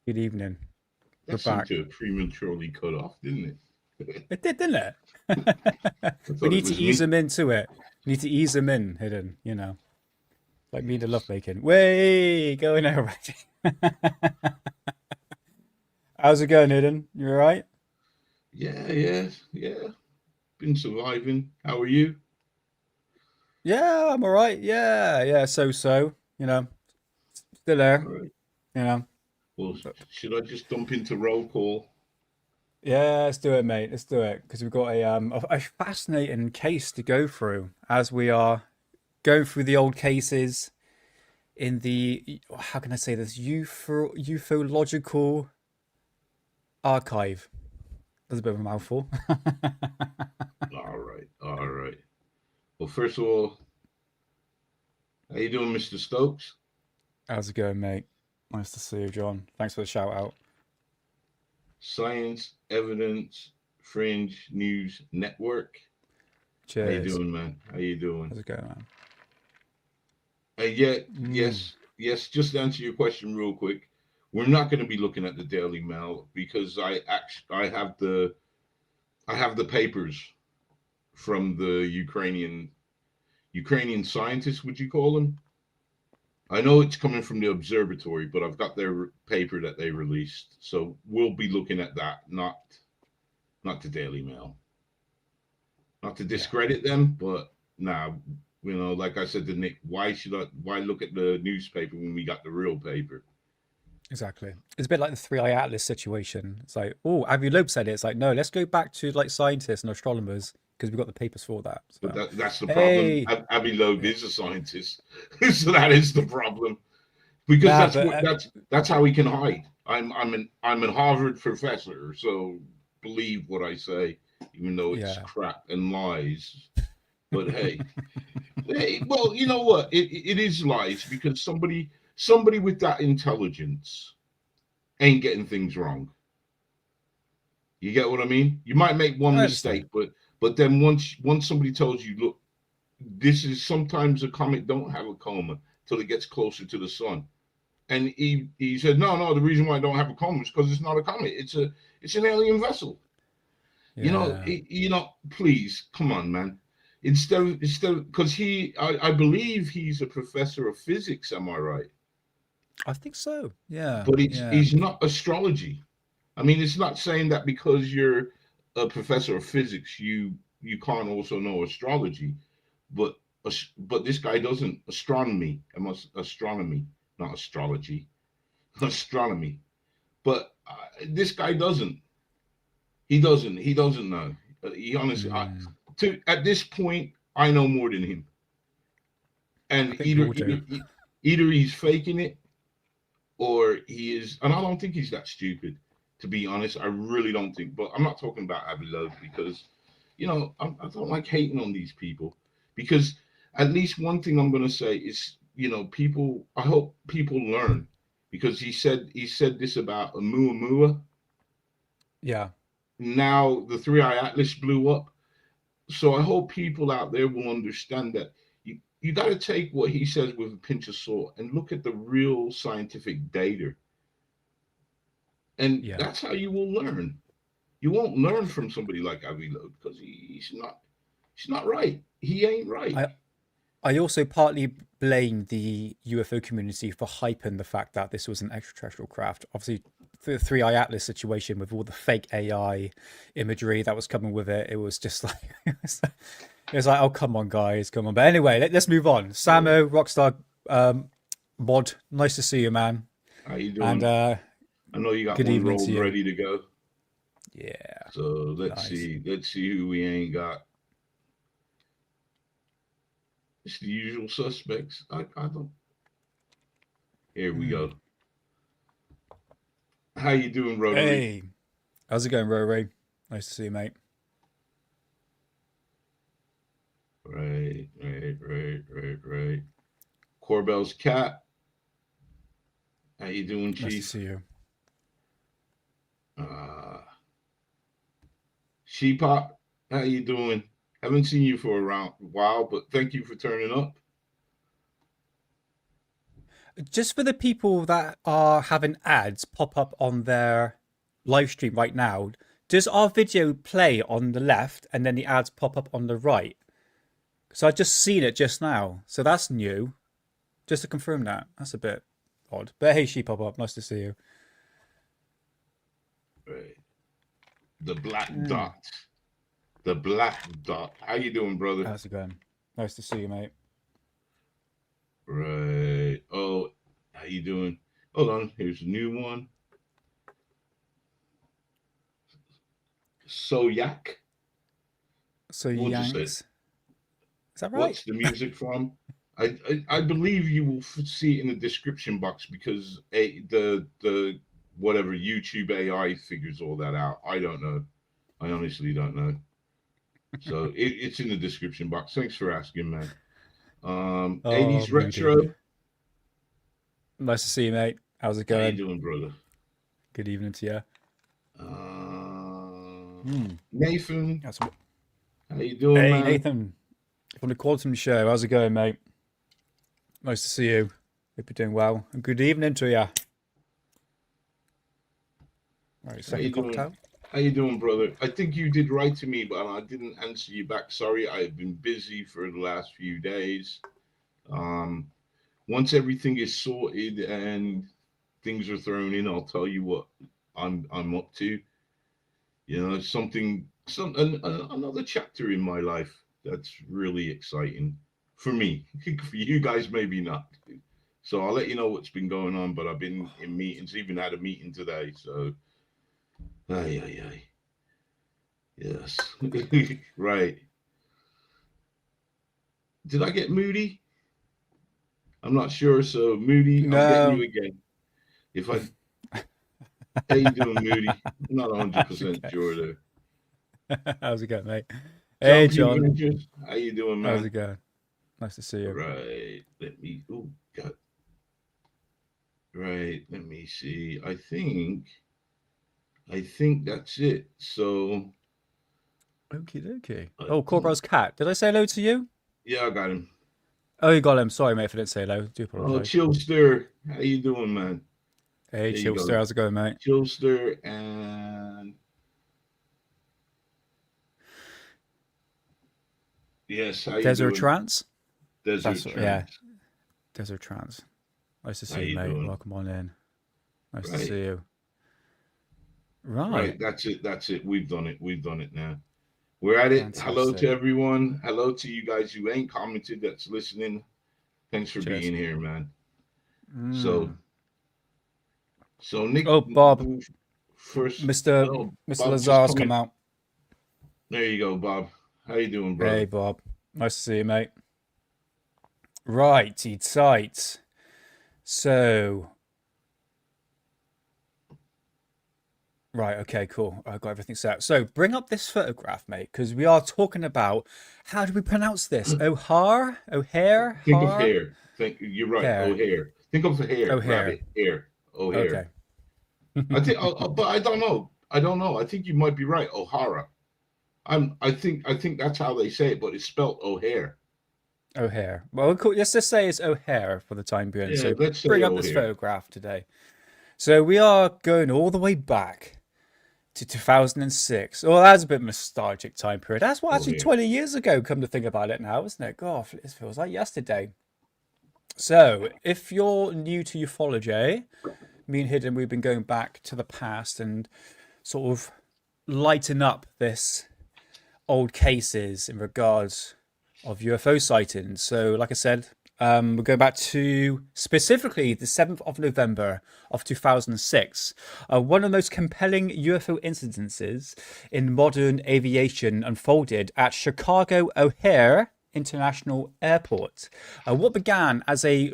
Good evening. We're That seemed back. to have prematurely cut off, didn't it? It did, didn't it? I We thought it need to was ease me. them into it. We need to ease them in, hidden, like me and the lovemaking. Way going already. How's it going, hidden? You all right? Yeah. Been surviving. How are you? Yeah, I'm all right. Yeah. So, still All there. right. You know. Well, But should I just dump into roll call? yeah, let's do it, mate. Let's do it because we've got a fascinating case to go through as we are going through the old cases in the how can I say this ufological archive. That's a bit of a mouthful. All right. Well, first of all, how you doing, Mr. Stokes? How's it going, mate? Nice to see you, John. Thanks for the shout out. Science, Evidence, Fringe News Network. How you Cheers. doing, man? How you doing? How's it going, man? And yet, Mm. yes. Just to answer your question real quick, we're not going to be looking at the Daily Mail because I have the papers from the Ukrainian scientists. Would you call them? I know it's coming from the observatory, but I've got their paper that they released, so we'll be looking at that, not the Daily Mail. Not to Yeah, discredit them, but now, like I said to Nick, why look at the newspaper when we got the real paper? exactly. It's a bit like the Three Eye Atlas situation. It's like, oh, Avi Loeb said it. It's like, no, let's go back to like scientists and astronomers because we've got the papers for that. But So, that's the problem. hey, Avi Loeb yeah, is a scientist, so that is the problem. Because nah, but that's how he can hide. I'm an Harvard professor, so believe what I say, even though it's yeah, crap and lies. But hey, well, you know what? It is lies because somebody with that intelligence ain't getting things wrong. You get what I mean? You might make one I understand. mistake, but then once somebody tells you, look, this is sometimes a comet don't have a coma till it gets closer to the sun. And he said, no, the reason why I don't have a coma is because it's not a comet. It's an alien vessel. Yeah, Please come on, man. Instead because I believe he's a professor of physics. Am I right? I think so. Yeah, But yeah, he's not astrology. I mean, it's not saying that because you're a professor of physics, you can't also know astrology. But but this guy doesn't astronomy, not astrology, astronomy. But this guy doesn't. He doesn't. He doesn't know. He honestly, mm, at this point, I know more than him. I And think we all do. either he's faking it or he is. And I don't think he's that stupid. To be honest, I really don't think. But I'm not talking about Avi Loeb because, I don't like hating on these people because at least one thing I'm going to say is, people. I hope people learn because he said this about Oumuamua. Yeah, Now the Three Eye Atlas blew up. So I hope people out there will understand that you got to take what he says with a pinch of salt and look at the real scientific data. And yeah. that's how you will learn. You won't learn from somebody like Avi Loeb because he's not right. He ain't right. I I also partly blame the UFO community for hyping the fact that this was an extraterrestrial craft. Obviously, the Three Eye Atlas situation with all the fake AI imagery that was coming with it, it was just like it was like, oh come on, guys, come on. But anyway, let's move on. Yeah. Samo, Rockstar Mod, nice to see you, man, How you and doing? I know you got good one evening to rolled you. ready to go. Yeah, So let's nice. see. Let's see who we ain't got. It's the usual suspects. I don't. Here we Hmm. go. How you doing, Rotary? Hey, how's it going, Rory? Nice to see you, mate. Right. Corbell's cat. How you doing, Nice to Chief? see you. Uh, Sheepop, how you doing? Haven't seen you for a while, but thank you for turning up. just for the people that are having ads pop up on their live stream right now, does our video play on the left and then the ads pop up on the right? So I just seen it just now. So that's new. Just to confirm that. That's a bit odd. But hey, she pop up. Nice to see you. Right. The black dot. The black dot. How you doing, brother? How's it going? Nice to see you, mate. Right. Oh, how you doing? Hold on. Here's a new one. Soyak. So We'll just say, Yanks. Is that right? what's the music from? I believe you will see it in the description box because the whatever YouTube AI figures all that out. I don't know. I honestly don't know. So it's in the description box. Thanks for asking, man. 80s retro. Moody. Nice to see you, mate. How's it going? How you doing, brother? Good evening to you. Nathan. That's... How you doing, hey, man? Nathan. From the Quantum Show. How's it going, mate? Nice to see you. Hope you're doing well. And good evening to you. Right, second cocktail. How you doing, brother? I think you did write to me, but I didn't answer you back. Sorry, I've been busy for the last few days. Once everything is sorted and things are thrown in, I'll tell you what I'm up to. You know, another chapter in my life that's really exciting for me. For you guys, maybe not. So I'll let you know what's been going on. But I've been in meetings, even had a meeting today. So, ay. Yes, right. Did I get Moody? I'm not sure. So Moody, No. I'm getting you again. If I, how you doing, Moody? I'm not 100% sure there. How's it going, mate? Hey, John. Adventures. How you doing, man? How's it going? Nice to see you. Right. Let me. Oh God. Right. Let me see. I think that's it. So. Okie dokie. Oh, Corbro's cat. Did I say hello to you? Yeah, I got him. Oh, you got him. Sorry, mate, if I didn't say hello. Do apologize. Oh, Chillster. How you doing, man? Hey, Chillster. How's it going, mate? Chillster and yes, how you Desert doing? Trance? Desert Trance. Yeah. Desert Trance. Nice to see you, mate. Doing? Welcome on in. Nice to see you. Right. That's it. We've done it now. We're at it. Fantastic. Hello to everyone. Hello to you guys who ain't commented that's listening. Thanks for being here, man. So Nick. Oh, Bob. First, Mr. Lazar's come out. There you go, Bob. How you doing, bro? Hey, Bob. Nice to see you, mate. Righty tight. So. Right, okay, cool. I've got everything set. So bring up this photograph, mate, because we are talking about, how do we pronounce this? O'Hare? O'Hare? Think of hair. You're right. Hair. O'Hare. Think of the hair. O'Hare. Rabbit. Hair. O'Hare. Okay. I think, but I don't know. I think you might be right. O'Hara. I think that's how they say it, but it's spelled O'Hare. O'Hare. Well, let's just say it's O'Hare for the time being. Yeah, so let's bring up this photograph today. So we are going all the way back to 2006. Oh, that's a bit nostalgic time period. That's what actually 20 years ago, come to think about it now, isn't it? God, it feels like yesterday. So if you're new to ufology, me and Hidden, we've been going back to the past and sort of lighten up this old cases in regards of UFO sightings. So like I said, we're going back to specifically the 7th of November of 2006. One of the most compelling UFO incidences in modern aviation unfolded at Chicago O'Hare International Airport. What began as a...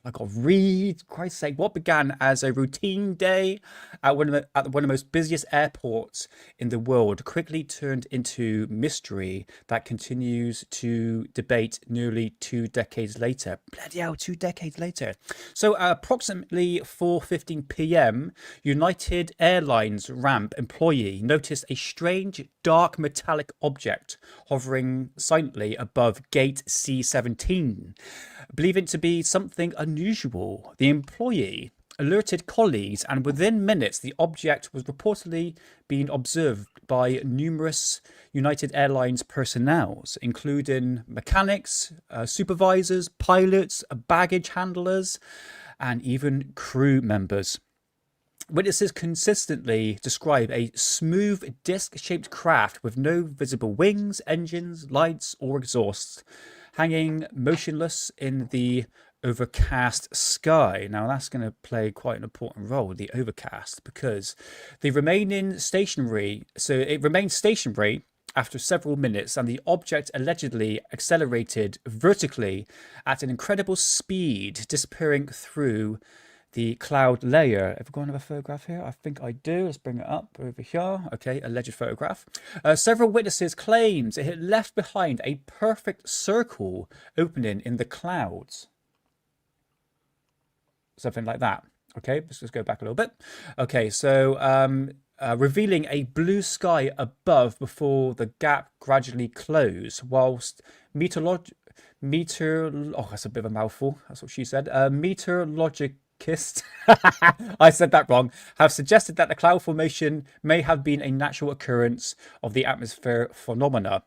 I got to read, Christ's sake, what began as a routine day at one of the most busiest airports in the world quickly turned into mystery that continues to debate nearly 2 decades later. Bloody hell, 2 decades later. So approximately 4:15 p.m., United Airlines ramp employee noticed a strange dark metallic object hovering silently above gate C17. Believing it to be something unusual, the employee alerted colleagues, and within minutes, the object was reportedly being observed by numerous United Airlines personnel, including mechanics, supervisors, pilots, baggage handlers, and even crew members. Witnesses consistently describe a smooth disc-shaped craft with no visible wings, engines, lights, or exhausts, hanging motionless in the overcast sky. Now that's going to play quite an important role, the overcast, because it remained stationary after several minutes, and the object allegedly accelerated vertically at an incredible speed, disappearing through the cloud layer. Have we got another photograph here? I think I do. Let's bring it up over here. Okay, alleged photograph. Several witnesses claims it had left behind a perfect circle opening in the clouds. Something like that. Okay, let's just go back a little bit. Okay, so revealing a blue sky above before the gap gradually closed, whilst oh, that's a bit of a mouthful. That's what she said. I said that wrong, have suggested that the cloud formation may have been a natural occurrence of the atmosphere phenomena,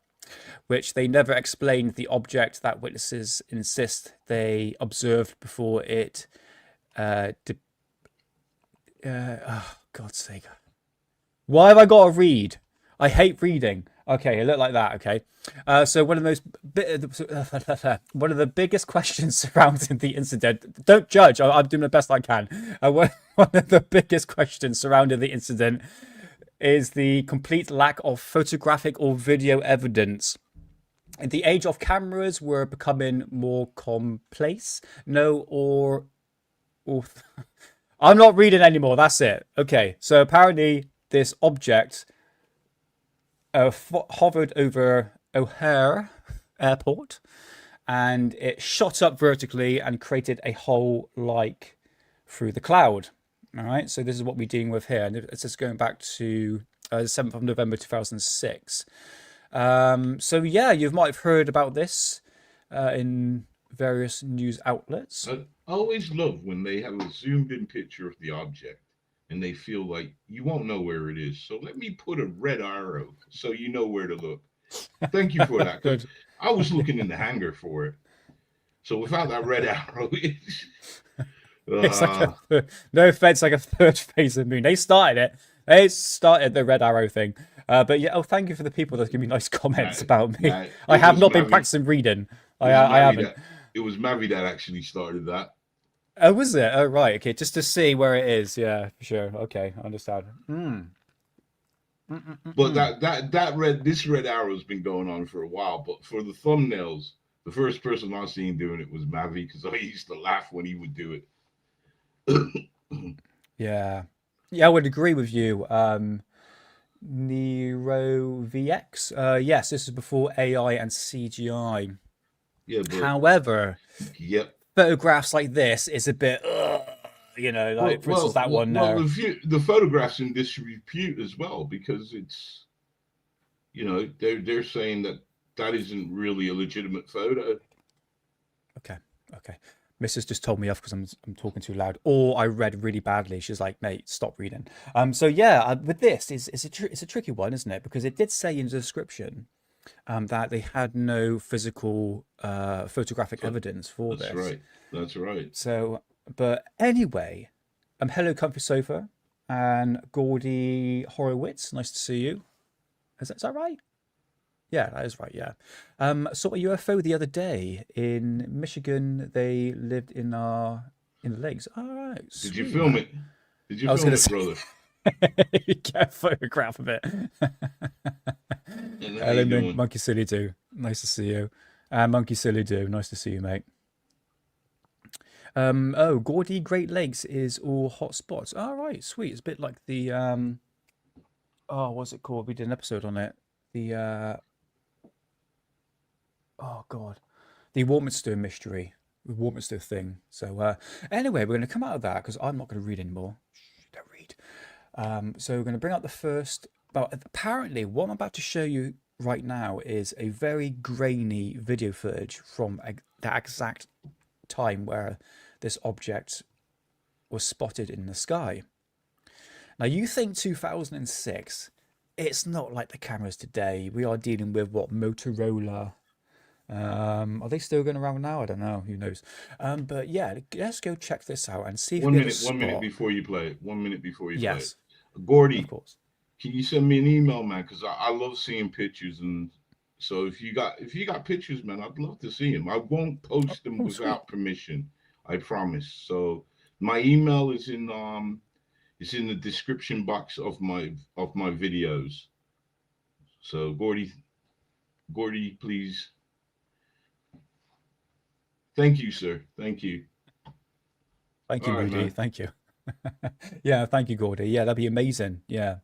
which they never explained the object that witnesses insist they observed before it. Oh, God's sake. Why have I got to read? I hate reading. Okay, it looked like that. Okay, so one of the biggest questions surrounding the incident. Don't judge. I'm doing the best I can. One of the biggest questions surrounding the incident is the complete lack of photographic or video evidence. In the age of cameras, we're becoming more commonplace. I'm not reading anymore. That's it. Okay, so apparently this object hovered over O'Hare Airport, and it shot up vertically and created a hole like through the cloud. All right, so this is what we're dealing with here, and it's just going back to the 7th of November 2006. So yeah, you might have heard about this in various news outlets. I always love when they have a zoomed in picture of the object and they feel like you won't know where it is. So let me put a red arrow so you know where to look. Thank you for that. Good. I was looking in the hangar for it. So without that red arrow, it's like no offense, like a third phase of moon. They started it. They started the red arrow thing. But yeah, thank you for the people that give me nice comments about me. I have not been practicing reading. I haven't. It was Mavi that actually started that. Oh, was it? Oh, right. Okay, just to see where it is. Yeah, for sure. Okay, I understand. But this red arrow has been going on for a while. But for the thumbnails, the first person I've seen doing it was Mavi, because I used to laugh when he would do it. Yeah, I would agree with you. Nero VX. Yes, this is before AI and CGI. Yeah, but, however, yep, photographs like this is a bit, like for instance that one there. The photographs in disrepute as well, because it's, they're saying that isn't really a legitimate photo. Okay. Mrs. just told me off because I'm talking too loud, or I read really badly. She's like, "Mate, stop reading." So yeah, with this, it's a tricky one, isn't it? Because it did say in the description that they had no physical photographic evidence for this. That's right. So, but anyway, hello, Comfy Sofa and Gordy Horowitz. Nice to see you. Is that right? Yeah, that is right. Yeah. Saw a UFO the other day in Michigan. They lived in the lakes. All right. Did you film it? Did you film it, brother? Get a photograph of it. Hello, Monkey Silly Doo. Nice to see you. Monkey Silly Doo. Nice to see you, mate. Oh, Gordy Great Lakes is all hot spots. All right, sweet. It's a bit like the oh, what's it called? We did an episode on it. The oh god, the Warminster mystery, the Warminster thing. So anyway, we're going to come out of that because I'm not going to read anymore. Shh, don't read. So we're going to bring out the first. But apparently, what I'm about to show you right now is a very grainy video footage from the exact time where this object was spotted in the sky. Now, you think 2006, it's not like the cameras today. We are dealing with what, Motorola? Are they still going around now? I don't know. Who knows? But yeah, let's go check this out and see if we have a spot. 1 minute before you play it. 1 minute before you play it. Yes, Gordy, of course. can you send me an email, man? Because I love seeing pictures, and so if you got pictures, man, I'd love to see them. I won't post them Oh, sweet. without permission. I promise. So my email is in the description box of my videos. So Gordy, please. Thank you, sir. Thank you. Thank you, All right, Moody. man. Thank you. Yeah, thank you, Gordy. Yeah, that'd be amazing. Yeah.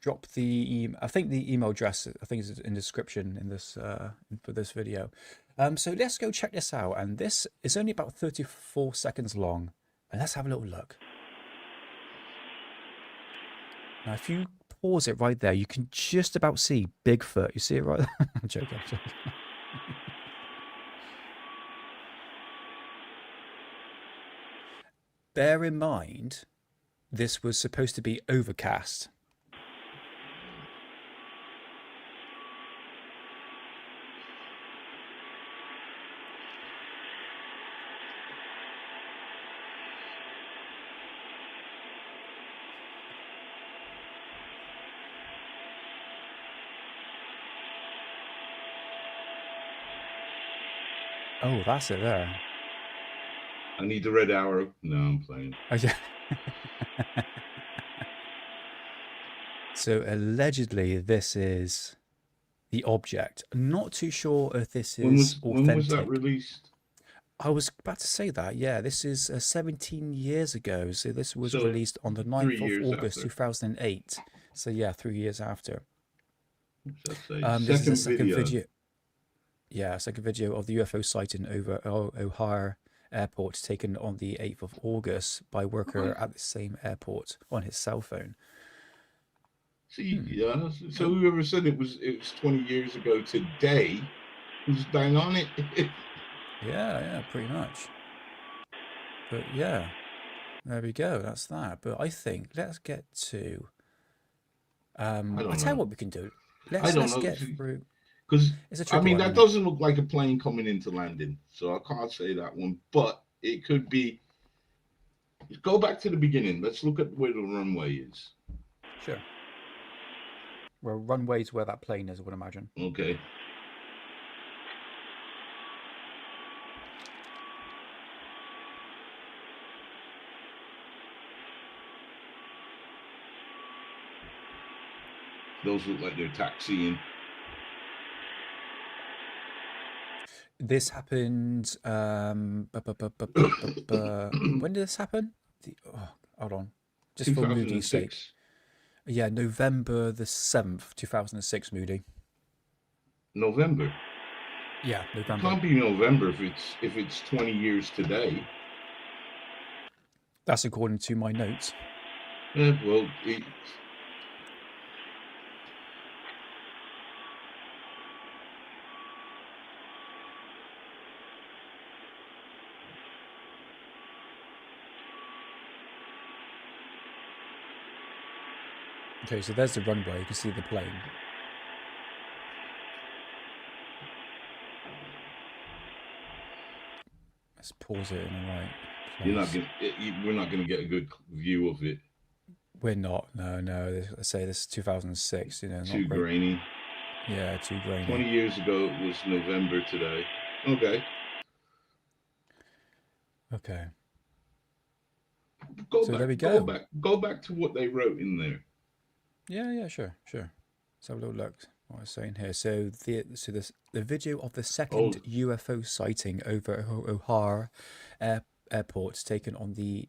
Drop the I think the email address, I think is in the description in this for this video. So let's go check this out. And this is only about 34 seconds long. And let's have a little look. Now, if you pause it right there, you can just about see Bigfoot. You see it right there? I'm joking. I'm joking. Bear in mind, this was supposed to be overcast. Oh, that's it there. I need the red arrow. No, I'm playing. Oh, yeah. So allegedly, this is the object. I'm not too sure if this is When was that authentic. released? I was about to say that. Yeah, this is 17 years ago. So this was So released on the 3 9th of years August, after. 2008. So yeah, 3 years after. Let's say This is the second second video. video. Yeah, second video of the UFO sighting over O'Hare Airport taken on the 8th of August by a worker at the same airport on his cell phone. See, yeah. So whoever said it was 20 years ago today was bang on it. Yeah, pretty much. But yeah, there we go. That's that. But I think let's get to. I I don't tell you know. what we can do. I don't Let's know. get through. Because It's a I tricky mean one, that isn't it? doesn't look like a plane coming into landing, so I can't say that one. But it could be. Go back to the beginning. Let's look at where the runway is. Sure. Well, runway's where that plane is, I would imagine. Okay. Those look like they're taxiing. This happened. When did this happen? Hold on. Just for Moody's sake. 2006. Yeah, November the 7th, 2006, Moody. November. Yeah, It November. can't be November if it's 20 years today. That's according to my notes. Yeah, well, Okay, so there's the runway. You can see the plane. Let's pause it in the right place. we're not gonna get a good view of it. We're not. No. Let's say this is 2006. You know, Too not great. grainy. Yeah, too grainy. 20 years ago it was November today. Okay. Okay. There we go. Go back to what they wrote in there. Yeah, sure. Let's have a little look. what I was saying here. So the video of the Oh, second UFO sighting over O'Hare Airport taken on the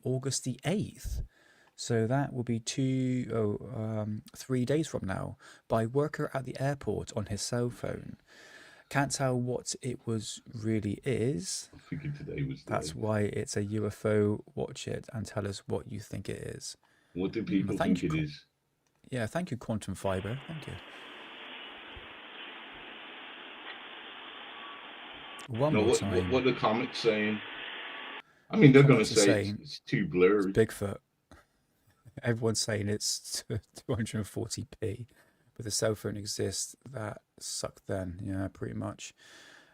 August the 8th. So that will be 3 days from now, by worker at the airport on his cell phone. Can't tell what it really is. I figured today was the That's 8th. why it's a UFO. Watch it and tell us what you think it is. What do people think it is? Yeah, thank you, Quantum Fiber. Thank you. One more time. What the comics saying? I mean, they're going to say it's too blurry. It's Bigfoot. Everyone's saying it's 240p, but the cell phone exists. That sucked then. Yeah, pretty much.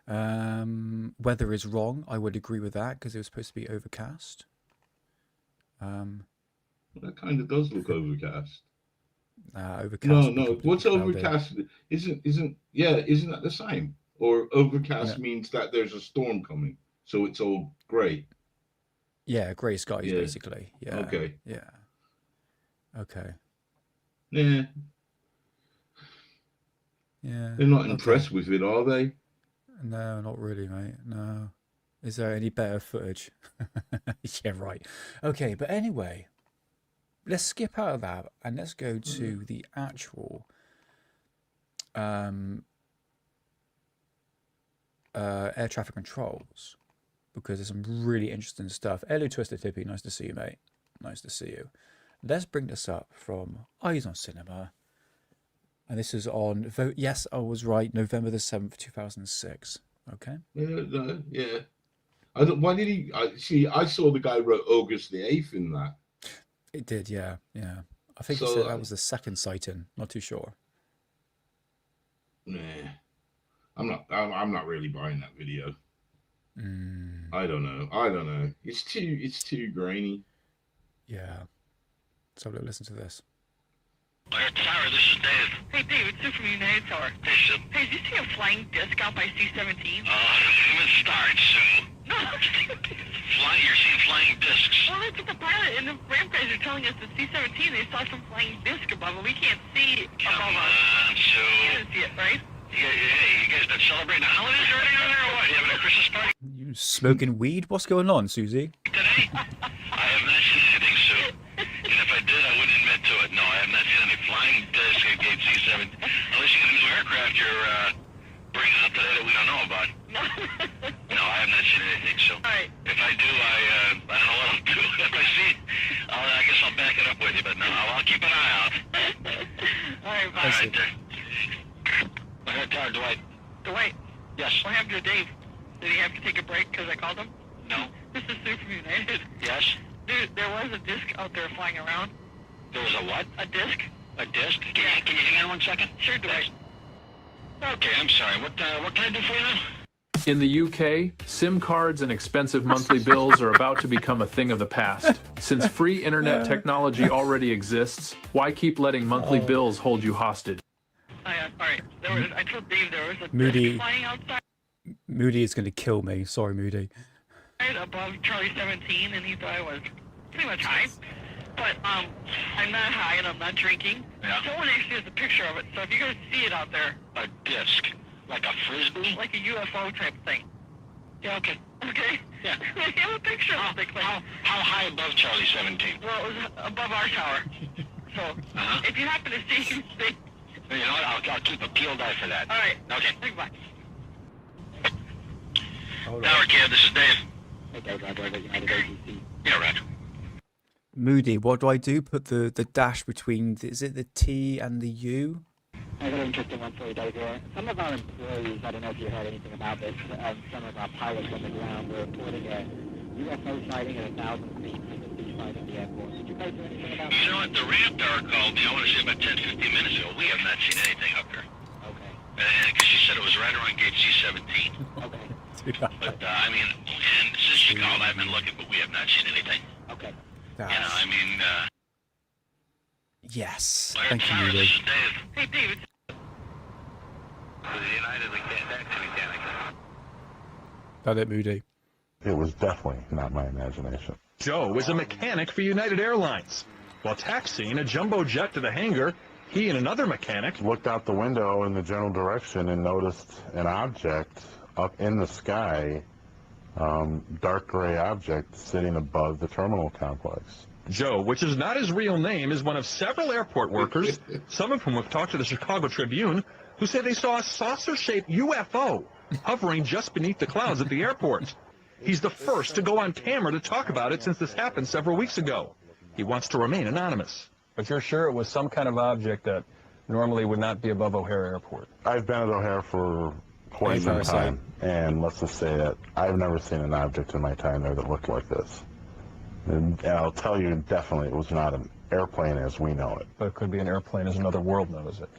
Weather is wrong. I would agree with that because it was supposed to be overcast. That kind of does look overcast. Overcast. No. What's overcast? Isn't that the same? Or overcast means that there's a storm coming, so it's all grey. Yeah, grey skies basically. Yeah. Okay. Yeah. Okay. Yeah. Yeah. They're not impressed with it, are they? No, not really, mate. No. Is there any better footage? Yeah, right. Okay, but anyway, let's skip out of that and let's go to the actual air traffic controls, because there's some really interesting stuff. Hello, Twisted Tippy. Nice to see you, mate. Nice to see you. Let's bring this up from Eyes on Cinema. And this is on, yes, I was right, November the 7th, 2006. Okay? Yeah. Why did he? I saw the guy wrote August the 8th in that. It did, yeah. I think he said that was the second sighting. Not too sure. Nah. I'm not really buying that video. I don't know. It's too grainy. Yeah. So listen to this. O'Hare Tower, this is Dave. Hey, Dave, it's Sue from United Tower. Hey, Sue. Hey, did you see a flying disc out by C-17? Don't even start, Sue. No, You're seeing flying discs. well, that's what the pilot and the ramp guys are telling us. The C-17, they saw some flying disc above it. We can't see Come above us. on, Sue. You didn't see it, right? You guys been celebrating the holidays already over there, or what? You having a Christmas party You smoking weed? What's going on, Susie? today? I have not seen anything, Sue. And if I did, I wouldn't admit to it. No, I have not seen any flying discs at Gate C17. Unless you got a new aircraft you're bringing out today that we don't know about. No, I have not seen anything, Sue. All right. If I do, I don't know what I'll do. If I see it, I guess I'll back it up with you. But no, I'll keep an eye out. All right, bye. All right, there. O'Hare Tower, Dwight. Dwight, Yes. what happened to Dave? Did he have to take a break because I called him? No. This is Sue from United. Yes. Dude, there was a disc out there flying around. There was a what? A disc? A disc? Can you hang on 1 second? Sure, Dwight. Okay, I'm sorry. What can I do for you now? In the UK, SIM cards and expensive monthly bills are about to become a thing of the past. Since free internet technology already exists, why keep letting monthly bills hold you hostage? All right. I told Dave there was a Moody. disc flying outside Moody is going to kill me. Sorry, Moody. above Charlie 17, and he thought I was pretty much high. But I'm not high and I'm not drinking. Yeah. Someone actually has a picture of it, so if you guys see it out there, A disc. Like a frisbee? like a UFO type thing. Yeah, okay. Okay? Yeah. I have a picture of the thing. How high above Charlie 17? Well, it was above our tower. So, if you happen to see anything... You know what? I'll keep a peeled eye for that. All right. Okay. Goodbye. Tower Cab, this is Dave. Okay, Roger. United Agency. Yeah, Roger. Moody, what do I do? Put the dash between, is it the T and the U? I got an interesting one for you, Dave. Some of our employees, I don't know if you heard anything about this, some of our pilots on the ground were reporting a UFO sighting at 1,000 feet from the seaside of the airport. Did you guys do anything about that? You know what? The ramp tower called me, I want to say about 10, 15 minutes ago. We have not seen anything up there. Okay. Because she said it was right around Gate C17. Okay. But, I mean, and since she called, I've been looking, but we have not seen anything. Okay. You know, I mean, Yes. O'Hare Thank you, Tower, Moody. this is Dave. Hey, David. United Mechanic. Got it, Moody. It was definitely not my imagination. Joe is a mechanic for United Airlines. While taxiing a jumbo jet to the hangar, He and another mechanic Looked out the window in the general direction and noticed an object up in the sky, dark gray object sitting above the terminal complex. Joe, which is not his real name, is one of several airport workers, some of whom have talked to the Chicago Tribune, who say they saw a saucer-shaped UFO hovering just beneath the clouds at the airport. He's the first to go on camera to talk about it since this happened several weeks ago. He wants to remain anonymous. But you're sure it was some kind of object that normally would not be above O'Hare Airport? I've been at O'Hare for quite some time, and let's just say that I've never seen an object in my time there that looked like this. And I'll tell you, definitely, it was not an airplane as we know it. But it could be an airplane as another world knows it.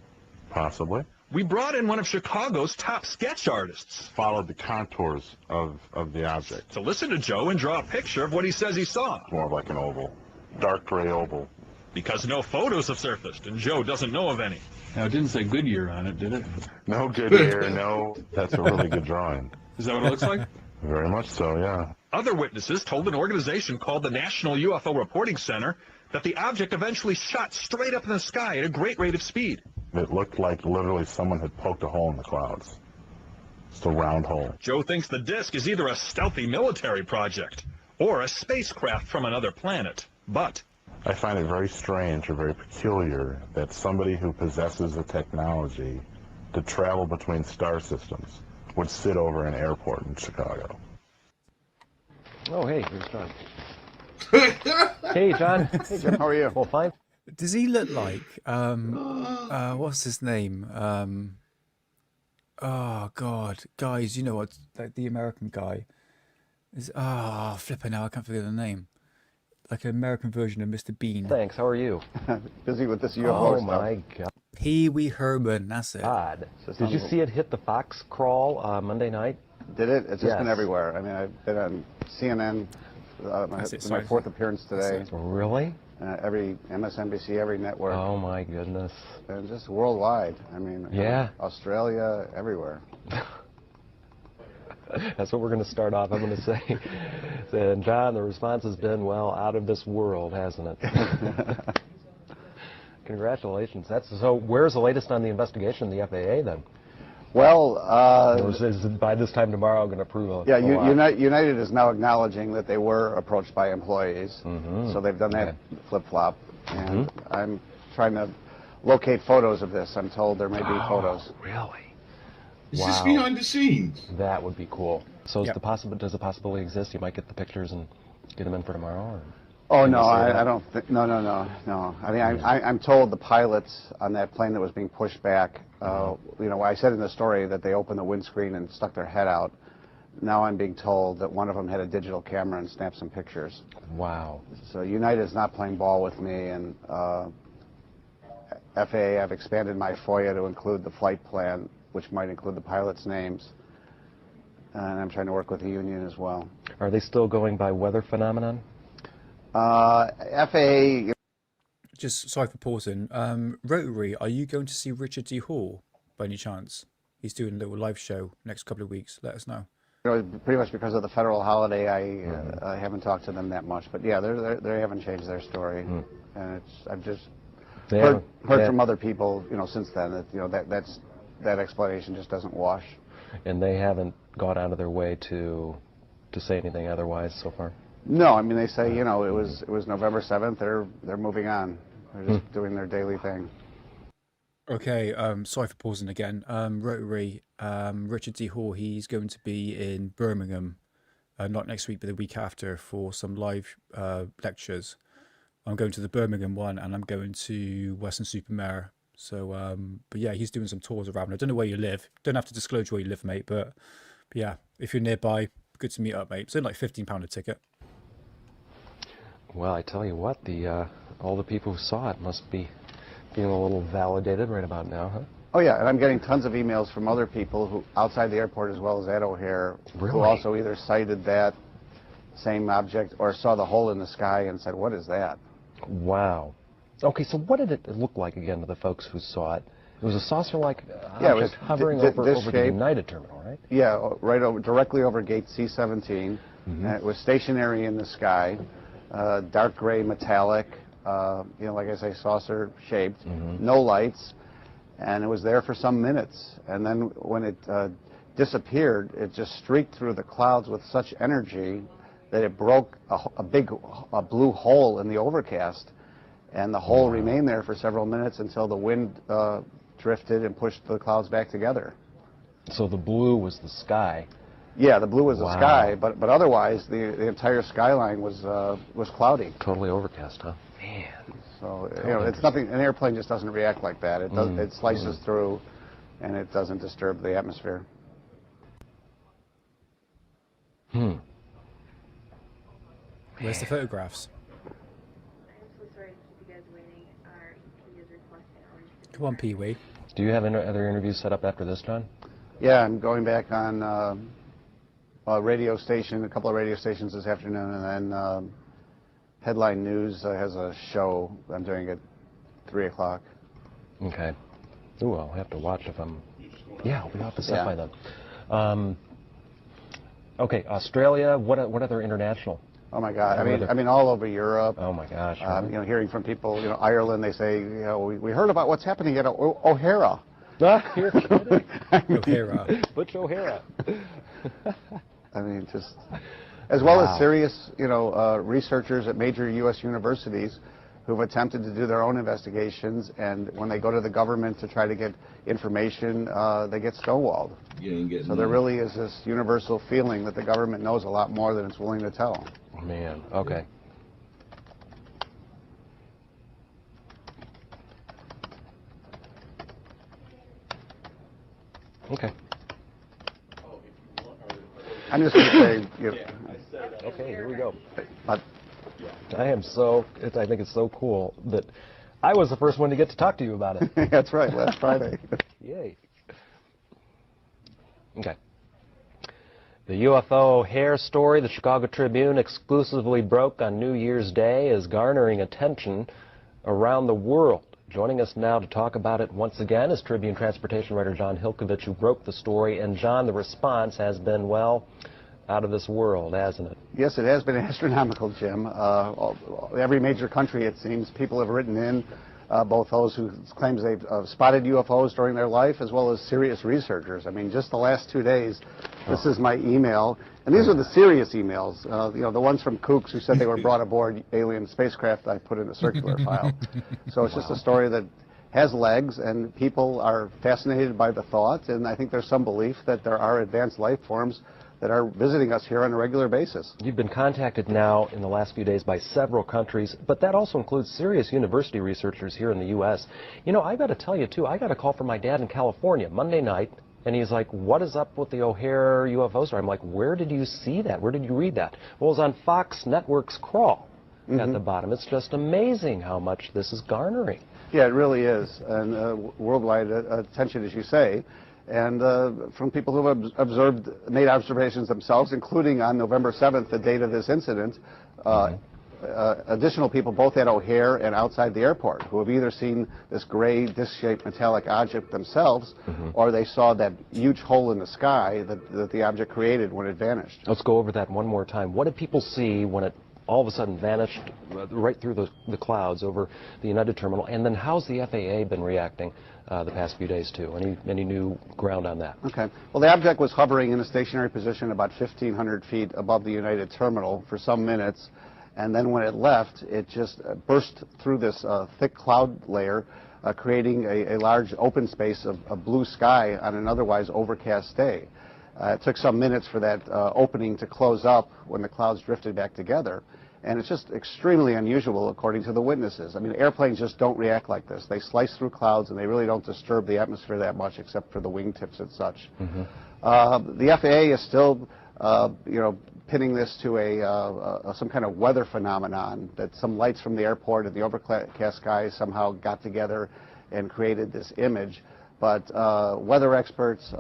Possibly. We brought in one of Chicago's top sketch artists. Followed the contours of the object. To listen to Joe and draw a picture of what he says he saw. More like an oval. Dark gray oval. Because no photos have surfaced, and Joe doesn't know of any. Now, it didn't say Goodyear on it, did it? No Goodyear, no. That's a really good drawing. Is that what it looks like? Very much so, yeah. Other witnesses told an organization called the National UFO Reporting Center that the object eventually shot straight up in the sky at a great rate of speed. It looked like literally someone had poked a hole in the clouds. Just a round hole. Joe thinks the disc is either a stealthy military project or a spacecraft from another planet. But I find it very strange or very peculiar that somebody who possesses the technology to travel between star systems would sit over an airport in Chicago. Oh, hey, here's John. Hey, John. Hey, Jim, how are you? Well, fine. Does he look like what's his name? Oh God, guys, you know what? Like the American guy is. Flipping now, I can't forget the name. Like an American version of Mr. Bean. Thanks. How are you? Busy with this UFO stuff. Oh my God. Pee Wee Herman. That's it. God. Did you see it hit the Fox crawl Monday night? Did it? It's just been everywhere. I mean, I've been on CNN. My fourth appearance today. Really? Every MSNBC, every network. Oh my goodness. And just worldwide. I mean, Australia, everywhere. That's what we're going to start off. I'm going to say, and John, the response has been, well, out of this world, hasn't it? Congratulations. So. Where's the latest on the investigation in the FAA then? Well, is by this time tomorrow going to prove? United is now acknowledging that they were approached by employees, so they've done that flip-flop, and I'm trying to locate photos of this. I'm told there may be photos. Really? Is this behind the scenes? That would be cool. So does the possibility exist? You might get the pictures and get them in for tomorrow? Or? Oh no, I don't think. No. I mean, I'm told the pilots on that plane that was being pushed back. You know, I said in the story that they opened the windscreen and stuck their head out. Now I'm being told that one of them had a digital camera and snapped some pictures. Wow. So United is not playing ball with me, and FAA, I've expanded my FOIA to include the flight plan, which might include the pilots' names, and I'm trying to work with the union as well. Are they still going by weather phenomenon? FAA... Just sorry for pausing. Rotary, are you going to see Richard D. Hall by any chance? He's doing a little live show next couple of weeks. Let us know. You know, pretty much because of the federal holiday, I haven't talked to them that much. But yeah, they haven't changed their story, and I've just heard from other people, you know, since then that that explanation just doesn't wash. And they haven't gone out of their way to say anything otherwise so far. No, I mean they say, you know, it was November 7th. They're moving on. They're just doing their daily thing. Okay, sorry for pausing again. Rotary, Richard D. Hall, he's going to be in Birmingham, not next week, but the week after, for some live lectures. I'm going to the Birmingham one, and I'm going to Weston-super-Mare. So, but yeah, he's doing some tours around. I don't know where you live. Don't have to disclose where you live, mate. But yeah, if you're nearby, good to meet up, mate. It's only like £15 a ticket. Well, I tell you what, all the people who saw it must be feeling a little validated right about now, huh? Oh yeah, and I'm getting tons of emails from other people who outside the airport as well as at O'Hare, who also either cited that same object or saw the hole in the sky and said, "What is that?" Wow. Okay, so what did it look like again to the folks who saw it? It was a saucer-like object hovering over the United terminal, right? Yeah, directly over Gate C17. It was stationary in the sky, dark gray metallic, you know, like I say, saucer-shaped, no lights, and it was there for some minutes. And then when it disappeared, it just streaked through the clouds with such energy that it broke a big blue hole in the overcast, and the hole remained there for several minutes until the wind drifted and pushed the clouds back together. So the blue was the sky. Yeah, the blue was the sky, but otherwise the entire skyline was cloudy. Totally overcast, huh? Man. So you know, it's nothing. An airplane just doesn't react like that. It does. It slices through, and it doesn't disturb the atmosphere. Where's the photographs? Come on, Pee-wee. Do you have other interviews set up after this, John? Yeah, I'm going back on a radio station, a couple of radio stations this afternoon, and then Headline News has a show I'm doing at 3 o'clock. Okay. Ooh, I'll have to watch if I'm... Yeah, I'll be off the set by then. Okay, Australia, what other international? Oh my God! I mean, all over Europe. Oh my gosh! You know, hearing from people, you know, Ireland, they say, you know, we heard about what's happening at O'Hare. You're kidding. O'Hare. Butch O'Hare. I mean, just as well as serious, you know, researchers at major U.S. universities who've attempted to do their own investigations, and when they go to the government to try to get information, they get stonewalled. So there really is this universal feeling that the government knows a lot more than it's willing to tell. Man, okay. Okay. I'm just going to say, you know, okay, here we go. I am so, I think it's so cool that I was the first one to get to talk to you about it. That's right, last Friday. Yay. Okay. The UFO O'Hare story the Chicago Tribune exclusively broke on New Year's Day is garnering attention around the world. Joining us now to talk about it once again is Tribune transportation writer John Hilkovich, who broke the story. And John, the response has been, well, out of this world, hasn't it? Yes, it has been astronomical, Jim. Every major country, it seems, people have written in, both those who claim they've spotted UFOs during their life, as well as serious researchers. I mean, just the last 2 days, this is my email, and these are the serious emails. You know, the ones from kooks who said they were brought aboard alien spacecraft, I put in a circular file. So it's just a story that has legs, and people are fascinated by the thought, and I think there's some belief that there are advanced life forms that are visiting us here on a regular basis. You've been contacted now in the last few days by several countries, but that also includes serious university researchers here in the U.S. You know, I got to tell you, too, I got a call from my dad in California Monday night, and he's like, what is up with the O'Hare UFO story? I'm like, where did you see that? Where did you read that? Well, it was on Fox Network's Crawl at the bottom. It's just amazing how much this is garnering. Yeah, it really is, and worldwide attention, as you say. And from people who have made observations themselves, including on November 7th, the date of this incident, additional people both at O'Hare and outside the airport who have either seen this gray disc-shaped metallic object themselves, or they saw that huge hole in the sky that the object created when it vanished. Let's go over that one more time. What did people see when it all of a sudden vanished right through the clouds over the United Terminal? And then how's the FAA been reacting the past few days, too? Any new ground on that? Okay. Well, the object was hovering in a stationary position about 1,500 feet above the United Terminal for some minutes, and then when it left, it just burst through this thick cloud layer, creating a large open space of blue sky on an otherwise overcast day. It took some minutes for that opening to close up when the clouds drifted back together. And it's just extremely unusual, according to the witnesses. I mean, airplanes just don't react like this. They slice through clouds, and they really don't disturb the atmosphere that much, except for the wingtips and such. The FAA is still, you know, pinning this to some kind of weather phenomenon, that some lights from the airport and the overcast skies somehow got together and created this image. But weather experts,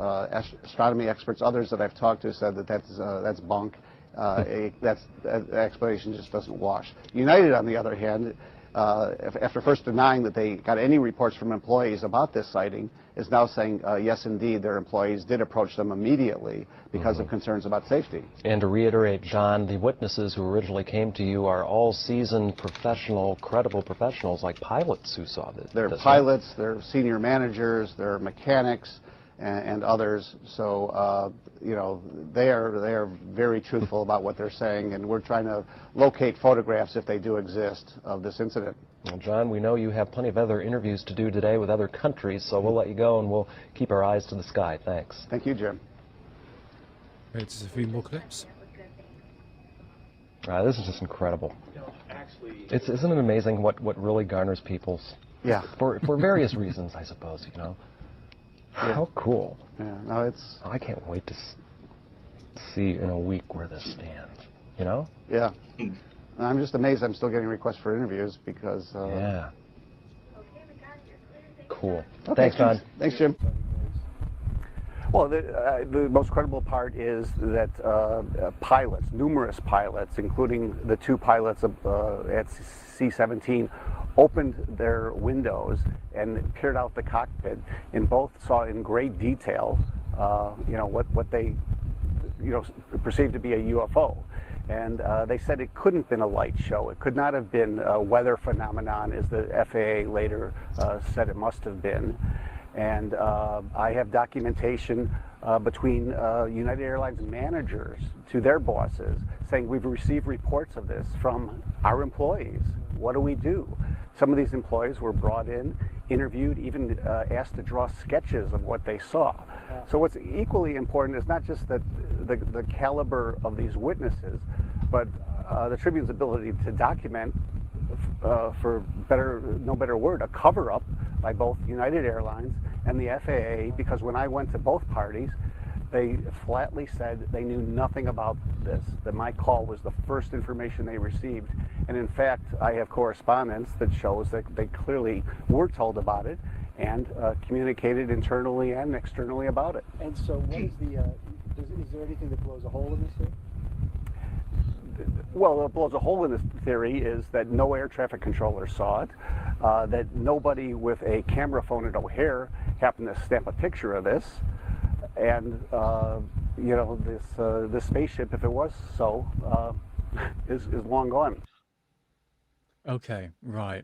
astronomy experts, others that I've talked to said that that's bunk. That explanation just doesn't wash. United, on the other hand, after first denying that they got any reports from employees about this sighting, is now saying, yes, indeed, their employees did approach them immediately because of concerns about safety. And to reiterate, John, the witnesses who originally came to you are all seasoned, professional, credible professionals like pilots who saw this. They're pilots, they're senior managers, they're mechanics, and others. So, you know, they are very truthful about what they're saying, and we're trying to locate photographs, if they do exist, of this incident. Well, John, we know you have plenty of other interviews to do today with other countries, so we'll let you go and we'll keep our eyes to the sky. Thanks. Thank you, Jim. Right, just a few more clips. This is just incredible. Isn't it amazing what really garners people's... Yeah. For various reasons, I suppose, you know. Yeah. How cool. Yeah, no, it's... I can't wait to see in a week where this stands, you know? Yeah. I'm just amazed I'm still getting requests for interviews because... Yeah. Cool. Okay, Thanks, John. Thanks, Jim. Well, the most credible part is that pilots, numerous pilots, including the two pilots at C-17, opened their windows and peered out the cockpit, and both saw in great detail, you know, what they, you know, perceived to be a UFO. And they said it couldn't have been a light show. It could not have been a weather phenomenon, as the FAA later said it must have been. And I have documentation between United Airlines managers to their bosses saying, we've received reports of this from our employees. What do we do? Some of these employees were brought in, interviewed, even asked to draw sketches of what they saw. So what's equally important is not just that the caliber of these witnesses, but the Tribune's ability to document, for no better word, a cover-up by both United Airlines and the FAA, because when I went to both parties, they flatly said they knew nothing about this, that my call was the first information they received. And in fact, I have correspondence that shows that they clearly were told about it and communicated internally and externally about it. And so what is the, is there anything that blows a hole in this thing? Well, what blows a hole in this theory is that no air traffic controller saw it, that nobody with a camera phone at O'Hare happened to snap a picture of this, and you know, this spaceship, if it was so, is long gone. Okay, right.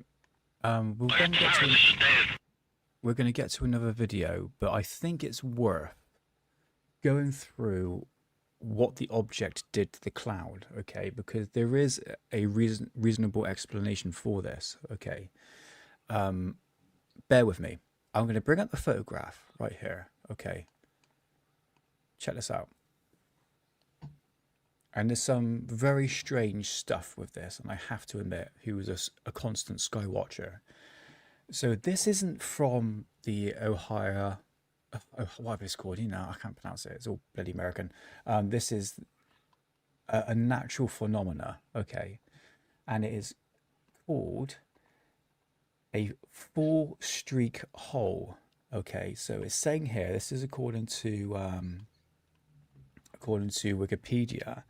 We're going to get to another video, but I think it's worth going through what the object did to the cloud, okay? Because there is a reasonable explanation for this, okay? Bear with me. I'm going to bring up the photograph right here, okay? Check this out. And there's some very strange stuff with this, and I have to admit, he was a constant sky watcher. So this isn't from the O'Hare, whatever it's called, you know, I can't pronounce it, it's all bloody American. This is a natural phenomena, okay? And it is called a four-streak hole, okay? So it's saying here, this is according to Wikipedia,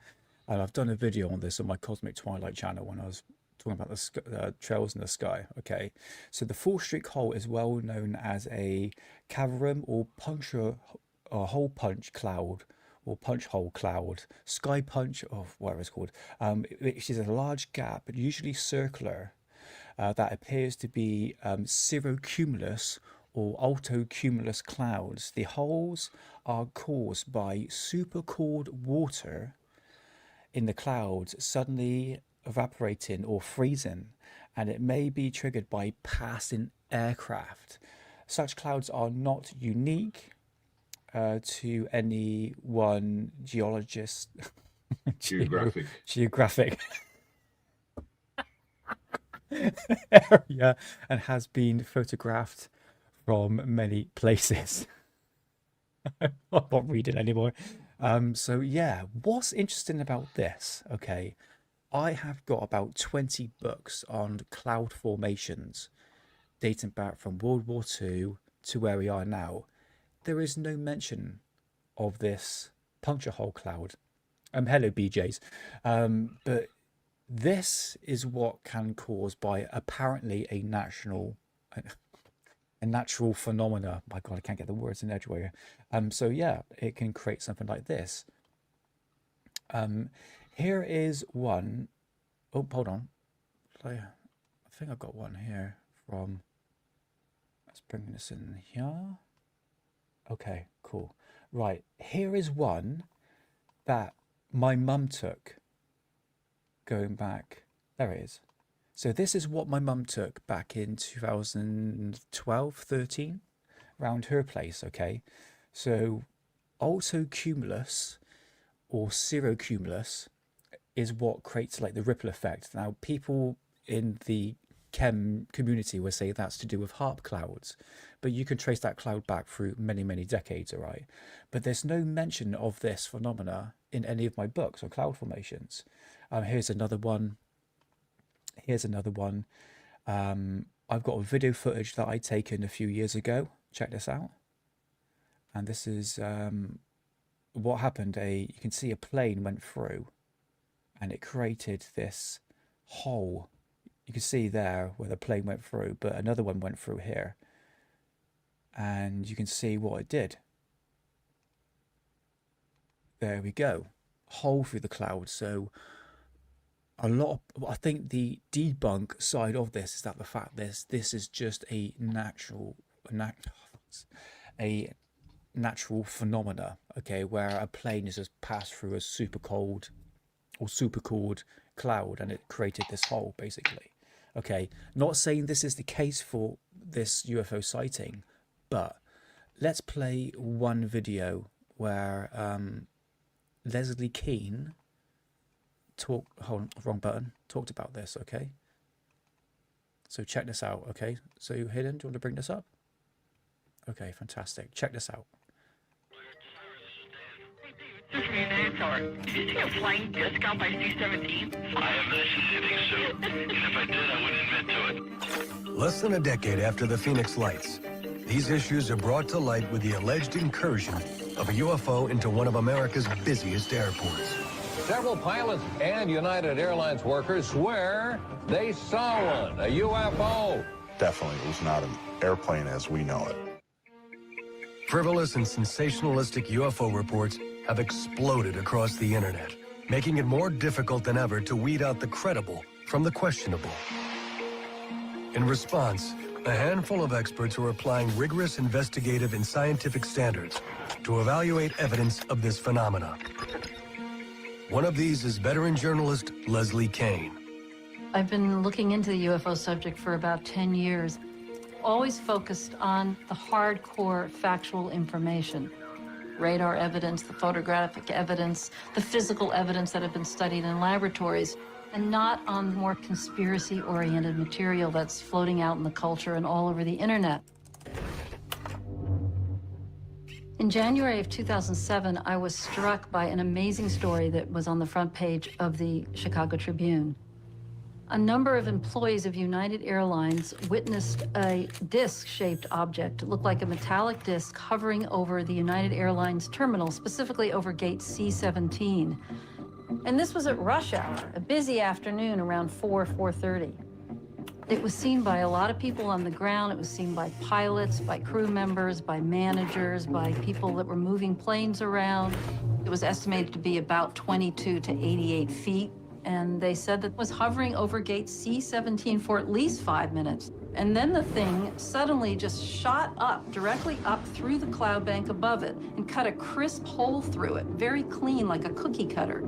and I've done a video on this on my Cosmic Twilight channel when I was talking about the trails in the sky, okay? So the four-streak hole is well known as a cavern or hole punch cloud, or punch hole cloud, sky punch, or whatever it's called, which is a large gap, but usually circular, that appears to be cirrocumulus or altocumulus clouds. The holes are caused by supercooled water in the clouds suddenly evaporating or freezing, and it may be triggered by passing aircraft. Such clouds are not unique to any one geologist geographic area, and has been photographed from many places. I'm not reading anymore. So yeah, what's interesting about this, okay, I have got about 20 books on cloud formations dating back from World War II to where we are now. There is no mention of this puncture hole cloud. Hello BJs. But This is what can cause by apparently a natural phenomena. My God, I can't get the words in Edgeway. So yeah, it can create something like this. Here is one. Oh, hold on. I think I've got one here from. Let's bring this in here. Okay, cool. Right, here is one that my mum took. Going back, there it is. So this is what my mum took back in 2012, 13, around her place, okay? So also cumulus or cirrocumulus is what creates like the ripple effect. Now, people in the chem community will say that's to do with HAARP clouds, but you can trace that cloud back through many, many decades, all right? But there's no mention of this phenomena in any of my books or cloud formations. Here's another one. Here's another one. I've got a video footage that I'd taken a few years ago. Check this out. And this is what happened. You can see a plane went through and it created this hole. You can see there where the plane went through, but another one went through here. And you can see what it did. There we go. Hole through the cloud. So a lot of, I think the debunk side of this is that the fact this is just a natural phenomena, okay, where a plane has just passed through a super cold or super cooled cloud and it created this hole, basically. Okay, not saying this is the case for this UFO sighting, but let's play one video where Leslie Keane talked about this, okay? So check this out, okay? So Hayden, do you want to bring this up? Okay, fantastic. Check this out. This is from United Tower. Did you see a flying disc out by C17? I have not seen anything, Sue. And if I did, I wouldn't admit to it. Less than a decade after the Phoenix Lights, these issues are brought to light with the alleged incursion of a UFO into one of America's busiest airports. Several pilots and United Airlines workers swear they saw one, a UFO. Definitely, it was not an airplane as we know it. Frivolous and sensationalistic UFO reports have exploded across the internet, making it more difficult than ever to weed out the credible from the questionable. In response, a handful of experts are applying rigorous investigative and scientific standards to evaluate evidence of this phenomena. One of these is veteran journalist Leslie Keane. I've been looking into the UFO subject for about 10 years, always focused on the hardcore factual information. Radar evidence, the photographic evidence, the physical evidence that have been studied in laboratories, and not on more conspiracy-oriented material that's floating out in the culture and all over the internet. In January of 2007, I was struck by an amazing story that was on the front page of the Chicago Tribune. A number of employees of United Airlines witnessed a disc-shaped object. It looked like a metallic disc hovering over the United Airlines terminal, specifically over Gate C17. And this was at rush hour, a busy afternoon around 4:30. It was seen by a lot of people on the ground. It was seen by pilots, by crew members, by managers, by people that were moving planes around. It was estimated to be about 22 to 88 feet. And they said that it was hovering over Gate C17 for at least 5 minutes. And then the thing suddenly just shot up, directly up through the cloud bank above it and cut a crisp hole through it, very clean, like a cookie cutter.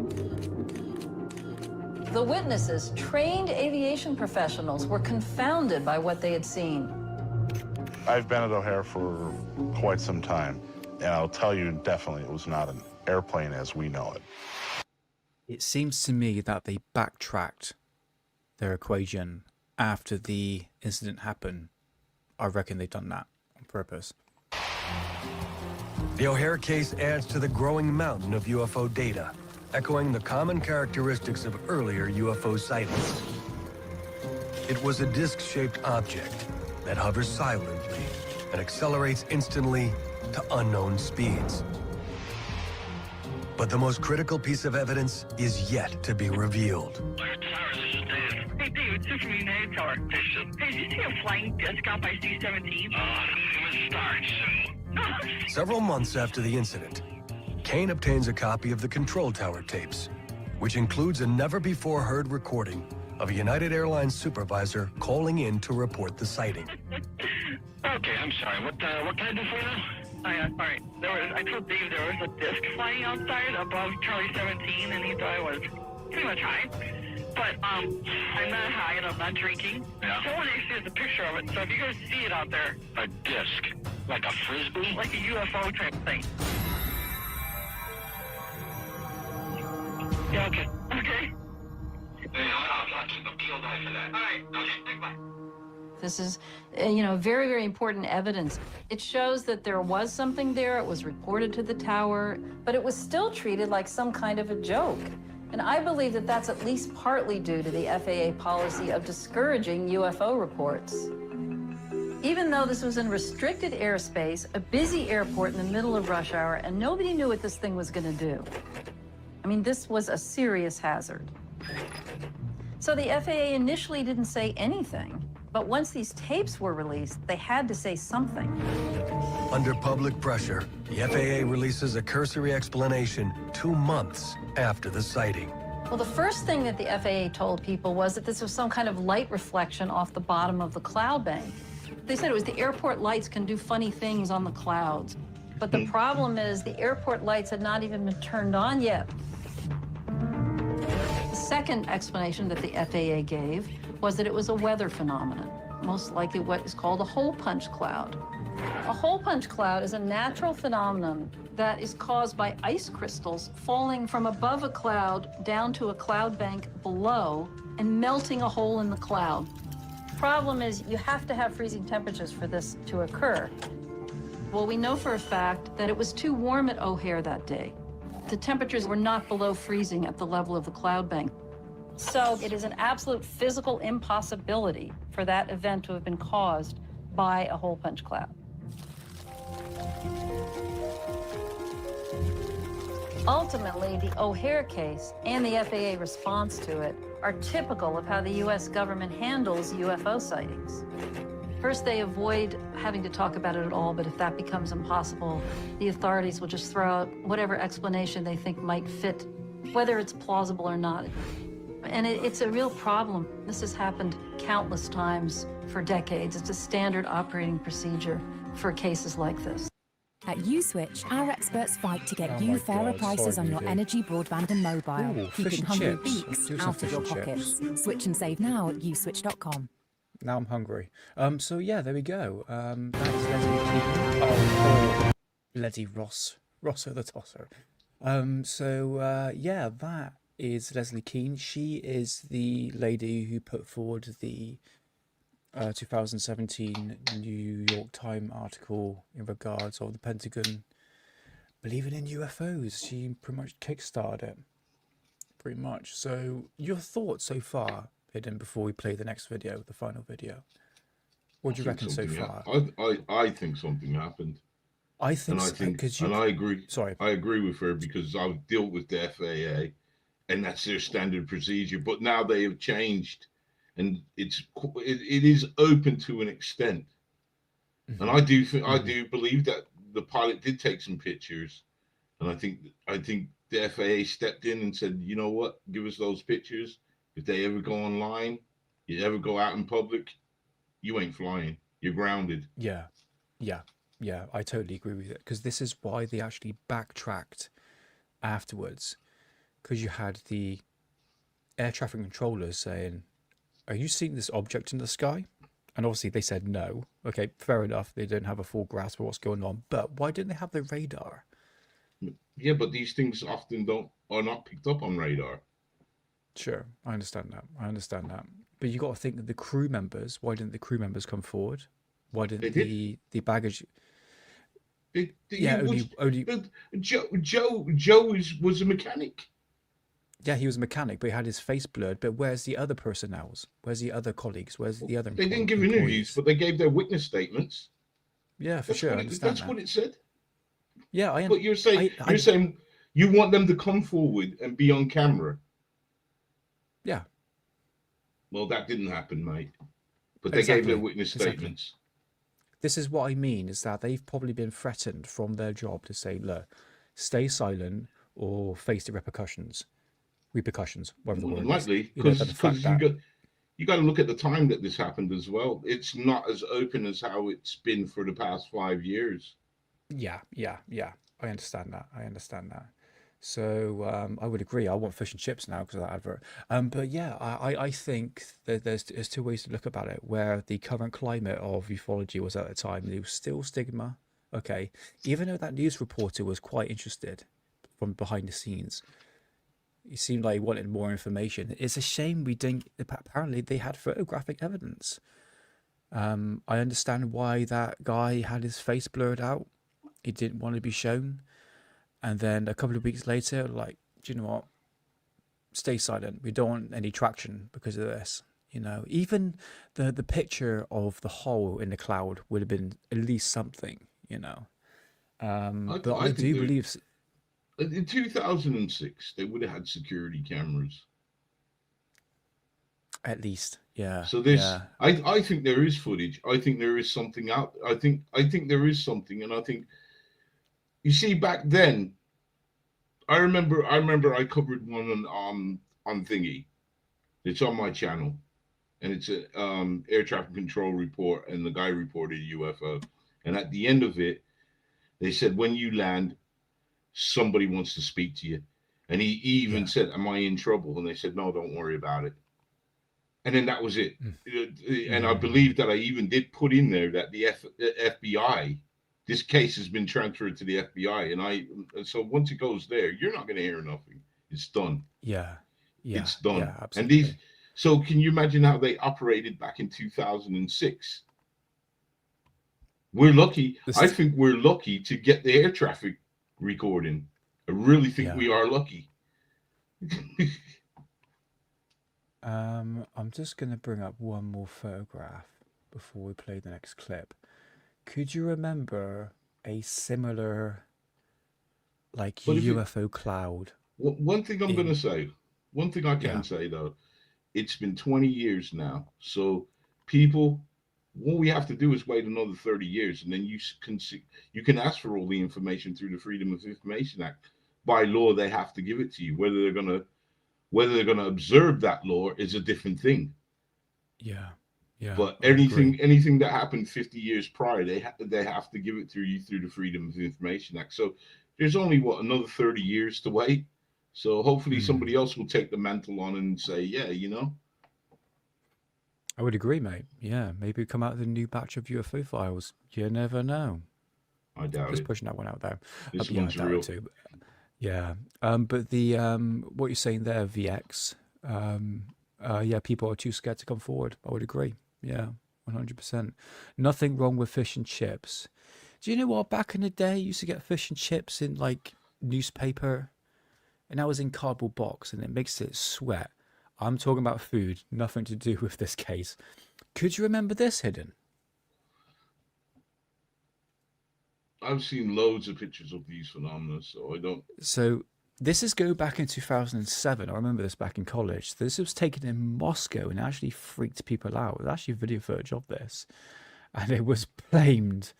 The witnesses, trained aviation professionals, were confounded by what they had seen. I've been at O'Hare for quite some time, and I'll tell you definitely it was not an airplane as we know it. It seems to me that they backtracked their equation after the incident happened. I reckon they've done that on purpose. The O'Hare case adds to the growing mountain of UFO data, echoing the common characteristics of earlier UFO sightings. It was a disc-shaped object that hovers silently and accelerates instantly to unknown speeds. But the most critical piece of evidence is yet to be revealed. O'Hare Tower, Dave, it's from United Tower. Hey, did you see a flying disc out by C-17? It was start soon. Several months after the incident, Kane obtains a copy of the control tower tapes, which includes a never-before-heard recording of a United Airlines supervisor calling in to report the sighting. Okay, I'm sorry. What can I do for you now? All right. I told Dave there was a disc flying outside above Charlie 17, and he thought I was pretty much high. But I'm not high and I'm not drinking. Yeah. Someone actually has a picture of it, so if you guys see it out there. A disc? Like a frisbee? Like a UFO type thing. Yeah, okay. Okay. Hey, I'll keep a peeled eye for that. All right, okay, bye. This is, very, very important evidence. It shows that there was something there. It was reported to the tower, but it was still treated like some kind of a joke. And I believe that that's at least partly due to the FAA policy of discouraging UFO reports. Even though this was in restricted airspace, a busy airport in the middle of rush hour, and nobody knew what this thing was going to do. I mean, this was a serious hazard. So the FAA initially didn't say anything. But once these tapes were released, they had to say something. Under public pressure, the FAA releases a cursory explanation 2 months after the sighting. Well, the first thing that the FAA told people was that this was some kind of light reflection off the bottom of the cloud bank. They said it was the airport lights can do funny things on the clouds. But the problem is the airport lights had not even been turned on yet. The second explanation that the FAA gave was that it was a weather phenomenon, most likely what is called a hole punch cloud. A hole punch cloud is a natural phenomenon that is caused by ice crystals falling from above a cloud down to a cloud bank below and melting a hole in the cloud. Problem is, you have to have freezing temperatures for this to occur. Well, we know for a fact that it was too warm at O'Hare that day. The temperatures were not below freezing at the level of the cloud bank. So it is an absolute physical impossibility for that event to have been caused by a hole punch cloud. Ultimately, the O'Hare case and the FAA response to it are typical of how the U.S. government handles UFO sightings. First, they avoid having to talk about it at all, but if that becomes impossible, the authorities will just throw out whatever explanation they think might fit, whether it's plausible or not. And it's a real problem. This has happened countless times for decades. It's a standard operating procedure for cases like this. At USwitch, our experts fight to get you fairer prices on your energy, broadband and mobile, keeping hungry beaks out of your pockets. Switch and save now at uswitch.com. Now I'm hungry. So yeah, there we go. That's Leslie Keaton. Oh, Letty Rosso the Tosser. Yeah, that is Leslie Keane. She is the lady who put forward the 2017 New York Times article in regards of the Pentagon believing in UFOs. She pretty much kickstarted it. Pretty much. So your thoughts so far, Hidden, before we play the next video, the final video. What do you reckon so far? I think something happened. I think, and I agree. Sorry, I agree with her because I've dealt with the FAA, and that's their standard procedure. But now they have changed, and it is open to an extent. And I do believe that the pilot did take some pictures, and I think the FAA stepped in and said, you know what, give us those pictures. If they ever go online, you ever go out in public, you ain't flying. You're grounded. Yeah, I totally agree with it. Because this is why they actually backtracked afterwards. Because you had the air traffic controllers saying, are you seeing this object in the sky? And obviously they said no. Okay, fair enough. They don't have a full grasp of what's going on. But why didn't they have the radar? Yeah, but these things often are not picked up on radar. Sure, I understand that. But you got to think that the crew members. Why didn't the crew members come forward? Why didn't the baggage? Joe was a mechanic. Yeah, he was a mechanic, but he had his face blurred. But where's the other personnels? Where's the other colleagues? Where's the other? They didn't give interviews, but they gave their witness statements. Yeah, for sure. That's what it said. Yeah, But you're saying you want them to come forward and be on camera. Yeah. Well, that didn't happen, mate. But they gave their witness statements. This is what I mean, is that they've probably been threatened from their job to say, look, stay silent or face the repercussions, whatever the word Likely, is. because you got to look at the time that this happened as well. It's not as open as how it's been for the past 5 years. Yeah. I understand that. So I would agree. I want fish and chips now because of that advert. But yeah, I think that there's two ways to look about it. Where the current climate of ufology was at the time, there was still stigma. Okay, even though that news reporter was quite interested from behind the scenes, he seemed like he wanted more information. It's a shame we didn't. Apparently, they had photographic evidence. I understand why that guy had his face blurred out. He didn't want to be shown. And then a couple of weeks later, like, do you know what? Stay silent. We don't want any traction because of this. You know, even the picture of the hole in the cloud would have been at least something. You know, but I do believe in 2006 they would have had security cameras. At least, yeah. So I think there is footage. I think there is something out. I think there is something, and I think. You see, back then, I remember I covered one on Thingy. It's on my channel, and it's a air traffic control report, and the guy reported a UFO. And at the end of it, they said, when you land, somebody wants to speak to you. And he even said, am I in trouble? And they said, no, don't worry about it. And then that was it. And I believe that I even did put in there that the FBI, this case has been transferred to the FBI, and so once it goes there, you're not going to hear nothing. It's done. Yeah, it's done. Yeah, absolutely. And so can you imagine how they operated back in 2006? We're lucky. I think we're lucky to get the air traffic recording. I really think we are lucky. I'm just going to bring up one more photograph before we play the next clip. Could you remember a similar, like, UFO cloud? One thing I'm going to say, one thing I can say, though, it's been 20 years now. So people, what we have to do is wait another 30 years, and then you can ask for all the information through the Freedom of Information Act. By law, they have to give it to you. Whether they're gonna observe that law is a different thing. Yeah. But anything that happened 50 years prior, they have to give it to you through the Freedom of Information Act. So there's only another 30 years to wait. So hopefully somebody else will take the mantle on and say, yeah, you know. I would agree, mate. Yeah, maybe come out with a new batch of UFO files. You never know. I doubt Just it. pushing that one out there. This one's real. Too. Yeah. But the what you're saying there, VX. Yeah, people are too scared to come forward. I would agree. Yeah, 100%. Nothing wrong with fish and chips. Do you know what? Back in the day, you used to get fish and chips in like newspaper, and that was in cardboard box, and it makes it sweat. I'm talking about food, nothing to do with this case. Could you remember this, Hidden? I've seen loads of pictures of these phenomena, so I don't. So this is go back in 2007. I remember this back in college. This was taken in Moscow and actually freaked people out. There's actually video footage of this, and it was blamed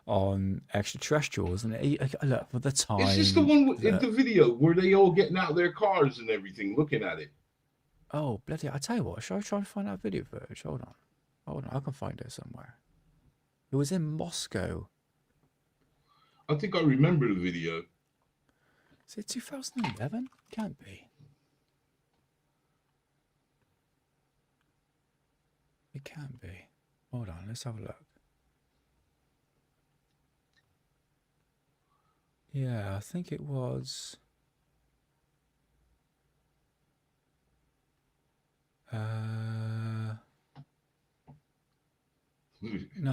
on extraterrestrials. And look, for the time, is this the one in the video where they all getting out of their cars and everything, looking at it? Oh bloody! I tell you what, shall I try and find that video footage? Hold on, I can find it somewhere. It was in Moscow. I think I remember the video. Is it 2011? Can't be. It can't be. Hold on, let's have a look. Yeah, I think it was. No,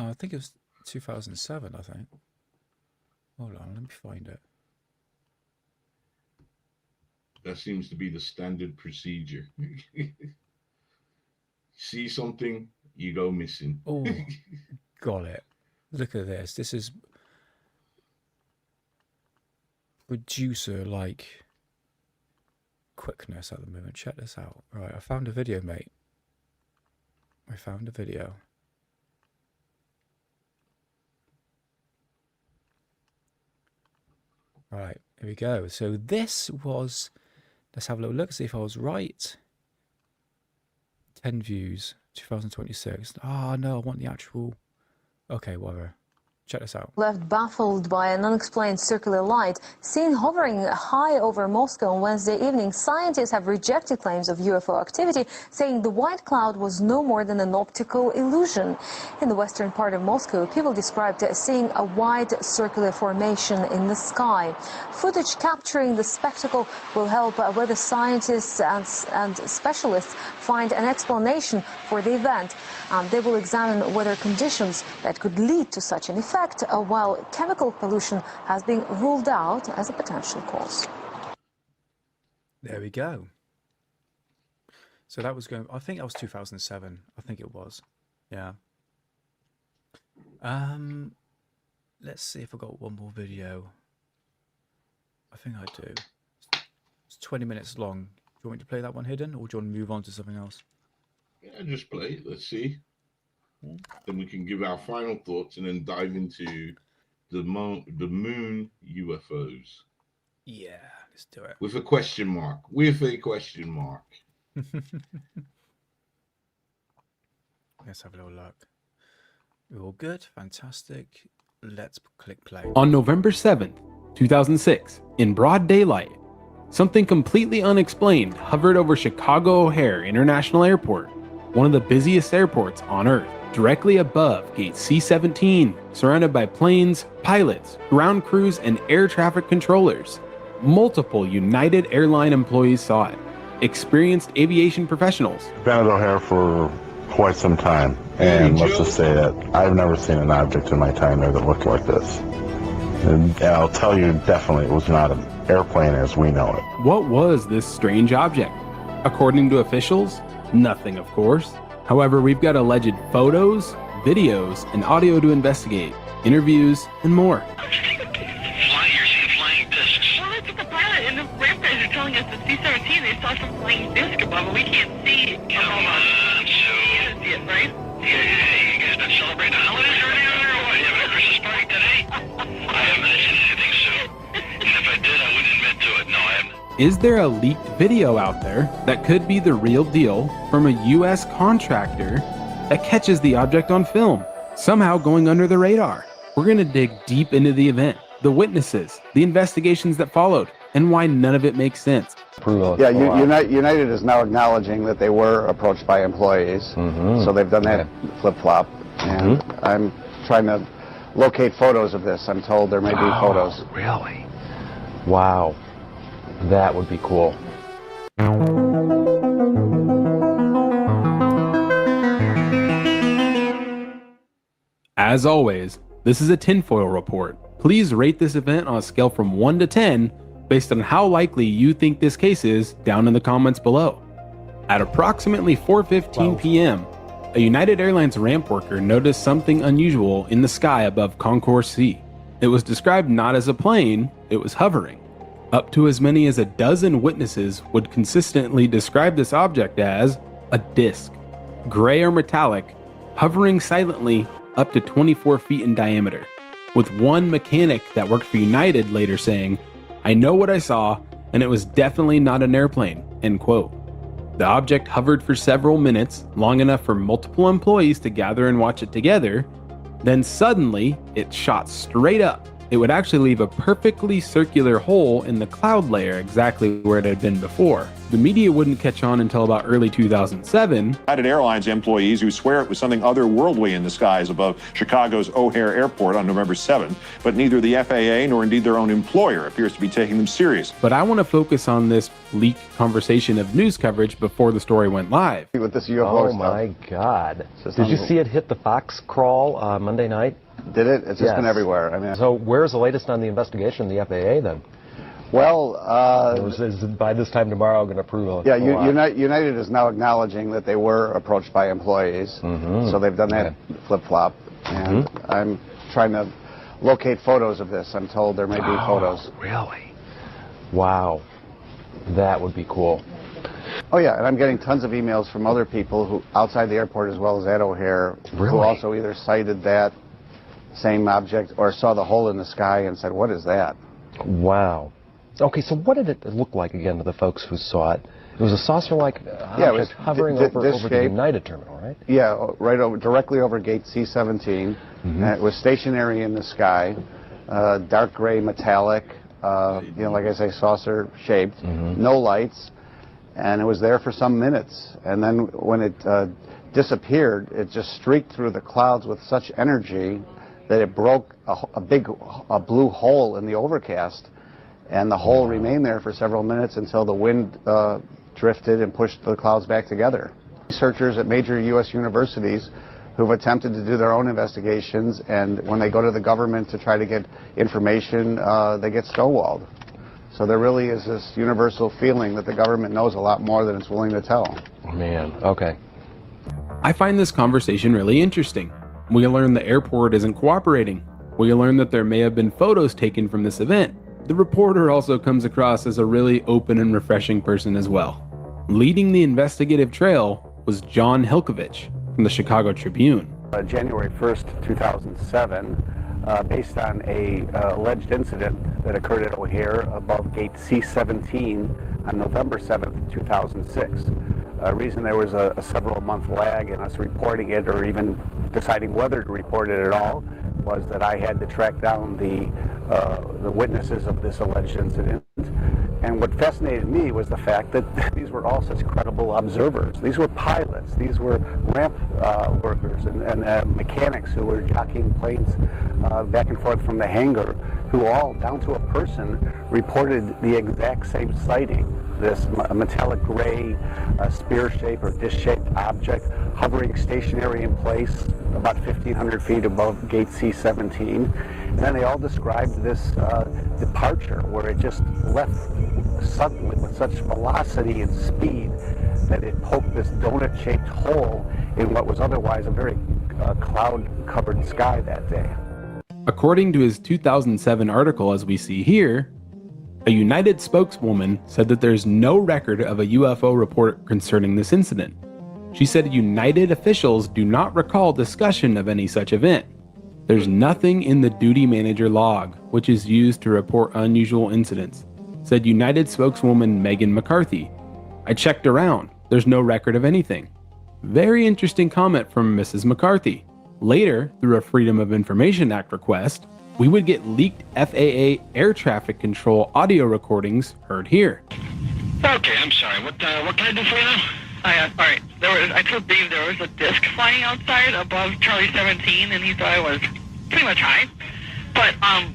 I think it was 2007, I think. Hold on, let me find it. That seems to be the standard procedure. See something, you go missing. Oh, got it. Look at this. This is producer-like quickness at the moment. Check this out. Right, I found a video, mate. I found a video. Right, here we go. So this was, let's have a little look, see if I was right. 10 views, 2026. Ah, no, I want the actual. Okay, whatever. Check this out. Left baffled by an unexplained circular light seen hovering high over Moscow on Wednesday evening. Scientists have rejected claims of UFO activity, saying the white cloud was no more than an optical illusion. In the western part of Moscow, people described seeing a wide circular formation in the sky. Footage capturing the spectacle will help whether scientists and specialists find an explanation for the event. They will examine whether conditions that could lead to such an effect, while chemical pollution has been ruled out as a potential cause. There we go. So that was going, I think that was 2007. I think it was. Yeah. Let's see if I got one more video. I think I do. It's 20 minutes long. Do you want me to play that one hidden, or do you want to move on to something else? Yeah, just play it. Let's see. Then we can give our final thoughts and then dive into the moon UFOs. Yeah, let's do it. With a question mark. With a question mark. Let's have a little look. We're all good. Fantastic. Let's click play. On November 7th, 2006, in broad daylight, something completely unexplained hovered over Chicago O'Hare International Airport, one of the busiest airports on Earth. Directly above Gate C17, surrounded by planes, pilots, ground crews, and air traffic controllers. Multiple United Airlines employees saw it. Experienced aviation professionals. Been at O'Hare for quite some time, and let's just say that I've never seen an object in my time there that looked like this. And I'll tell you, definitely, it was not an airplane as we know it. What was this strange object? According to officials, nothing, of course. However, we've got alleged photos, videos, and audio to investigate, interviews, and more. You're seeing flying discs. Well, that's what the pilot and the ramp guys are telling us at C-17 they saw some flying disc above it. We can't see. Come on, Sue. You see it, right? Hey, you guys been celebrating the holidays already over there, or what? You having a Christmas party today? I haven't mentioned anything, Sue. And if I did, I wouldn't admit to it. No, I haven't. Is there a leaked video out there that could be the real deal from a U.S. contractor that catches the object on film, somehow going under the radar? We're going to dig deep into the event, the witnesses, the investigations that followed, and why none of it makes sense. Yeah, United is now acknowledging that they were approached by employees, so they've done that flip-flop, and I'm trying to locate photos of this. I'm told there may be photos. Really? Wow. That would be cool. As always, this is a tinfoil report. Please rate this event on a scale from 1 to 10 based on how likely you think this case is down in the comments below. At approximately 4:15 p.m., a United Airlines ramp worker noticed something unusual in the sky above Concourse C. It was described not as a plane, it was hovering. Up to as many as a dozen witnesses would consistently describe this object as a disc, gray or metallic, hovering silently up to 24 feet in diameter, with one mechanic that worked for United later saying, "I know what I saw, and it was definitely not an airplane," end quote. The object hovered for several minutes, long enough for multiple employees to gather and watch it together. Then suddenly, it shot straight up. It would actually leave a perfectly circular hole in the cloud layer exactly where it had been before. The media wouldn't catch on until about early 2007. United Airlines employees who swear it was something otherworldly in the skies above Chicago's O'Hare Airport on November 7th, but neither the FAA nor indeed their own employer appears to be taking them serious. But I want to focus on this leaked conversation of news coverage before the story went live. With this UFO oh my God. Did you see it hit the Fox crawl Monday night? Did it? It's just been everywhere. I mean, so where's the latest on the investigation, the FAA then? Well, is by this time tomorrow going to prove? Yeah, United is now acknowledging that they were approached by employees, so they've done that flip-flop, and I'm trying to locate photos of this. I'm told there may be photos. Really? Wow. That would be cool. Oh yeah, and I'm getting tons of emails from other people who outside the airport as well as at O'Hare who also either cited that same object or saw the hole in the sky and said, "What is that?" Wow. Okay, so what did it look like again to the folks who saw it? It was a saucer-like Yeah, it was hovering over the United terminal, right? Yeah, right over, directly over Gate C17. And it was stationary in the sky, dark gray metallic, you know, like I say, saucer-shaped, no lights, and it was there for some minutes. And then when it disappeared, it just streaked through the clouds with such energy that it broke a big blue hole in the overcast, and the hole remained there for several minutes until the wind drifted and pushed the clouds back together. Researchers at major U.S. universities who've attempted to do their own investigations, and when they go to the government to try to get information, they get stonewalled. So there really is this universal feeling that the government knows a lot more than it's willing to tell. Man, okay. I find this conversation really interesting. We learn the airport isn't cooperating. We learn that there may have been photos taken from this event. The reporter also comes across as a really open and refreshing person as well. Leading the investigative trail was John Hilkovich from the Chicago Tribune. January 1st, 2007, based on a alleged incident that occurred at O'Hare above Gate C17 on November 7th, 2006. The reason there was a several-month lag in us reporting it or even deciding whether to report it at all was that I had to track down the witnesses of this alleged incident. And what fascinated me was the fact that these were all such credible observers. These were pilots. These were ramp workers and mechanics who were jockeying planes back and forth from the hangar, who all, down to a person, reported the exact same sighting. This metallic gray spear-shaped or dish-shaped object hovering stationary in place about 1,500 feet above Gate C17. And then they all described this departure where it just left suddenly with such velocity and speed that it poked this donut-shaped hole in what was otherwise a very cloud-covered sky that day. According to his 2007 article, as we see here, a United spokeswoman said that there's no record of a UFO report concerning this incident. She said United officials do not recall discussion of any such event. There's nothing in the duty manager log, which is used to report unusual incidents, said United spokeswoman Megan McCarthy. I checked around. There's no record of anything. Very interesting comment from Mrs. McCarthy. Later, through a Freedom of Information Act request, we would get leaked FAA air traffic control audio recordings heard here. Okay, I'm sorry. What can I do for you now? All right. I told Dave there was a disc flying outside above Charlie 17, and he thought I was pretty much high. But I'm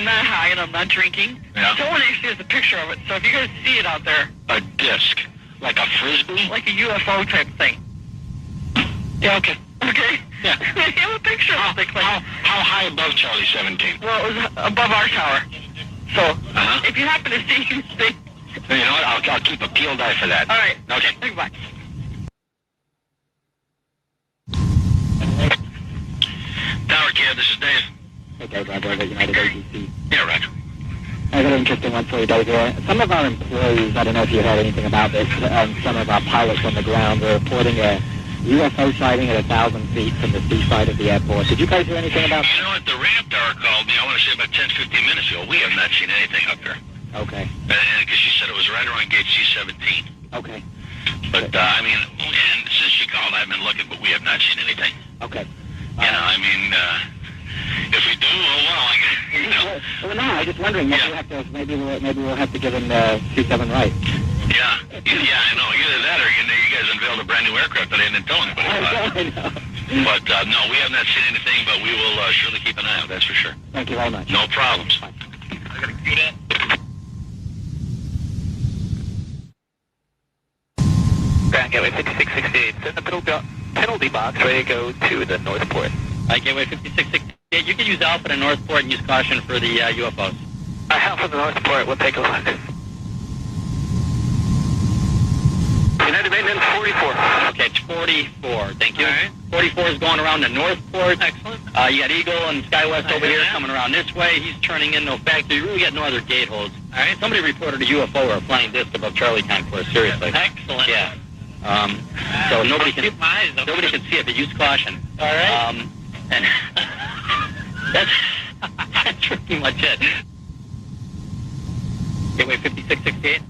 not high, and I'm not drinking. Yeah. Someone actually has a picture of it. So if you guys see it out there, A disc? Like a frisbee? like a UFO type thing. Yeah, okay. Okay. Yeah. I have a picture of it. How high above Charlie 17? Well, it was above our tower. So if you happen to see anything. You know what? I'll keep a peeled eye for that. All right. Okay. Goodbye. Tower Care, this is Dave. Okay, Roger, I got United ATC. Yeah, Roger. I got an interesting one for you, Dave. Some of our employees, I don't know if you heard anything about this, some of our pilots on the ground were reporting a UFO sighting at 1,000 feet from the seaside of the airport. Did you guys hear anything about that? You know what? The ramp tower called me, I want to say about 10, 15 minutes ago. We have not seen anything up there. Okay. Because she said it was right around Gate C17. Okay. But, I mean, and since she called, I've been looking, but we have not seen anything. Okay. You know, I mean, if we do, oh well, I guess, you know. Well, no, I was just wondering. Maybe we'll have to give him C7 right. Yeah, I know. Either that or you guys unveiled a brand new aircraft that I didn't tell anybody about. I know. But, no, we have not seen anything, but we will surely keep an eye out, that's for sure. Thank you very much. No problems. I got to do that. Ground Gateway 5668, send the penalty box, ready to go to the North Port. Gateway 5668, you can use Alpha to North Port and use caution for the UFOs. Alpha to North Port, we'll take a look. United Maintenance 44. Okay, it's 44, thank you. All right. 44 is going around the North Port. Excellent. You got Eagle and SkyWest over here coming around this way. He's turning in no factory. You really got no other gate holes. All right. Somebody reported a UFO or a flying disc above Charlie Concourse. Seriously. Excellent. Yeah. So nobody can keep my eyes open. nobody can see it, but use caution. All right. And that's pretty much it. Gateway 5668.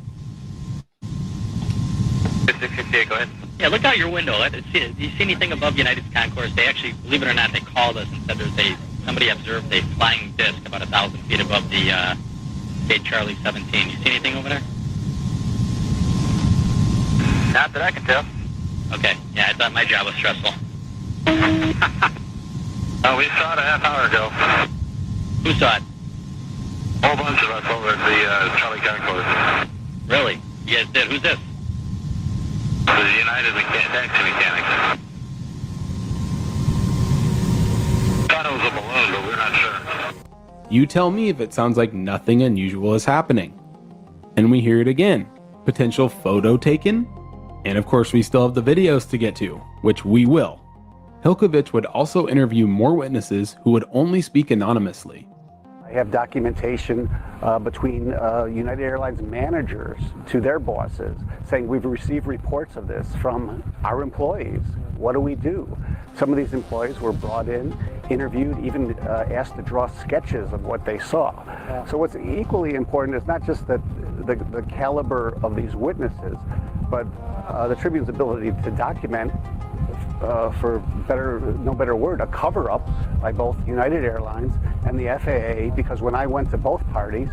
5668, go ahead. Yeah, look out your window. Do you see anything above United's concourse? They actually, believe it or not, they called us and said somebody observed a flying disc about 1,000 feet above the gate Charlie 17. You see anything over there? Not that I can tell. Okay. Yeah, I thought my job was stressful. We saw it a half hour ago. Who saw it? A whole bunch of us over at the Charlie Concourse. Really? You guys did? Who's this? The United Taxi Mechanics. Thought it was a balloon, but we're not sure. You tell me if it sounds like nothing unusual is happening. And we hear it again. Potential photo taken? And of course we still have the videos to get to, which we will. Hilkovich would also interview more witnesses who would only speak anonymously. I have documentation between United Airlines managers to their bosses saying we've received reports of this from our employees. What do we do? Some of these employees were brought in, interviewed, even asked to draw sketches of what they saw. So what's equally important is not just that the caliber of these witnesses, but the Tribune's ability to document, for no better word, a cover-up by both United Airlines and the FAA, because when I went to both parties,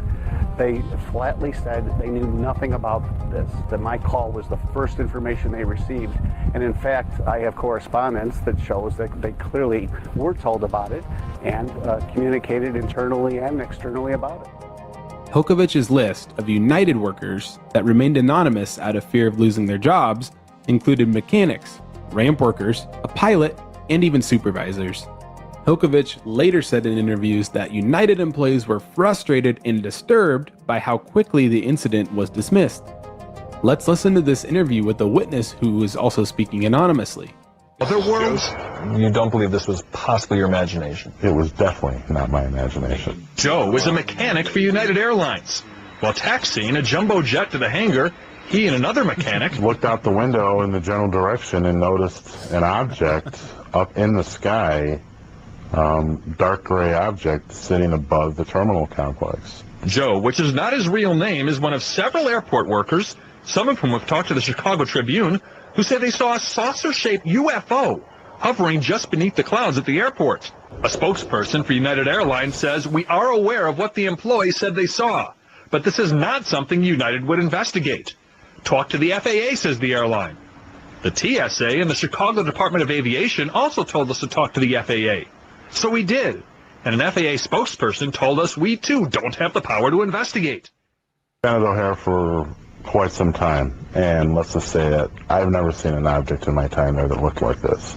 they flatly said they knew nothing about this, that my call was the first information they received. And in fact, I have correspondence that shows that they clearly were told about it and communicated internally and externally about it. Hilkovich's list of United workers that remained anonymous out of fear of losing their jobs included mechanics, ramp workers, a pilot, and even supervisors. Hilkovich later said in interviews that United employees were frustrated and disturbed by how quickly the incident was dismissed. Let's listen to this interview with a witness who was also speaking anonymously. Other worlds? You don't believe this was possibly your imagination? It was definitely not my imagination. Joe was a mechanic for United Airlines. While taxiing a jumbo jet to the hangar, he and another mechanic looked out the window in the general direction and noticed an object up in the sky, dark gray object sitting above the terminal complex. Joe, which is not his real name, is one of several airport workers, some of whom have talked to the Chicago Tribune, who say they saw a saucer-shaped UFO hovering just beneath the clouds at the airport. A spokesperson for United Airlines says, "We are aware of what the employees said they saw, but this is not something United would investigate. Talk to the FAA," says the airline. The TSA and the Chicago Department of Aviation also told us to talk to the FAA. So we did, and an FAA spokesperson told us we too don't have the power to investigate. I've been at O'Hare for quite some time, and let's just say that I've never seen an object in my time there that looked like this.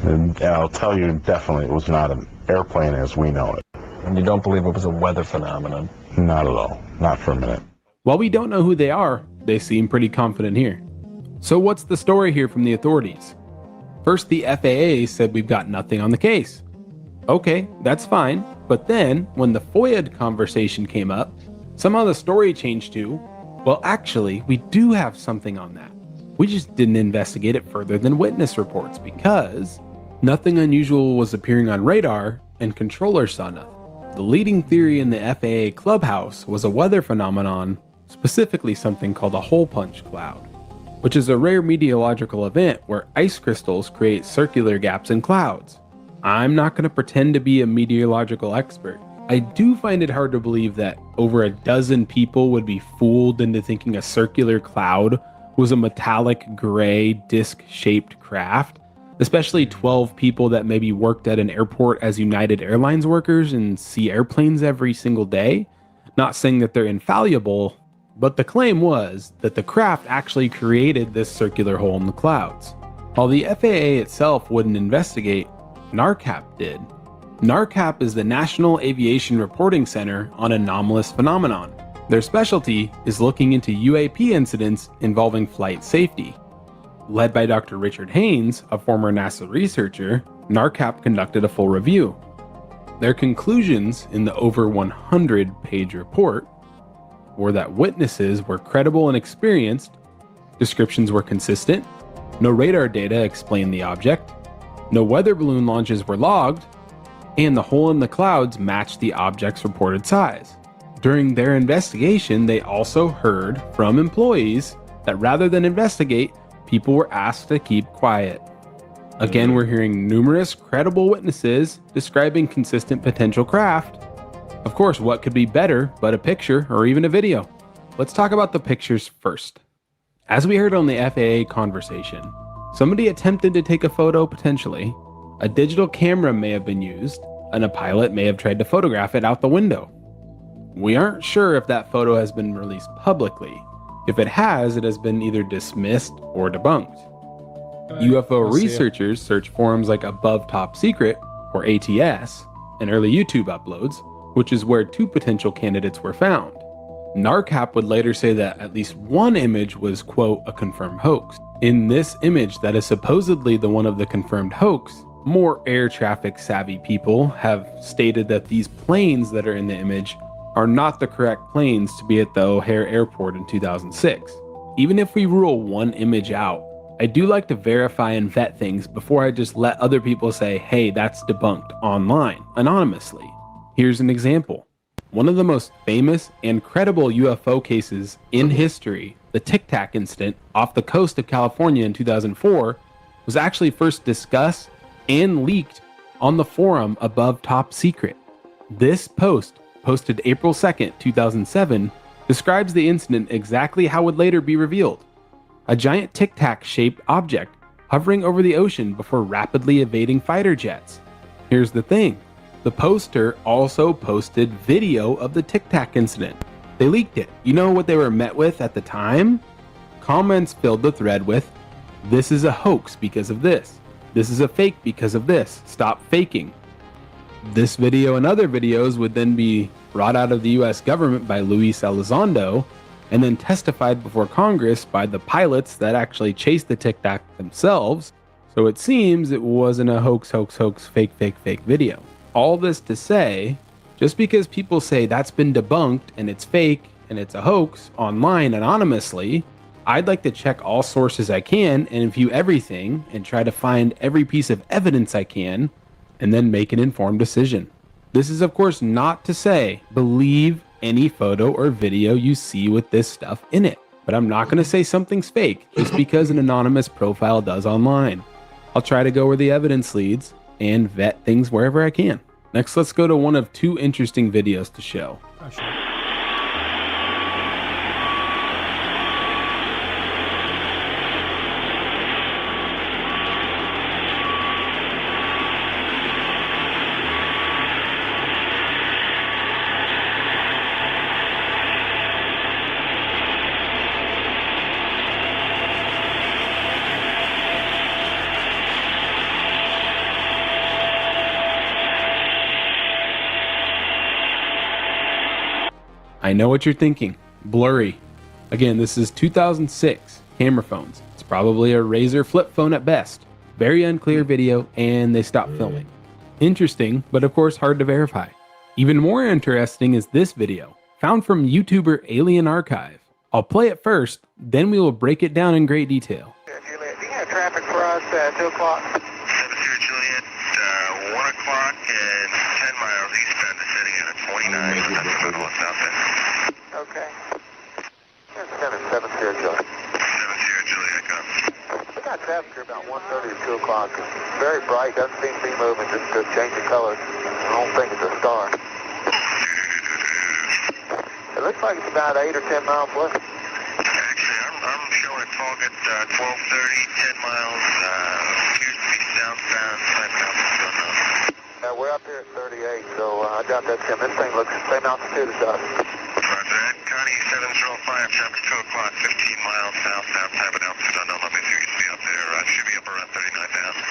And I'll tell you, definitely it was not an airplane as we know it. And you don't believe it was a weather phenomenon? Not at all. Not for a minute. While we don't know who they are, they seem pretty confident here. So what's the story here from the authorities? First, the FAA said we've got nothing on the case. Okay, that's fine, but then, when the FOIA conversation came up, somehow the story changed to, well, actually, we do have something on that. We just didn't investigate it further than witness reports because nothing unusual was appearing on radar and controllers saw nothing. The leading theory in the FAA clubhouse was a weather phenomenon, specifically something called a hole punch cloud, which is a rare meteorological event where ice crystals create circular gaps in clouds. I'm not going to pretend to be a meteorological expert. I do find it hard to believe that over a dozen people would be fooled into thinking a circular cloud was a metallic gray disc-shaped craft, especially 12 people that maybe worked at an airport as United Airlines workers and see airplanes every single day. Not saying that they're infallible, but the claim was that the craft actually created this circular hole in the clouds. While the FAA itself wouldn't investigate, NARCAP did. NARCAP is the National Aviation Reporting Center on Anomalous Phenomenon. Their specialty is looking into UAP incidents involving flight safety. Led by Dr. Richard Haynes, a former NASA researcher, NARCAP conducted a full review. Their conclusions in the over 100-page report were that witnesses were credible and experienced, descriptions were consistent, no radar data explained the object, no weather balloon launches were logged, and the hole in the clouds matched the object's reported size. During their investigation, they also heard from employees that rather than investigate, people were asked to keep quiet. Again, we're hearing numerous credible witnesses describing consistent potential craft. Of course, what could be better but a picture or even a video? Let's talk about the pictures first. As we heard on the FAA conversation, somebody attempted to take a photo potentially, a digital camera may have been used, and a pilot may have tried to photograph it out the window. We aren't sure if that photo has been released publicly. If it has been either dismissed or debunked. UFO researchers search forums like Above Top Secret, or ATS, and early YouTube uploads, which is where 2 potential candidates were found. NARCAP would later say that at least one image was, quote, a confirmed hoax. In this image that is supposedly the one of the confirmed hoax, more air traffic savvy people have stated that these planes that are in the image are not the correct planes to be at the O'Hare Airport in 2006. Even if we rule one image out, I do like to verify and vet things before I just let other people say, hey, that's debunked online, anonymously. Here's an example. One of the most famous and credible UFO cases in history, the Tic Tac incident off the coast of California in 2004, was actually first discussed and leaked on the forum Above Top Secret. This post, posted April 2nd, 2007, describes the incident exactly how it would later be revealed. A giant Tic Tac shaped object hovering over the ocean before rapidly evading fighter jets. Here's the thing. The poster also posted video of the Tic Tac incident. They leaked it. You know what they were met with at the time? Comments filled the thread with, "This is a hoax because of this. This is a fake because of this. Stop faking." This video and other videos would then be brought out of the US government by Luis Elizondo and then testified before Congress by the pilots that actually chased the Tic Tac themselves. So it seems it wasn't a hoax, fake video. All this to say, just because people say that's been debunked and it's fake and it's a hoax online anonymously, I'd like to check all sources I can and view everything and try to find every piece of evidence I can and then make an informed decision. This is of course not to say believe any photo or video you see with this stuff in it, but I'm not going to say something's fake just because an anonymous profile does online. I'll try to go where the evidence leads and vet things wherever I can. Next, let's go to one of 2 interesting videos to show. I know what you're thinking. Blurry. Again, this is 2006 camera phones. It's probably a Razr flip phone at best. Very unclear video, and they stopped filming. Interesting, but of course hard to verify. Even more interesting is this video, found from YouTuber Alien Archive. I'll play it first, then we will break it down in great detail. Juliet, do you have traffic for us at 2 o'clock? 70 Juliet, 1 o'clock and 10 miles eastbound descending at 49. That's the what's out there. Okay. 70 Juliet. 70 Juliet, come. We got traffic here about 1:30 to 2 o'clock. Very bright, doesn't seem to be moving, just to change the color. I don't think it's a star. It looks like it's about 8 or 10 miles west. Actually, I'm showing a target 12:30, 10 miles. Appears to be southbound, 5 miles. We're up here at 38, so I doubt that's him. This thing looks the same altitude as us. Roger that. Connie 705, traffic 2 o'clock, 15 miles south type of altitude. Unknown. Let me see if you can be up there. Should be up around 39,000.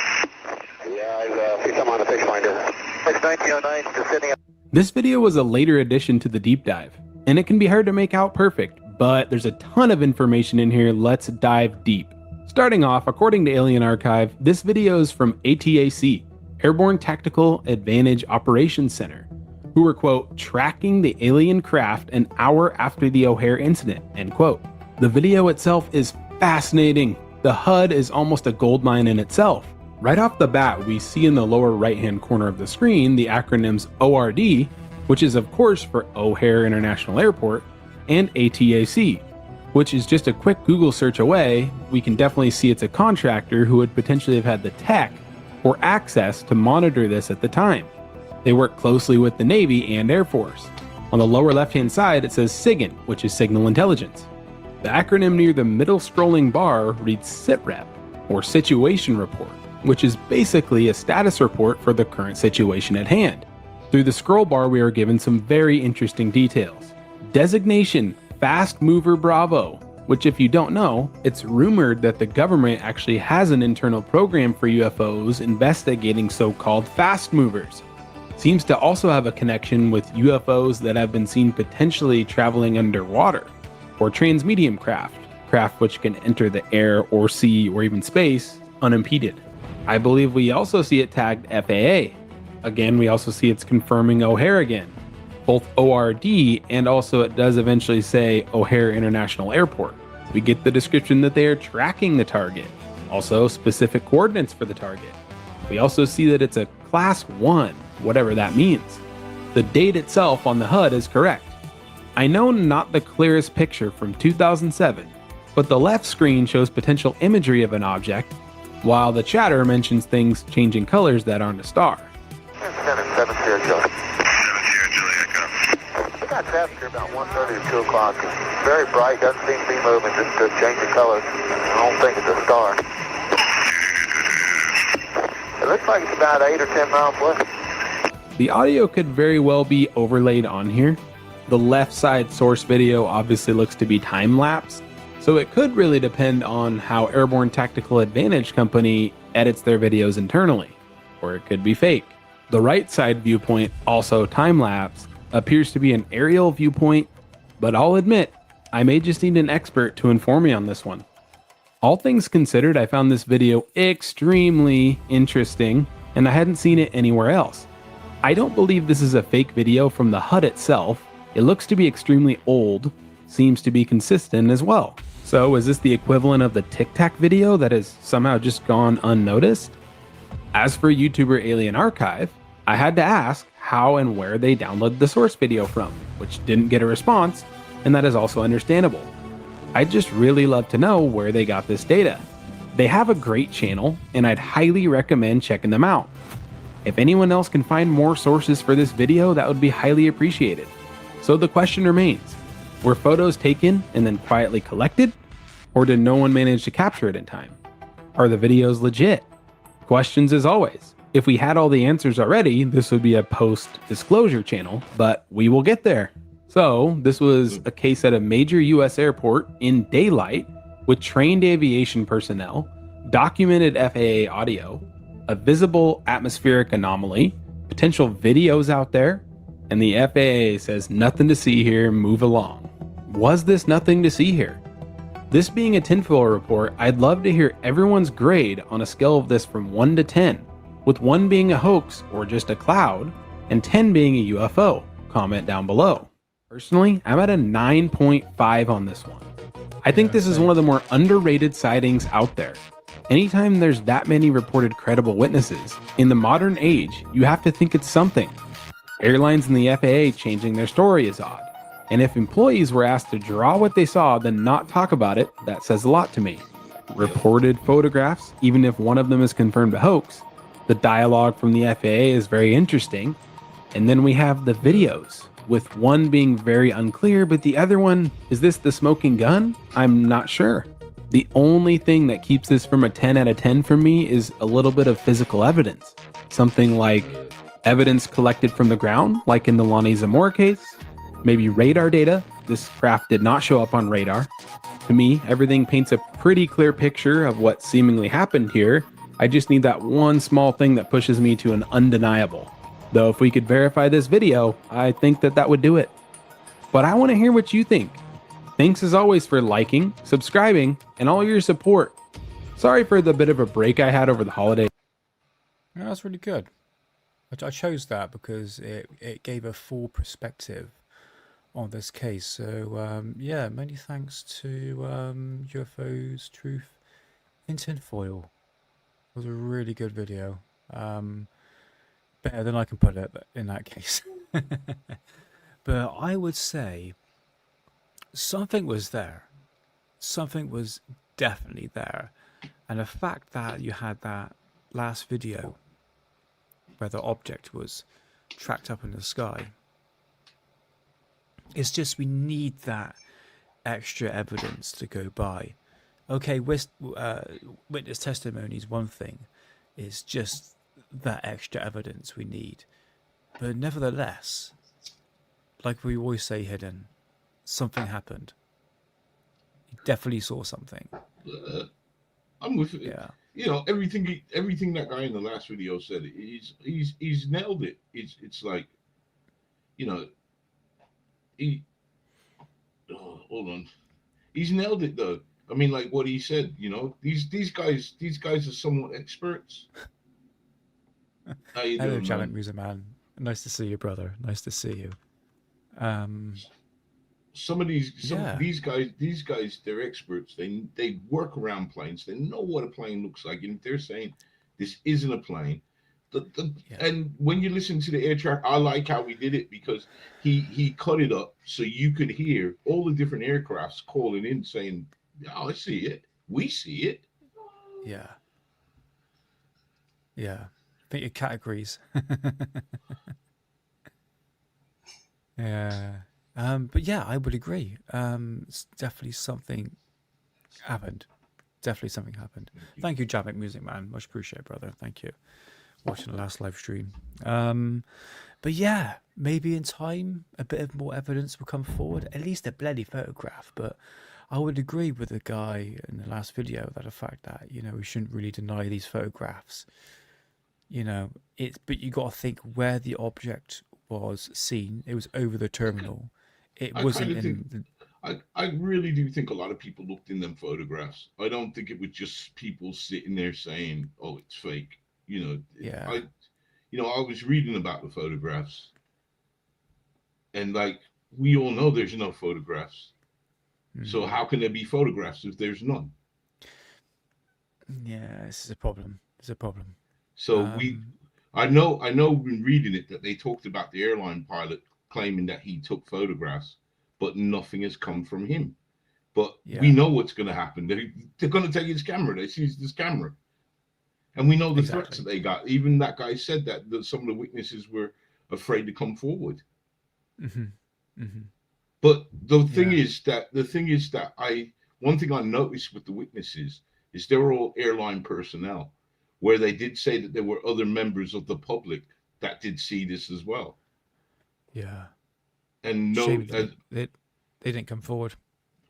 Yeah, I see someone on the fish finder. It's 1909, descending. This video was a later addition to the deep dive, and it can be hard to make out perfect, but there's a ton of information in here. Let's dive deep. Starting off, according to Alien Archive, this video is from ATAC, Airborne Tactical Advantage Operations Center, who were, quote, tracking the alien craft an hour after the O'Hare incident, end quote. The video itself is fascinating. The HUD is almost a goldmine in itself. Right off the bat, we see in the lower right-hand corner of the screen the acronyms ORD, which is of course for O'Hare International Airport, and ATAC, which is just a quick Google search away. We can definitely see it's a contractor who would potentially have had the tech or access to monitor this at the time. They work closely with the Navy and Air Force. On the lower left-hand side, it says SIGINT, which is Signal Intelligence. The acronym near the middle scrolling bar reads SITREP, or Situation Report, which is basically a status report for the current situation at hand. Through the scroll bar, we are given some very interesting details. Designation, Fast Mover Bravo, which if you don't know, it's rumored that the government actually has an internal program for UFOs investigating so-called fast movers. Seems to also have a connection with UFOs that have been seen potentially traveling underwater, or transmedium craft which can enter the air or sea or even space unimpeded. I believe we also see it tagged FAA. Again, we also see it's confirming O'Hare again, both ORD and also it does eventually say O'Hare International Airport. We get the description that they are tracking the target, also specific coordinates for the target. We also see that it's a Class 1, whatever that means. The date itself on the HUD is correct. I know not the clearest picture from 2007, but the left screen shows potential imagery of an object, while the chatter mentions things changing colors that aren't a star. 7 Sierra Julie. 7 Sierra Julie, echo. We got traffic here about 1:30 or 2 o'clock. It's very bright, doesn't seem to be moving, just changing colors. I don't think it's a star. It looks like it's about 8 or 10 miles west. The audio could very well be overlaid on here. The left side source video obviously looks to be time-lapsed, so it could really depend on how Airborne Tactical Advantage Company edits their videos internally, or it could be fake. The right side viewpoint, also time-lapse, appears to be an aerial viewpoint, but I'll admit, I may just need an expert to inform me on this one. All things considered, I found this video extremely interesting, and I hadn't seen it anywhere else. I don't believe this is a fake video from the HUD itself. It looks to be extremely old, seems to be consistent as well. So is this the equivalent of the Tic Tac video that has somehow just gone unnoticed? As for YouTuber Alien Archive, I had to ask how and where they downloaded the source video from, which didn't get a response, and that is also understandable. I'd just really love to know where they got this data. They have a great channel, and I'd highly recommend checking them out. If anyone else can find more sources for this video, that would be highly appreciated. So the question remains, were photos taken and then quietly collected? Or did no one manage to capture it in time? Are the videos legit? Questions as always. If we had all the answers already, this would be a post-disclosure channel, but we will get there. So this was a case at a major US airport in daylight with trained aviation personnel, documented FAA audio, a visible atmospheric anomaly, potential videos out there, and the FAA says nothing to see here, move along. Was this nothing to see here? This being a tinfoil report, I'd love to hear everyone's grade on a scale of this from 1 to 10, with 1 being a hoax or just a cloud, and 10 being a UFO. Comment down below. Personally, I'm at a 9.5 on this one. I think this is one of the more underrated sightings out there. Anytime there's that many reported credible witnesses, in the modern age, you have to think it's something. Airlines and the FAA changing their story is odd. And if employees were asked to draw what they saw, then not talk about it, that says a lot to me. Reported photographs, even if one of them is confirmed a hoax. The dialogue from the FAA is very interesting. And then we have the videos, with one being very unclear, but the other one, is this the smoking gun? I'm not sure. The only thing that keeps this from a 10 out of 10 for me is a little bit of physical evidence. Something like evidence collected from the ground, like in the Lonnie Zamora case. Maybe radar data. This craft did not show up on radar. To me, everything paints a pretty clear picture of what seemingly happened here. I just need that one small thing that pushes me to an undeniable. Though if we could verify this video, I think that would do it. But I want to hear what you think. Thanks as always for liking, subscribing, and all your support. Sorry for the bit of a break I had over the holiday. Yeah, that's really good. I chose that because it gave a full perspective on this case. So yeah, many thanks to UFOs Truth in Tinfoil. It was a really good video. Better than I can put it in that case. But I would say something was there. Something was definitely there. And the fact that you had that last video where the object was tracked up in the sky, it's just we need that extra evidence to go by. Okay, witness testimony is one thing. It's just that extra evidence we need. But nevertheless, like we always say, Hidden, something happened. You definitely saw something. I'm with you. Yeah. You know, everything that guy in the last video said, he's nailed it. It's like, you know, hold on, he's nailed it though. I mean, like what he said, you know, these guys are somewhat experts. How you Hello, doing, Challenge man? Music Man. Nice to see you, brother. Nice to see you. Some of these guys, they're experts. They work around planes. They know what a plane looks like, and if they're saying this isn't a plane, and when you listen to the air track, I like how he did it because he cut it up so you could hear all the different aircrafts calling in saying, "Oh, I see it. We see it." Yeah. Yeah. I think your categories. Yeah. But yeah, I would agree. It's definitely something happened. Definitely something happened. Thank you, Jamek Music Man. Much appreciated, brother. Thank you. Watching the last live stream. But yeah, maybe in time a bit of more evidence will come forward. At least a bloody photograph. But I would agree with the guy in the last video that the fact that, you know, we shouldn't really deny these photographs. You know, but you got to think where the object was seen. It was over the terminal. It wasn't in. I really do think a lot of people looked in them photographs. I don't think it was just people sitting there saying, "Oh, it's fake." You know, Yeah. I was reading about the photographs, and like we all know, there's no photographs. So how can there be photographs if there's none? Yeah, this is a problem. It's a problem. So I know when reading it that they talked about the airline pilot claiming that he took photographs, but nothing has come from him. But we know what's going to happen. They're going to take his camera. They seized his camera. And we know the threats that they got. Even that guy said that some of the witnesses were afraid to come forward. But the thing is that one thing I noticed with the witnesses is they were all airline personnel, where they did say that there were other members of the public that did see this as well. Yeah. And no, shame they didn't come forward.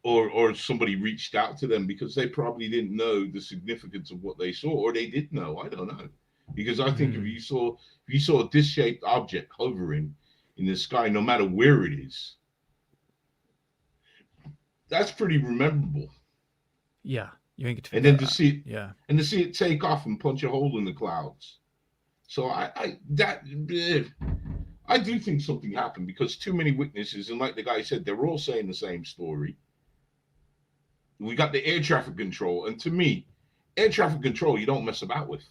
Or somebody reached out to them because they probably didn't know the significance of what they saw, or they did know. I don't know. Because I think if you saw a disc-shaped object hovering in the sky, no matter where it is, that's pretty memorable. Yeah. You ain't and then to see it, yeah, and to see it take off and punch a hole in the clouds. So I do think something happened because too many witnesses, and like the guy said, they're all saying the same story. We got the air traffic control, and to me, air traffic control you don't mess about with.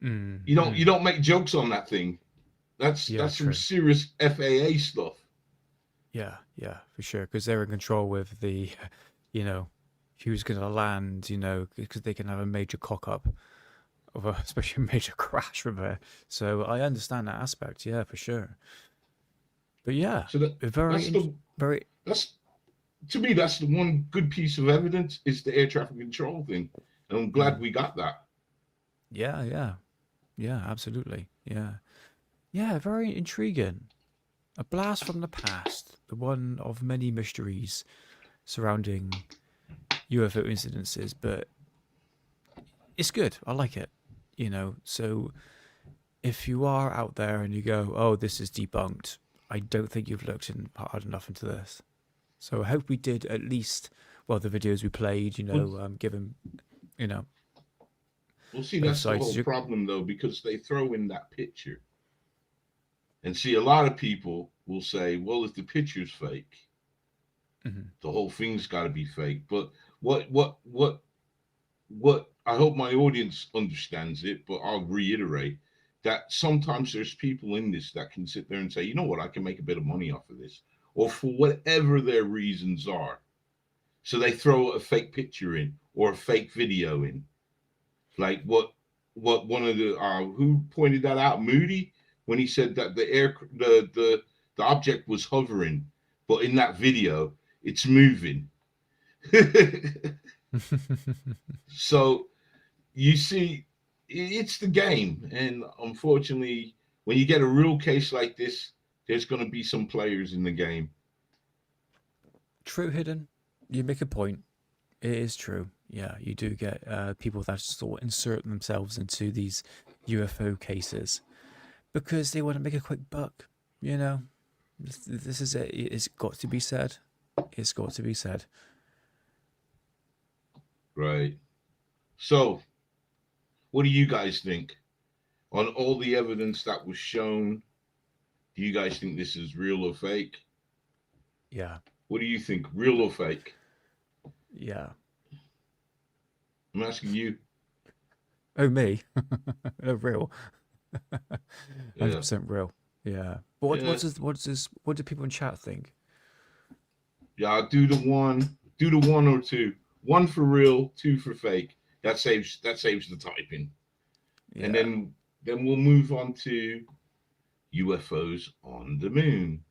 You don't make jokes on that thing. That's some serious FAA stuff. Yeah, for sure, because they're in control with the, you know, who's going to land, you know, because they can have a major cock up, especially a major crash from there. So I understand that aspect, yeah, for sure. But yeah, so that's to me, that's the one good piece of evidence is the air traffic control thing, and I'm glad we got that. Yeah, absolutely, yeah, very intriguing. A blast from the past, the one of many mysteries surrounding UFO incidences, but it's good. I like it, you know. So if you are out there and you go, "Oh, this is debunked," I don't think you've looked hard enough into this. So I hope we did at least, well, the videos we played, you know, given, you know, Well, see, both that's the sides. whole problem, though, because they throw in that picture. And see, a lot of people will say, well, if the picture's fake, the whole thing's got to be fake. But what I hope my audience understands it, but I'll reiterate that sometimes there's people in this that can sit there and say, you know what, I can make a bit of money off of this, or for whatever their reasons are. So they throw a fake picture in or a fake video in. Like what one of the who pointed that out, Moody, when he said that the object was hovering, but in that video it's moving. So you see, it's the game, and unfortunately, when you get a real case like this, there's going to be some players in the game. True, Hidden. You make a point. It is true. Yeah, you do get people that sort of insert themselves into these UFO cases because they want to make a quick buck. You know, this is it. It's got to be said. It's got to be said. Right. So, what do you guys think? On all the evidence that was shown, do you guys think this is real or fake? Yeah. What do you think? Real or fake? Yeah. I'm asking you. Oh, me? No, real. Yeah. 100% real. Yeah. But Yeah. what do people in chat think? Yeah, I'll do the one or two. One for real, two for fake. That saves the typing. Yeah. And then we'll move on to UFOs on the moon.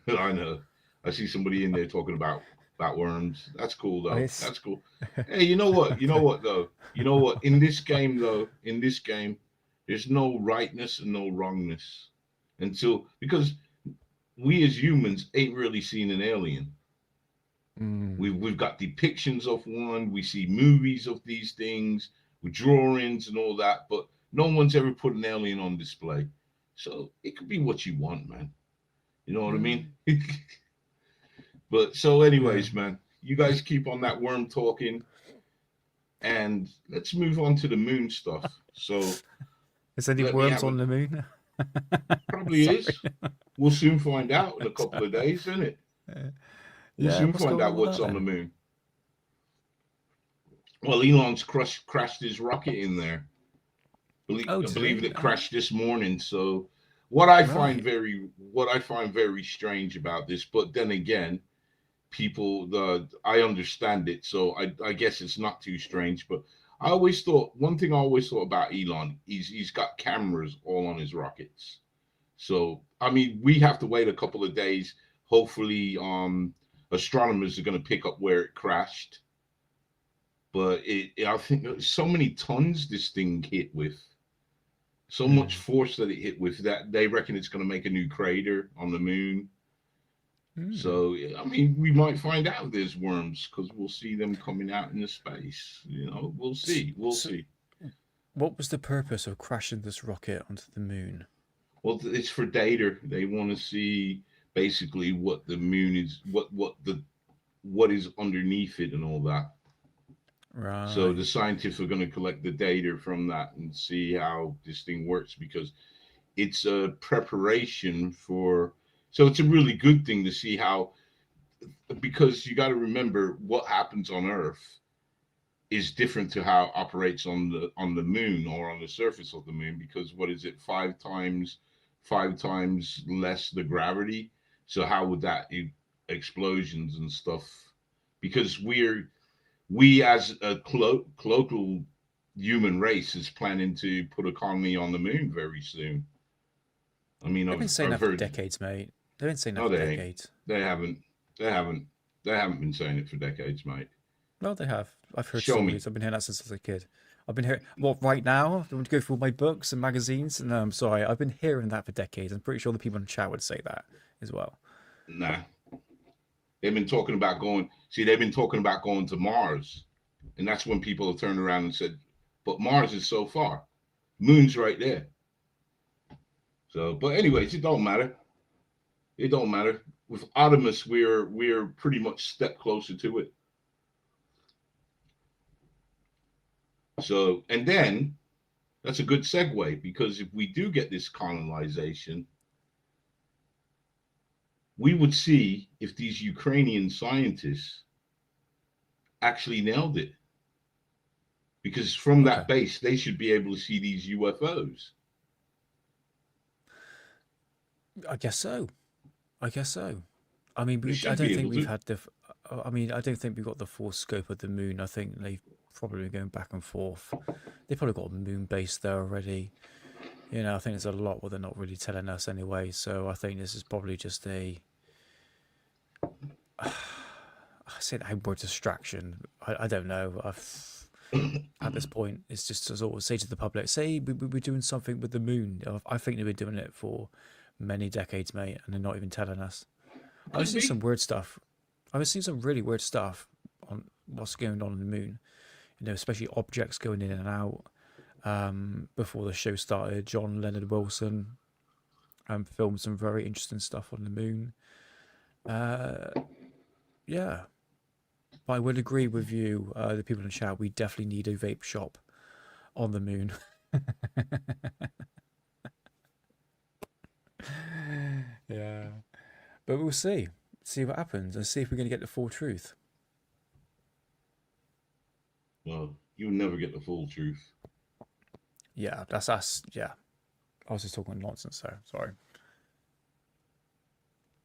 I know. I see somebody in there talking about worms. That's cool though. That's cool. Hey, you know what? You know what though? You know what? In this game, there's no rightness and no wrongness because we as humans ain't really seen an alien. We've got depictions of one. We see movies of these things with drawings and all that, but no one's ever put an alien on display. So it could be what you want, man. You know what I mean? But so, anyways, man, you guys keep on that worm talking, and let's move on to the moon stuff. So, is there any worms on the moon? Probably is. We'll soon find out in a couple of days, isn't it? We'll soon find out what's on the moon. Well, Elon's crashed his rocket in there. I believe it crashed this morning. So, what I find very strange about this, but then again, I understand it, so I guess it's not too strange. But one thing I always thought about Elon is he's got cameras all on his rockets. So I mean, we have to wait a couple of days. Hopefully, astronomers are going to pick up where it crashed. But I think so many tons this thing hit with, so much force that it hit with, that they reckon it's going to make a new crater on the moon. So, I mean, we might find out there's worms because we'll see them coming out in the space. You know, we'll see. We'll see. What was the purpose of crashing this rocket onto the moon? Well, it's for data. They want to see basically what the moon is, what is underneath it and all that. Right. So the scientists are going to collect the data from that and see how this thing works, because it's a preparation for. So it's a really good thing to see how, because you got to remember what happens on Earth is different to how it operates on the moon or on the surface of the moon, because what is it, five times less the gravity? So how would that explosions and stuff? Because we as a local human race is planning to put a colony on the moon very soon. I mean, they've been saying that for decades, mate. They've been saying that for decades. They haven't been saying it for decades, mate. No, they have. I've heard stories. I've been hearing that since I was a kid. I've been hearing, well, right now, I want to go through all my books and magazines. No, I'm sorry. I've been hearing that for decades. I'm pretty sure the people in the chat would say that as well. Nah. They've been talking about going to Mars. And that's when people have turned around and said, but Mars is so far. Moon's right there. So, but anyways, it don't matter. It don't matter. With Artemis, we're pretty much step closer to it. So, and then that's a good segue, because if we do get this colonization, we would see if these Ukrainian scientists actually nailed it. Because from that base, they should be able to see these UFOs. I guess so. I guess so. I mean, They I should don't be think able we've to. had the. I mean, I don't think we've got the full scope of the moon. I think they've probably been going back and forth. They've probably got a moon base there already. You know, I think there's a lot what they're not really telling us anyway. So I think this is probably just a. I say an outward distraction. I don't know. At this point, it's just to sort of say to the public, say we're doing something with the moon. I think they've been doing it for many decades, mate, and they're not even telling us. I've seen some weird stuff. I've seen some really weird stuff on what's going on the moon. You know, especially objects going in and out. Before the show started, John Leonard Wilson filmed some very interesting stuff on the moon. Yeah. But I would agree with you, the people in the chat, we definitely need a vape shop on the moon. Yeah. But we'll see. See what happens and see if we're going to get the full truth. Well, you'll never get the full truth. Yeah, that's us. Yeah. I was just talking nonsense there. Sorry.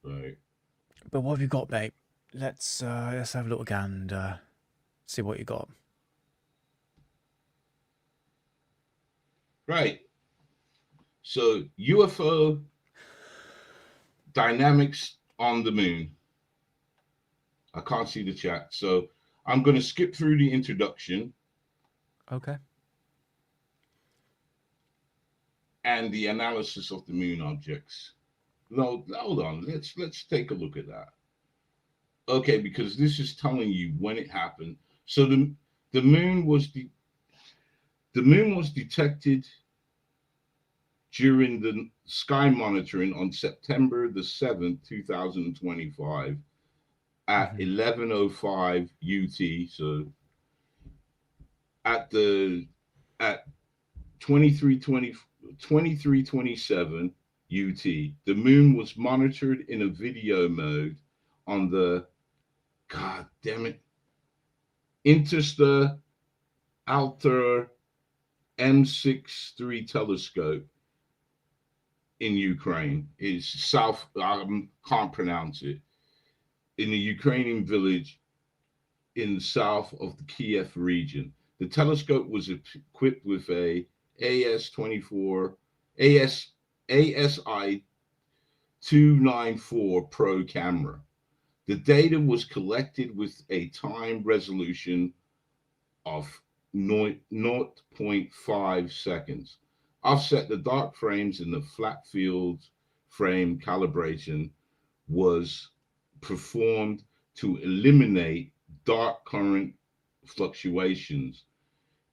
Right. But what have you got, mate? Let's have a look and see what you got. Right. So UFO dynamics on the moon. I can't see the chat, so I'm going to skip through the introduction. Okay. And the analysis of the moon objects. No, hold on. Let's take a look at that. Okay, because this is telling you when it happened. So the moon was detected during the sky monitoring on September the 7th, 2025 at 11:05 UT. So at 23:27 UT, the moon was monitored in a video mode on the, God damn it, Interstellar M63 telescope in Ukraine. It's south, can't pronounce it, in the Ukrainian village in the south of the Kiev region. The telescope was equipped with a ASI 294 Pro camera. The data was collected with a time resolution of 0.5 seconds. Offset the dark frames in the flat field frame calibration was performed to eliminate dark current fluctuations,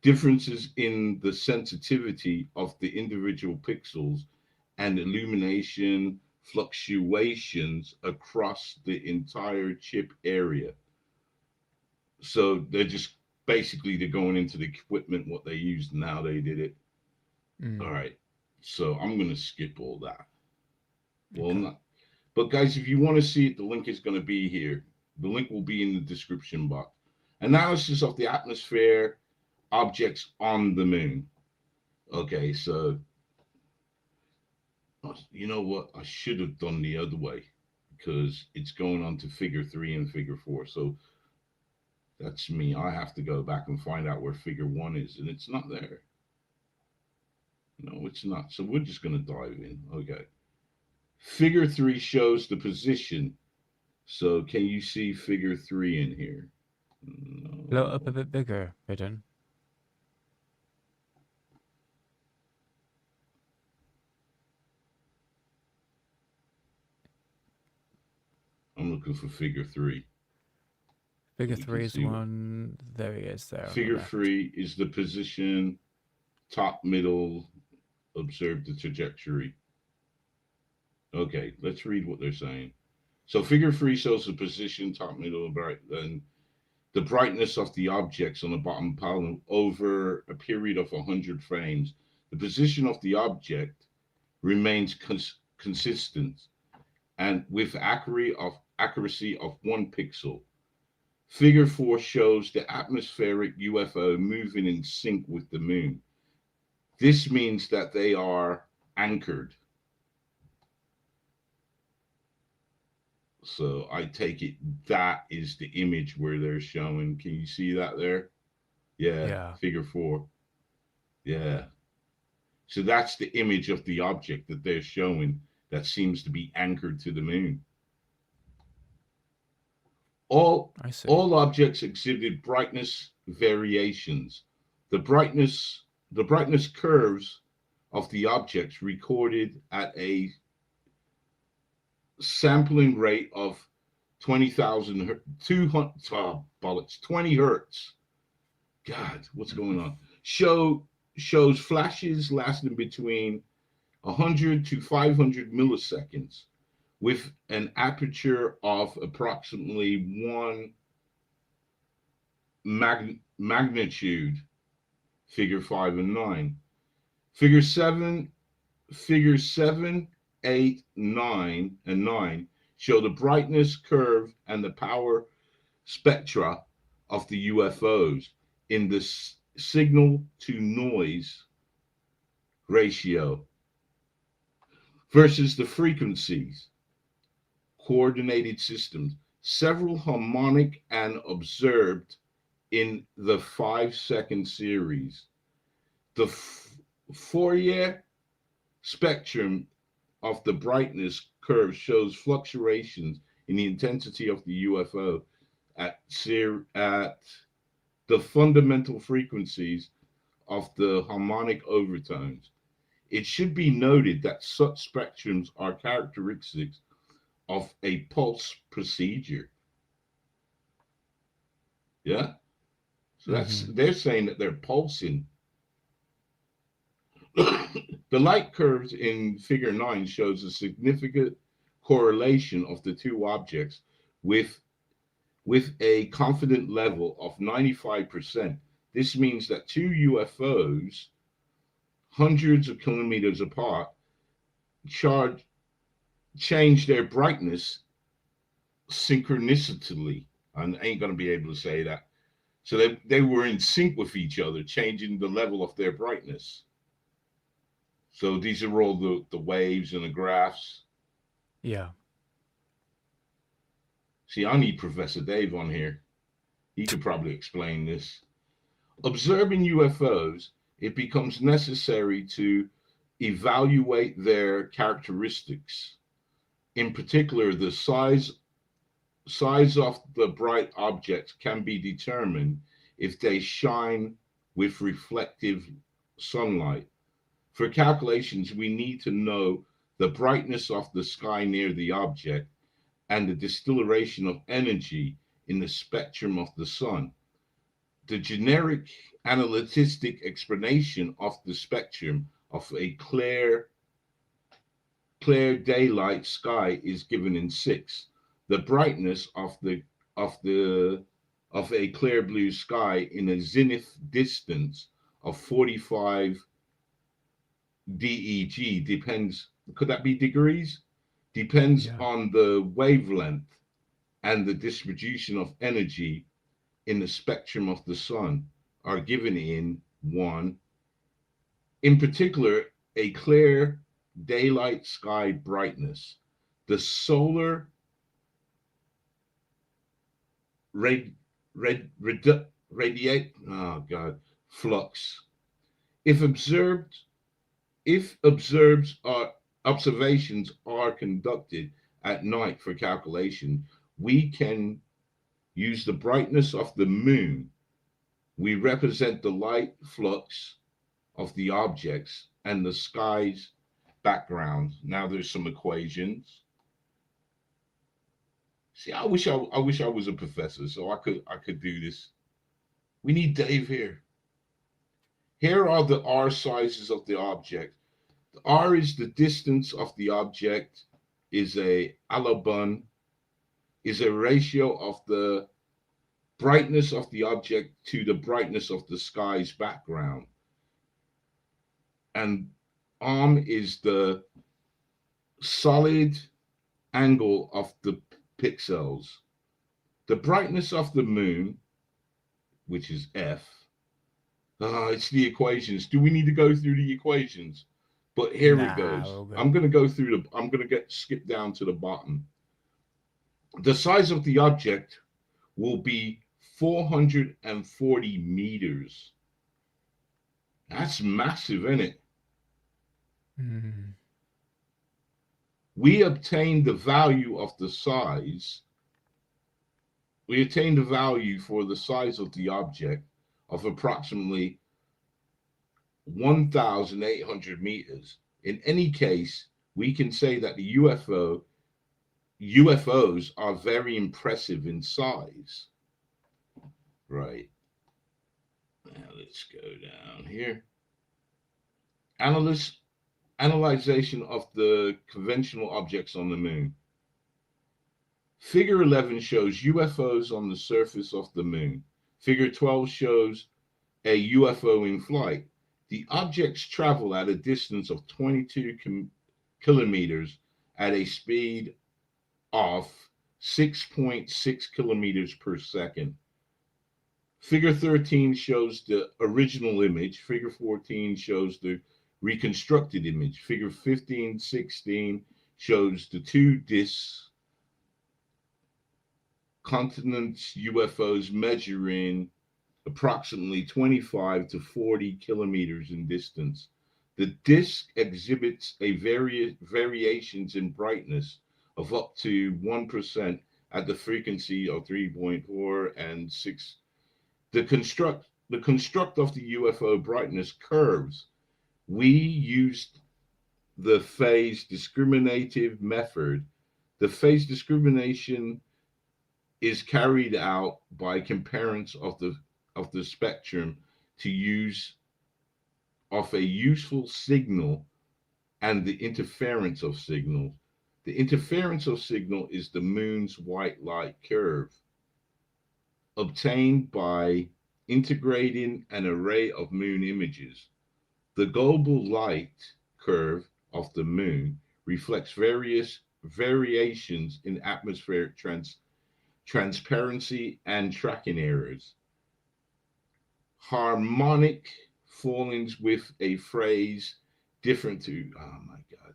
differences in the sensitivity of the individual pixels, and illumination fluctuations across the entire chip area. So they're just basically they're going into the equipment, what they used and how they did it. All right. So I'm going to skip all that. Well, not. But guys, if you want to see it, the link is going to be here. The link will be in the description box. Analysis of the atmosphere, objects on the moon. Okay, so you know what? I should have done the other way because it's going on to figure 3 and figure 4. So that's me. I have to go back and find out where figure 1 is, and it's not there. No, it's not. So we're just going to dive in. Okay. Figure 3 shows the position. So can you see figure 3 in here? No. Blow it up a bit bigger, Hidden. I'm looking for figure 3. Figure 3 is the one. There he is. There. Figure 3 is the position, top, middle. Observe the trajectory. Okay, let's read what they're saying. So figure 3 shows the position, top, middle, right. Then the brightness of the objects on the bottom panel over a period of 100 frames. The position of the object remains consistent and with accuracy of 1 pixel. Figure 4 shows the atmospheric UFO moving in sync with the moon. This means that they are anchored. So I take it that is the image where they're showing. Can you see that there? Yeah. Figure 4. Yeah. So that's the image of the object that they're showing that seems to be anchored to the moon. All objects exhibit brightness variations. The brightness curves of the objects recorded at a sampling rate of 20,000 20 hertz. God, what's going on? Shows flashes lasting between 100 to 500 milliseconds with an aperture of approximately 1 magnitude, figure 5 and 9. Figure 7, 8, 9, and 9 show the brightness curve and the power spectra of the UFOs in the signal to noise ratio versus the frequencies. Coordinated systems, several harmonic and observed in the 5-second series. The Fourier spectrum of the brightness curve shows fluctuations in the intensity of the UFO at the fundamental frequencies of the harmonic overtones. It should be noted that such spectrums are characteristics of a pulse procedure. Yeah. So they're saying that they're pulsing. The light curves in figure 9 shows a significant correlation of the two objects with a confident level of 95%. This means that two UFOs hundreds of kilometers apart change their brightness synchronicity. I ain't going to be able to say that. So they were in sync with each other, changing the level of their brightness. So these are all the waves and the graphs. Yeah. See, I need Professor Dave on here. He could probably explain this. Observing UFOs, it becomes necessary to evaluate their characteristics. In particular, the size of the bright objects can be determined if they shine with reflective sunlight. For calculations, we need to know the brightness of the sky near the object and the distillation of energy in the spectrum of the sun. The generic analytic explanation of the spectrum of a clear daylight sky is given in 6. The brightness of a clear blue sky in a zenith distance of 45 DEG depends. Could that be degrees? Depends on the wavelength and the distribution of energy in the spectrum of the sun are given in 1. In particular, a clear daylight sky brightness. The solar flux. If observations are conducted at night for calculation, we can use the brightness of the moon. We represent the light flux of the objects and the sky's background. Now there's some equations. See, I wish I was a professor so I could do this. We need Dave here. Here are the R sizes of the object. The R is the distance of the object, is a alabun, is a ratio of the brightness of the object to the brightness of the sky's background. And arm is the solid angle of the pixels. The brightness of the moon, which is F, it's the equations. Do we need to go through the equations? But here it goes. I'm going to go through I'm going to skip down to the bottom. The size of the object will be 440 meters. That's massive, isn't it? Mm. We obtained the value of the size. We attained the value for the size of the object of approximately 1,800 meters. In any case, we can say that the UFOs are very impressive in size. Right. Now let's go down here. Analyzation of the conventional objects on the moon. Figure 11 shows UFOs on the surface of the moon. Figure 12 shows a UFO in flight. The objects travel at a distance of 22 kilometers at a speed of 6.6 kilometers per second. Figure 13 shows the original image. Figure 14 shows the reconstructed image. Figure 15, 16 shows the two discs, continents UFOs measuring approximately 25 to 40 kilometers in distance. The disk exhibits a variations in brightness of up to 1% at the frequency of 3.4 and 6. The construct of the UFO brightness curves. We used the phase discriminative method. The phase discrimination is carried out by comparison of the spectrum to use of a useful signal and the interference of signals. The interference of signal is the moon's white light curve, obtained by integrating an array of moon images. The global light curve of the moon reflects various variations in atmospheric transparency and tracking errors. Harmonic fallings with a phrase different to, oh my God.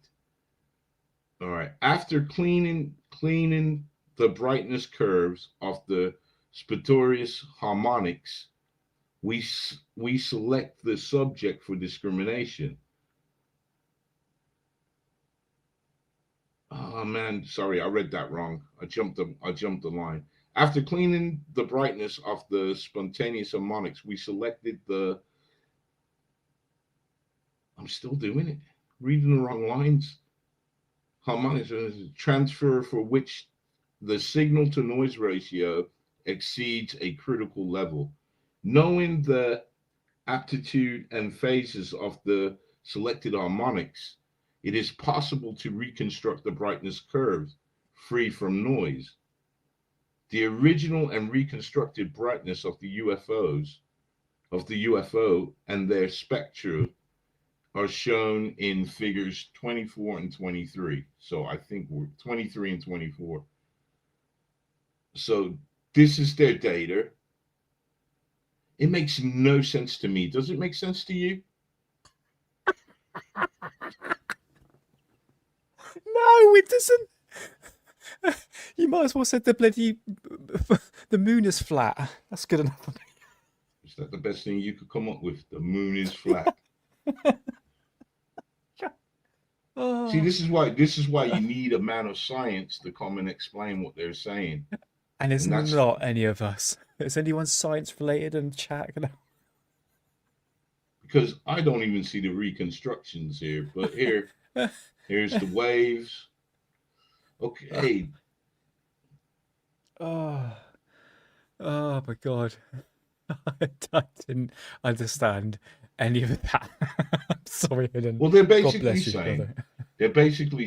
All right. After cleaning the brightness curves of the spurious harmonics, we select the subject for discrimination. Oh man, sorry, I read that wrong. I jumped the line. After cleaning the brightness of the spontaneous harmonics, we selected the. I'm still doing it. Reading the wrong lines. Harmonics is a transfer for which the signal to noise ratio exceeds a critical level. Knowing the aptitude and phases of the selected harmonics, it is possible to reconstruct the brightness curves free from noise. The original and reconstructed brightness of the UFO and their spectra are shown in figures 24 and 23. So I think we're 23 and 24. So this is their data. It makes no sense to me. Does it make sense to you? No, it doesn't. You might as well said the moon is flat. That's good enough for me. Is that the best thing you could come up with? The moon is flat. Oh. See, this is why you need a man of science to come and explain what they're saying. And it's not any of us. Is anyone science related in chat? Because I don't even see the reconstructions here, but here's the waves. Okay. Oh my God. I didn't understand any of that. I'm sorry, I didn't. Well, they're basically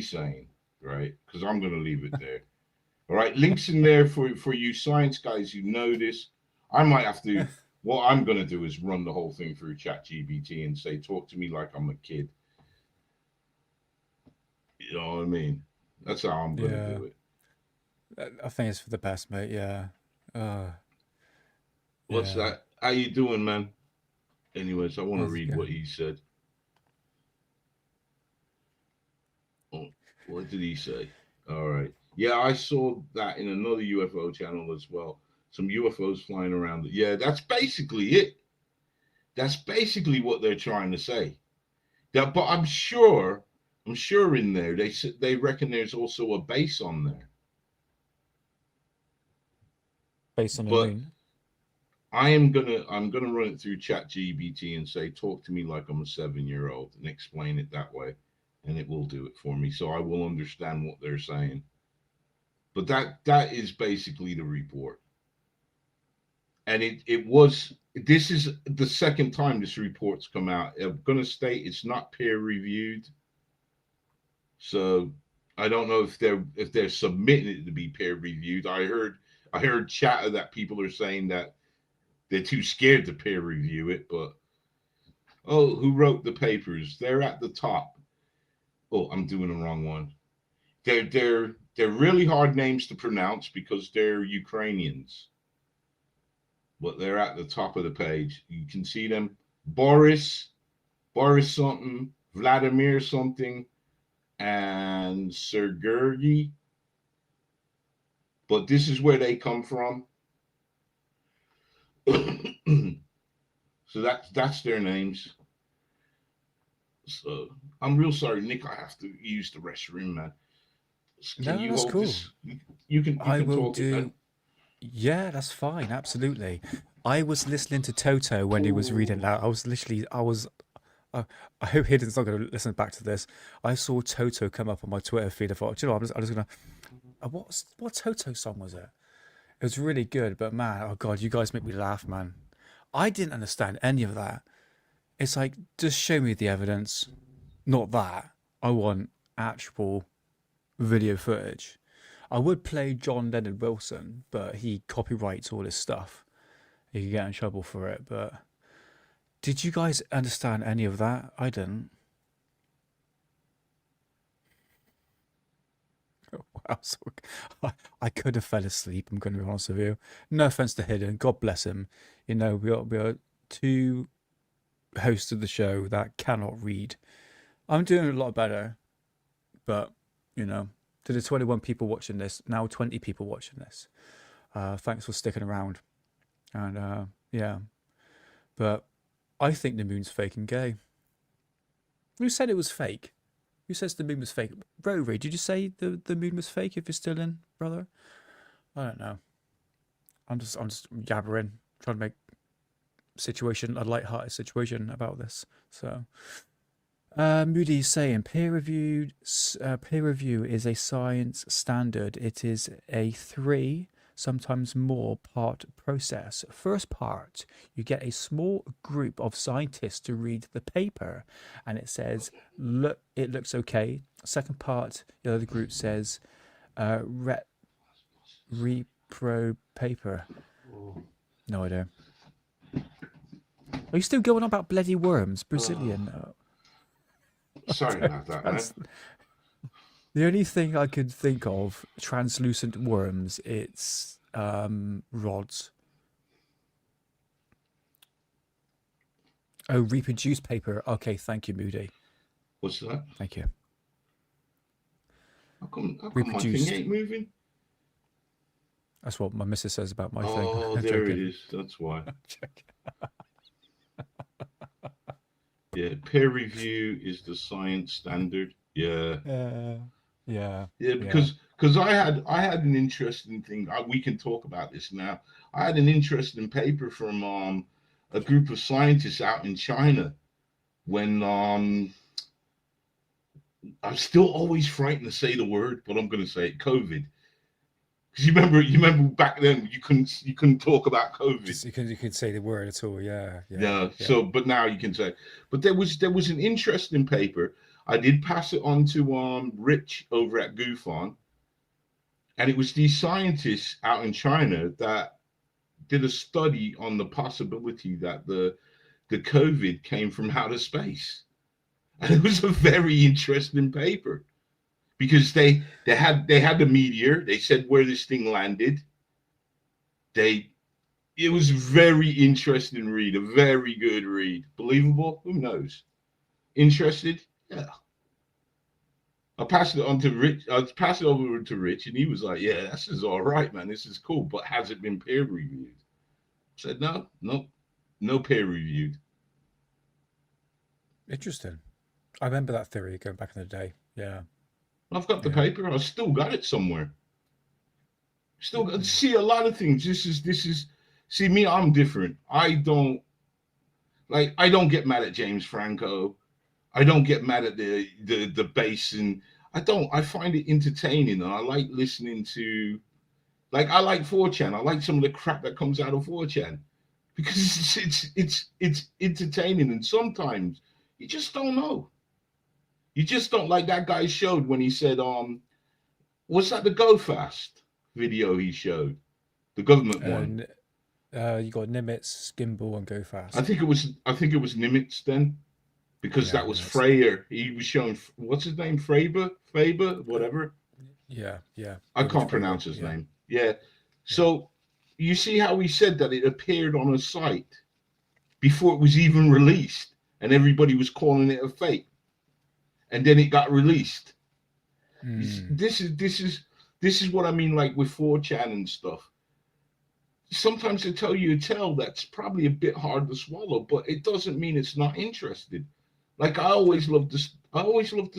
saying, right? Because I'm going to leave it there. All right, links in there for you science guys who know this. I might have to. What I'm going to do is run the whole thing through ChatGPT and say, talk to me like I'm a kid. You know what I mean? That's how I'm going to do it. I think it's for the best, mate. Yeah. What's that? How you doing, man? Anyways, I want to read what he said. Oh, what did he say? All right. Yeah, I saw that in another UFO channel as well. Some UFOs flying around. Yeah, that's basically it. That's basically what they're trying to say. That, but I'm sure in there they reckon there's also a base on there. Base on the moon. I'm gonna run it through ChatGPT and say, talk to me like I'm a 7-year-old and explain it that way, and it will do it for me. So I will understand what they're saying. But that is basically the report. And this is the second time this report's come out. I'm gonna state it's not peer reviewed. So I don't know if they're submitting it to be peer reviewed. I heard chatter that people are saying that they're too scared to peer review it, but who wrote the papers? They're at the top. Oh, I'm doing the wrong one. They're really hard names to pronounce because they're Ukrainians. But they're at the top of the page. You can see them. Boris something, Vladimir something, and Sergei. But this is where they come from. So that's their names. So I'm real sorry, Nick. I have to use the restroom, man. Can you that's hold cool. this? You can will talk it, man. Yeah, that's fine. Absolutely. I was listening to Toto when he was reading that. I hope Hidden's not going to listen back to this. I saw Toto come up on my Twitter feed. I thought, do you know, I'm just going to. What Toto song was it? It was really good, but man, oh God, you guys make me laugh, man. I didn't understand any of that. It's like, just show me the evidence. Not that. I want actual video footage. I would play John Leonard Wilson, but he copyrights all his stuff. He could get in trouble for it, but did you guys understand any of that? I didn't. Wow, so I could have fell asleep, I'm going to be honest with you. No offense to Hidden, God bless him. You know, we are two hosts of the show that cannot read. I'm doing a lot better, but, you know, to the 21 people watching this, now 20 people watching this, thanks for sticking around. And yeah, but I think the moon's fake and gay. Who said it was fake? Who says the moon was fake? Rory, did you say the moon was fake if you're still in, brother? I don't know. I'm just yabbering, trying to make a light-hearted situation about this. So Moody's saying peer review is a science standard. It is a 3, sometimes more part process. First part, you get a small group of scientists to read the paper and it says, look, it looks okay. Second part, the other group says, repro paper. No idea. Are you still going on about bloody worms? Brazilian. Sorry about that, man. The only thing I could think of, translucent worms, it's rods. Oh, reproduce paper. Okay, thank you, Moody. What's that? Thank you. How come my thing ain't moving? That's what my missus says about my thing. Oh, there it is. That's why. Yeah, peer review is the science standard. Yeah. Yeah. Because I had an interesting thing. We can talk about this now. I had an interesting paper from a group of scientists out in China when I'm still always frightened to say the word, but I'm going to say it, COVID. Because you remember back then you couldn't talk about COVID. You could say the word at all. Yeah. So, but now you can say. But there was an interesting paper. I did pass it on to Rich over at GoofOn, and it was these scientists out in China that did a study on the possibility that the COVID came from outer space, and it was a very interesting paper because they had the meteor. They said where this thing landed. It was very interesting read, a very good read. Believable? Who knows? Interested? Yeah. I passed it on to Rich. I passed it over to Rich, and he was like, "Yeah, this is all right, man. This is cool, but has it been peer reviewed?" I said, no peer reviewed. Interesting. I remember that theory going back in the day. Yeah. I've got the paper. I still got it somewhere. Still got, see a lot of things. This is. See me. I'm different. I don't get mad at James Franco. I don't get mad at the base, and I find it entertaining, and I like listening to, I like 4chan. I like some of the crap that comes out of 4chan because it's entertaining, and sometimes you just don't know. You just don't, like that guy showed when he said, what's that, the Go Fast video he showed, the government one. You got Nimitz, Gimbal, and Go Fast. I think it was Nimitz then. Because that was Freyer. He was showing, what's his name? Faber, whatever. Yeah. I can't pronounce his name. Yeah. So you see how he said that it appeared on a site before it was even released, and everybody was calling it a fake, and then it got released. This is what I mean, like with 4chan and stuff. Sometimes they tell you a tale that's probably a bit hard to swallow, but it doesn't mean it's not interesting. Like I always loved the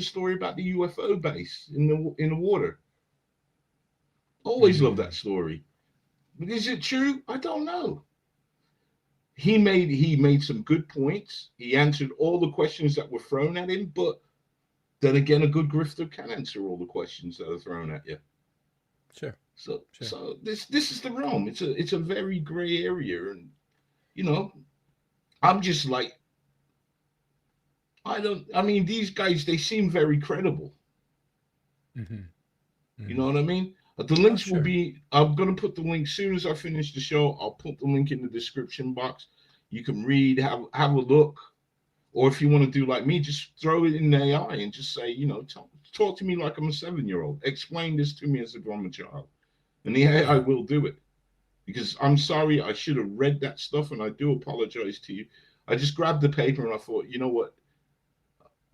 story about the UFO base in the water. Always loved that story. But is it true? I don't know. He made some good points. He answered all the questions that were thrown at him, but then again, a good grifter can answer all the questions that are thrown at you. Sure. So this is the realm. It's a very gray area, and I'm just like, I mean, these guys, they seem very credible. You know what I mean? The links will be, I'm going to put the link, as soon as I finish the show, I'll put the link in the description box. You can read, have a look. Or if you want to do like me, just throw it in AI and just say, talk to me like I'm a 7-year-old. Explain this to me as if I'm a child. And the AI will do it. Because I'm sorry, I should have read that stuff, and I do apologize to you. I just grabbed the paper and I thought, you know what?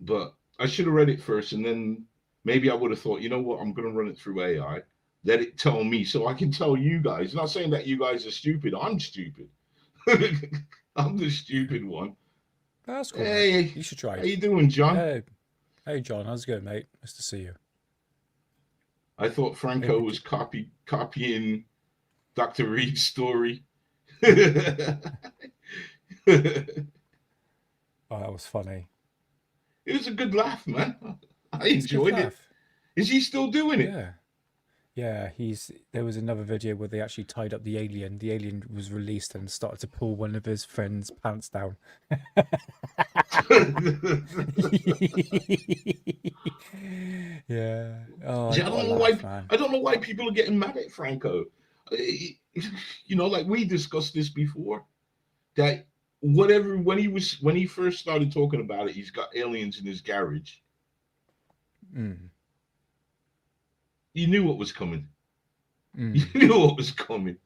But I should have read it first, and then maybe I would have thought, you know what? I'm going to run it through AI. Let it tell me so I can tell you guys. Not saying that you guys are stupid. I'm stupid. I'm the stupid one. That's cool. Hey, you should try it. How you doing, John? Hey, John. How's it going, mate? Nice to see you. I thought Franco was copying Dr. Reed's story. Oh, that was funny. It was a good laugh, man. I enjoyed it. Is he still doing it? Yeah. There was another video where they actually tied up the alien. The alien was released and started to pull one of his friend's pants down. Yeah. Oh, I don't know why people are getting mad at Franco. Like we discussed this before, that when he first started talking about it, he's got aliens in his garage. You knew what was coming. You knew what was coming.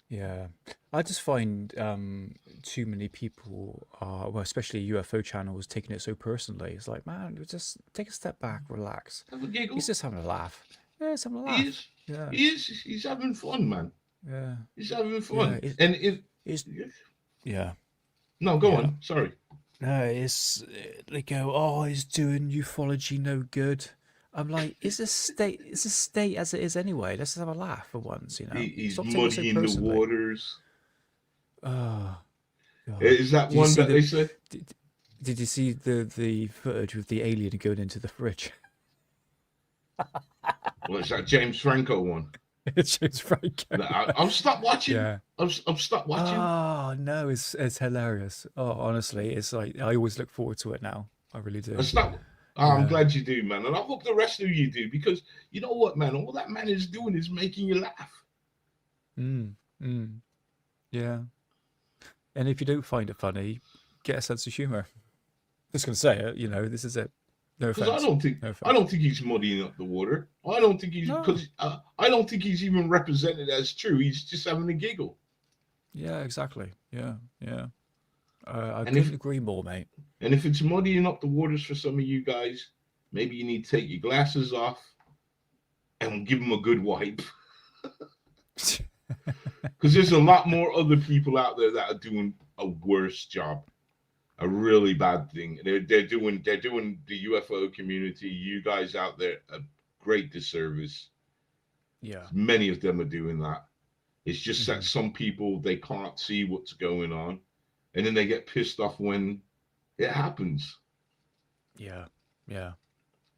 Yeah, I just find too many people well, especially UFO channels, taking it so personally. It's like, man, just take a step back, relax. Have a giggle. He's just having a laugh. Yeah, he's having a laugh. He's having fun, man. Yeah, he's having fun. Yeah. No, go on. Sorry. No, they go, oh, he's doing ufology no good. I'm like, it's a state as it is anyway. Let's just have a laugh for once, He's muddying the waters. Oh, God. Is that one that they say? Did you see the footage with the alien going into the fridge? Well, it's that James Franco one. It's James Franco. No, I'll stop watching. Yeah. I've stopped watching. Oh no, it's hilarious. Oh, honestly, it's like I always look forward to it now. I really do. I'm glad you do, man, and I hope the rest of you do, because you know what, man, all that man is doing is making you laugh. Yeah. And if you don't find it funny, get a sense of humor. Just gonna say it, this is it. No Because offense. I don't think he's muddying up the water. I don't think he's because I don't think he's even represented as true. He's just having a giggle. Yeah, exactly. Yeah. I couldn't agree more, mate. And if it's muddying up the waters for some of you guys, maybe you need to take your glasses off and give them a good wipe. Because there's a lot more other people out there that are doing a worse job, a really bad thing. They're doing the UFO community, you guys out there, a great disservice. Yeah. Many of them are doing that. It's just that some people, they can't see what's going on, and then they get pissed off when it happens. Yeah. I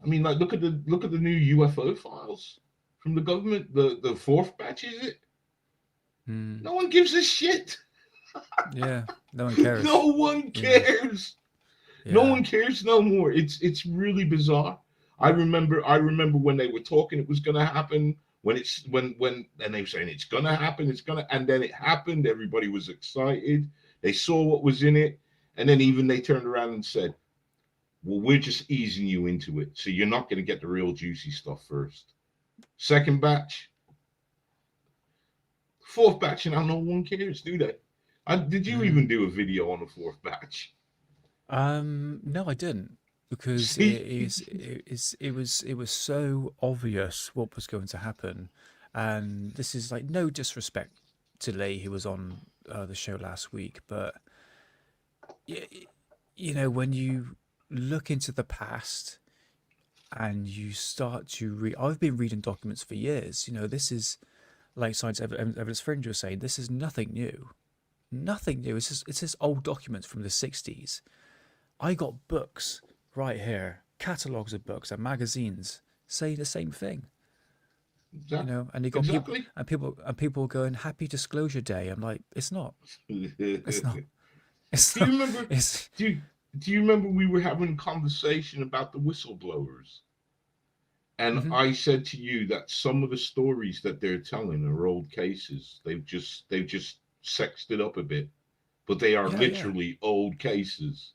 mean, like look at the new UFO files from the government. The fourth batch, is it? No one gives a shit. Yeah, no one cares. No one cares. Yeah. No one cares no more. It's really bizarre. I remember when they were talking it was gonna happen. When they were saying it's gonna happen, and then it happened. Everybody was excited. They saw what was in it, and then even they turned around and said, "Well, we're just easing you into it, so you're not gonna get the real juicy stuff first. Second batch, fourth batch, and now no one cares, do they? Did you even do a video on the fourth batch? No, I didn't, because it was so obvious what was going to happen, and this is like no disrespect to Lee, who was on the show last week, but when you look into the past and you start to read, I've been reading documents for years. This is like Science Evidence Fringe was saying. This is nothing new. Nothing new. It's just old documents from the 60s. I got books right here, catalogs of books and magazines saying the same thing. And you got people going, "Happy Disclosure Day." I'm like, it's not. It's not. Do you remember we were having a conversation about the whistleblowers? And I said to you that some of the stories that they're telling are old cases. They've just sexed it up a bit, but they are literally old cases.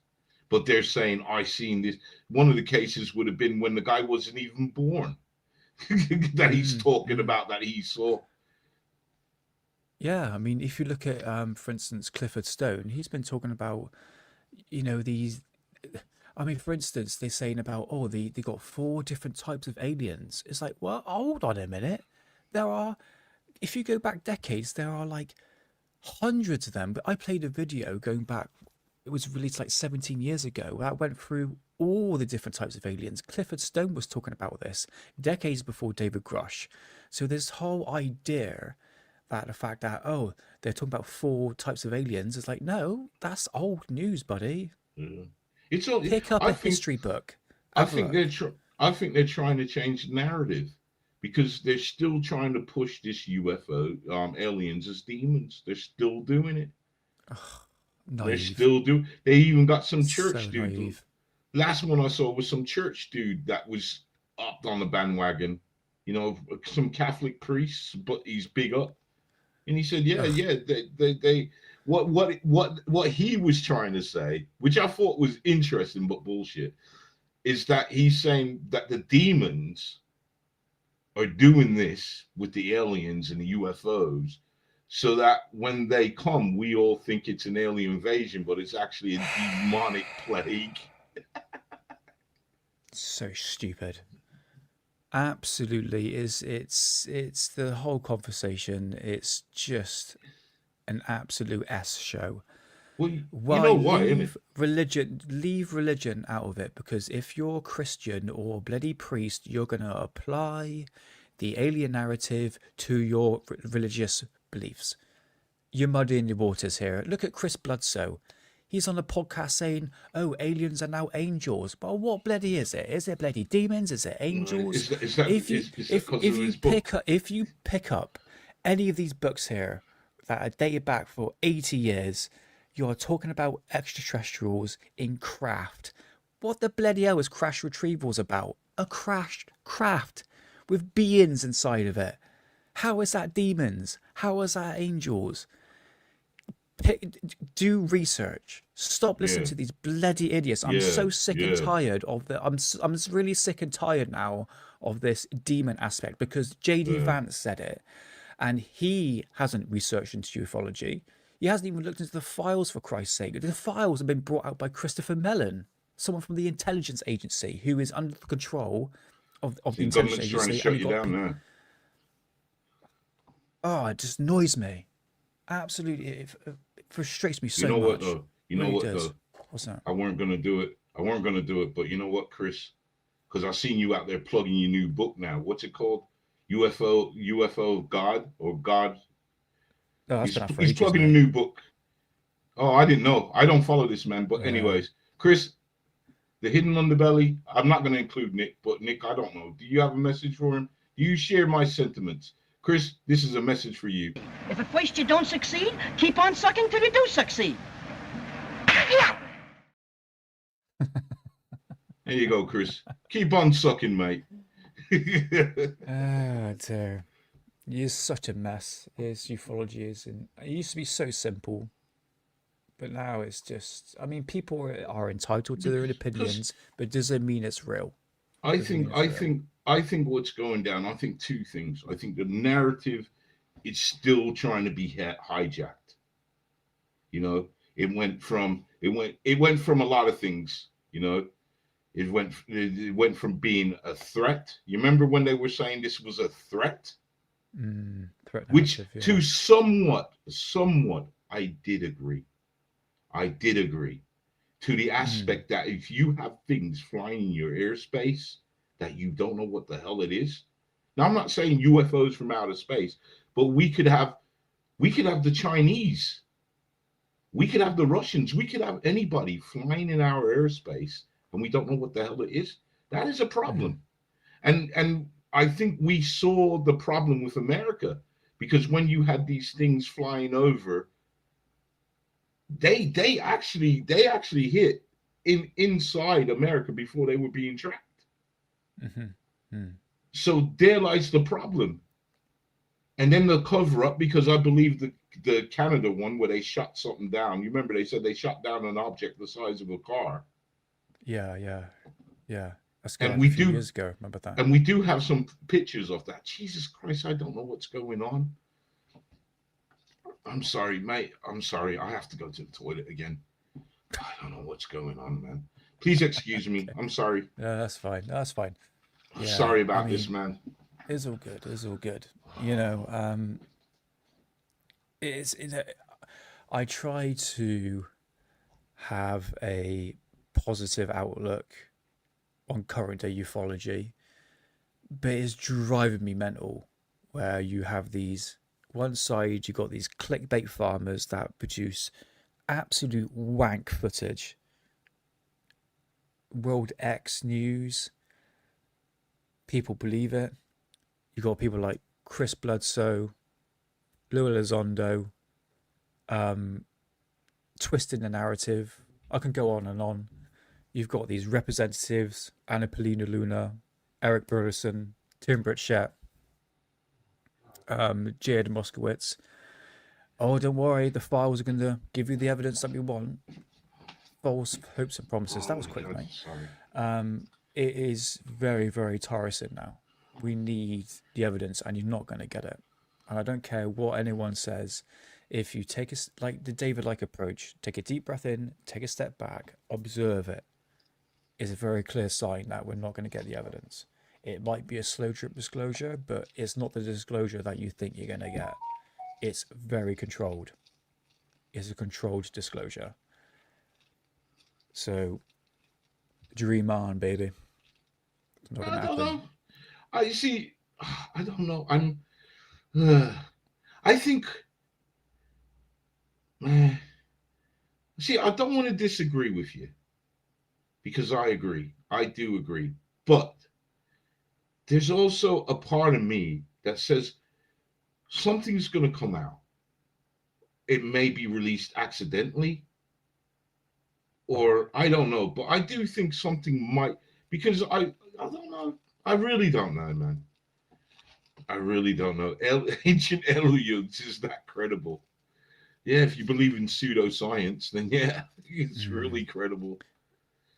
But they're saying, "I seen this." One of the cases would have been when the guy wasn't even born. That he's talking about that he saw. Yeah, I mean, if you look at, for instance, Clifford Stone, he's been talking about, these. I mean, for instance, they're saying about, they got 4 different types of aliens. It's like, well, hold on a minute. If you go back decades, there are like hundreds of them. But I played a video going back, it was released like 17 years ago, that went through all the different types of aliens. Clifford Stone was talking about this decades before David Grush. So this whole idea that the fact that, they're talking about 4 types of aliens, it's like, no, that's old news, buddy. Pick up a history book. I think they're trying to change the narrative, because they're still trying to push this UFO aliens as demons. They're still doing it. They're still doing. They even got some church dude. Naive. Last one I saw was some church dude that was up on the bandwagon. Some Catholic priests, but he's big up, and he said, they what he was trying to say, which I thought was interesting but bullshit, is that he's saying that the demons are doing this with the aliens and the UFOs, so that when they come, we all think it's an alien invasion, but it's actually a demonic plague. So stupid. Absolutely, it's the whole conversation. It's just an absolute S show. Well, you Why know why, leave religion out of it? Because if you're Christian or bloody priest, you're gonna apply the alien narrative to your religious beliefs. You're muddying the waters here. Look at Chris Bledsoe. He's on a podcast saying, aliens are now angels. But what bloody is it? Is it bloody demons? Is it angels? If you pick up any of these books here that are dated back for 80 years, you're talking about extraterrestrials in craft. What the bloody hell is crash retrievals about? A crashed craft with beings inside of it. How is that demons? How is that angels? do research. Stop listening to these bloody idiots. I'm so sick and tired of the. I'm really sick and tired now of this demon aspect, because JD Vance said it, and he hasn't researched into ufology. He hasn't even looked into the files, for Christ's sake. The files have been brought out by Christopher Mellon, someone from the intelligence agency who is under the control of the intelligence agency. Trying to shut you down now. Oh, it just annoys me. Absolutely, it frustrates me so much. You know what though? You know what does. though? What's that? I weren't gonna do it. But you know what, Chris? Because I've seen you out there plugging your new book now. What's it called? UFO God or God? Oh, he's plugging a new book. Oh, I didn't know. I don't follow this man. But anyways, Chris, the hidden underbelly. I'm not going to include Nick, but Nick, I don't know. Do you have a message for him? Do you share my sentiments? Chris, this is a message for you. If at first you don't succeed, keep on sucking till you do succeed. Yeah. There you go, Chris. Keep on sucking, mate. Oh dear. You're such a mess. His ufology is, and it used to be so simple, but now it's just. I mean, people are entitled to their own opinions, but does it mean it's real? I think what's going down. I think two things. I think the narrative is still trying to be hijacked. You know, it went from a lot of things. You know, it went from being a threat. You remember when they were saying this was a threat? Which to somewhat I did agree to the aspect that if you have things flying in your airspace that you don't know what the hell it is. Now I'm not saying UFOs from outer space, but we could have the Chinese, we could have the Russians, we could have anybody flying in our airspace and we don't know what the hell it is. That is a problem. And I think we saw the problem with America, because when you had these things flying over, they actually hit inside America before they were being tracked. So there lies the problem. And then the cover up, because I believe the Canada one where they shot something down. You remember they said they shot down an object the size of a car. Yeah. That's and a few years ago. Remember that? And we do have some pictures of that. Jesus Christ, I don't know what's going on. I'm sorry, mate. I'm sorry. I have to go to the toilet again. I don't know what's going on, man. Please excuse me. I'm sorry. Yeah, that's fine. That's fine. Yeah, sorry about this, man. It's all good. It's all good. You know, I try to have a positive outlook on current day ufology, but it's driving me mental where you have these, one side you got these clickbait farmers that produce absolute wank footage, World X News, people believe it. You got people like Chris Bledsoe, Lou Elizondo, twisting the narrative. I can go on and on. You've got these representatives, Anna Polina Luna, Eric Burleson, Tim Britchett, Jared Moskowitz. Oh, don't worry, the files are going to give you the evidence that we want. False hopes and promises. That was quick, mate. It is very, very tiresome now. We need the evidence, and you're not going to get it. And I don't care what anyone says. If you take like the David-like approach, take a deep breath in, take a step back, observe it, is a very clear sign that we're not going to get the evidence. It might be a slow drip disclosure, but it's not the disclosure that you think you're going to get. It's very controlled. It's a controlled disclosure. So, dream on, baby. It's not going to happen. I see. I don't know. I think. See, I don't want to disagree with you, because I agree. I do agree. But there's also a part of me that says something's going to come out. It may be released accidentally, or I don't know. But I do think something might, because I don't know. I really don't know, man. I really don't know. Ancient aliens is that credible. Yeah, if you believe in pseudoscience, then yeah, it's really credible.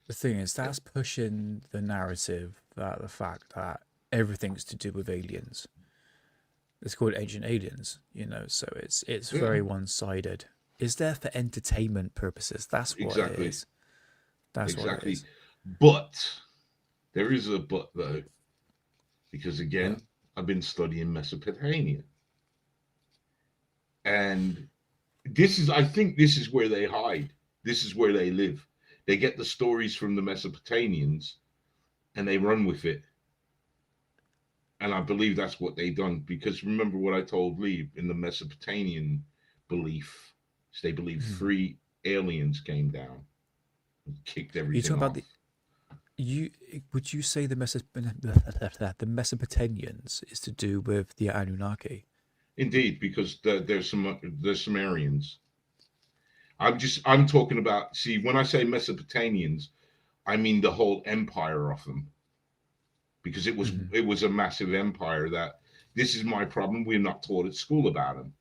The thing is, that's pushing the narrative that the fact that everything's to do with aliens. It's called Ancient Aliens, you know, so it's very one-sided. It's there for entertainment purposes. That's what it is. That's what it is. But there is a but though, because again, I've been studying Mesopotamia, and I think this is where they hide. This is where they live. They get the stories from the Mesopotamians, and they run with it. And I believe that's what they done, because remember what I told Lee in the Mesopotamian belief, they believe 3 aliens came down and kicked everything off. About would you say the Mesopotamians is to do with the Anunnaki? Indeed, because there's Sumerians. I'm talking about, see, when I say Mesopotamians, I mean the whole empire of them. Because it was a massive empire. That this is my problem. We're not taught at school about them.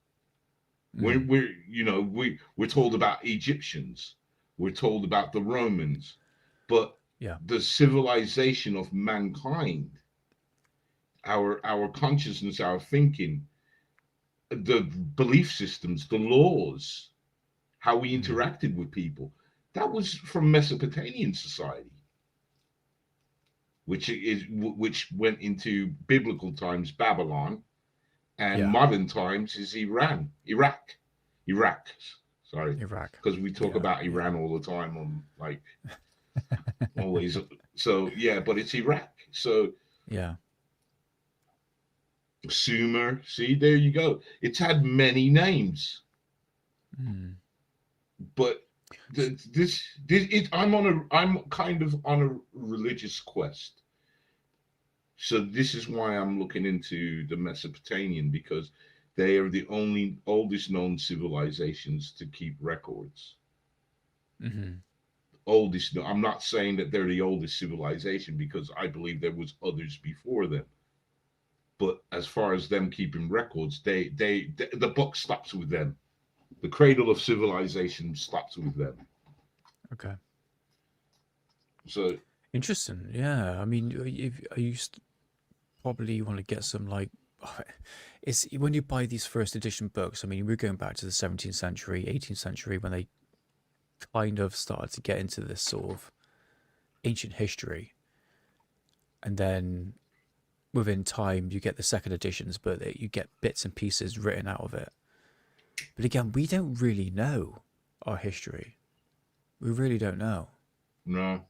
We're told about Egyptians. We're told about the Romans, but the civilization of mankind, our consciousness, our thinking, the belief systems, the laws, how we interacted with people, that was from Mesopotamian society. Which went into biblical times Babylon, and modern times is Iraq. Sorry, because we talk about Iran all the time on like always. So yeah, but it's Iraq. So Sumer. See, there you go. It's had many names, but I'm kind of on a religious quest. So this is why I'm looking into the Mesopotamian, because they are the oldest known civilizations to keep records. Oldest. I'm not saying that they're the oldest civilization, because I believe there was others before them. But as far as them keeping records, the buck stops with them. The cradle of civilization stops with them. Okay. So interesting. Yeah. I mean, you probably want to get some like. It's when you buy these first edition books. I mean, we're going back to the 17th century, 18th century, when they kind of started to get into this sort of ancient history, and then within time you get the second editions, but you get bits and pieces written out of it. But again, we don't really know our history. We really don't know. No.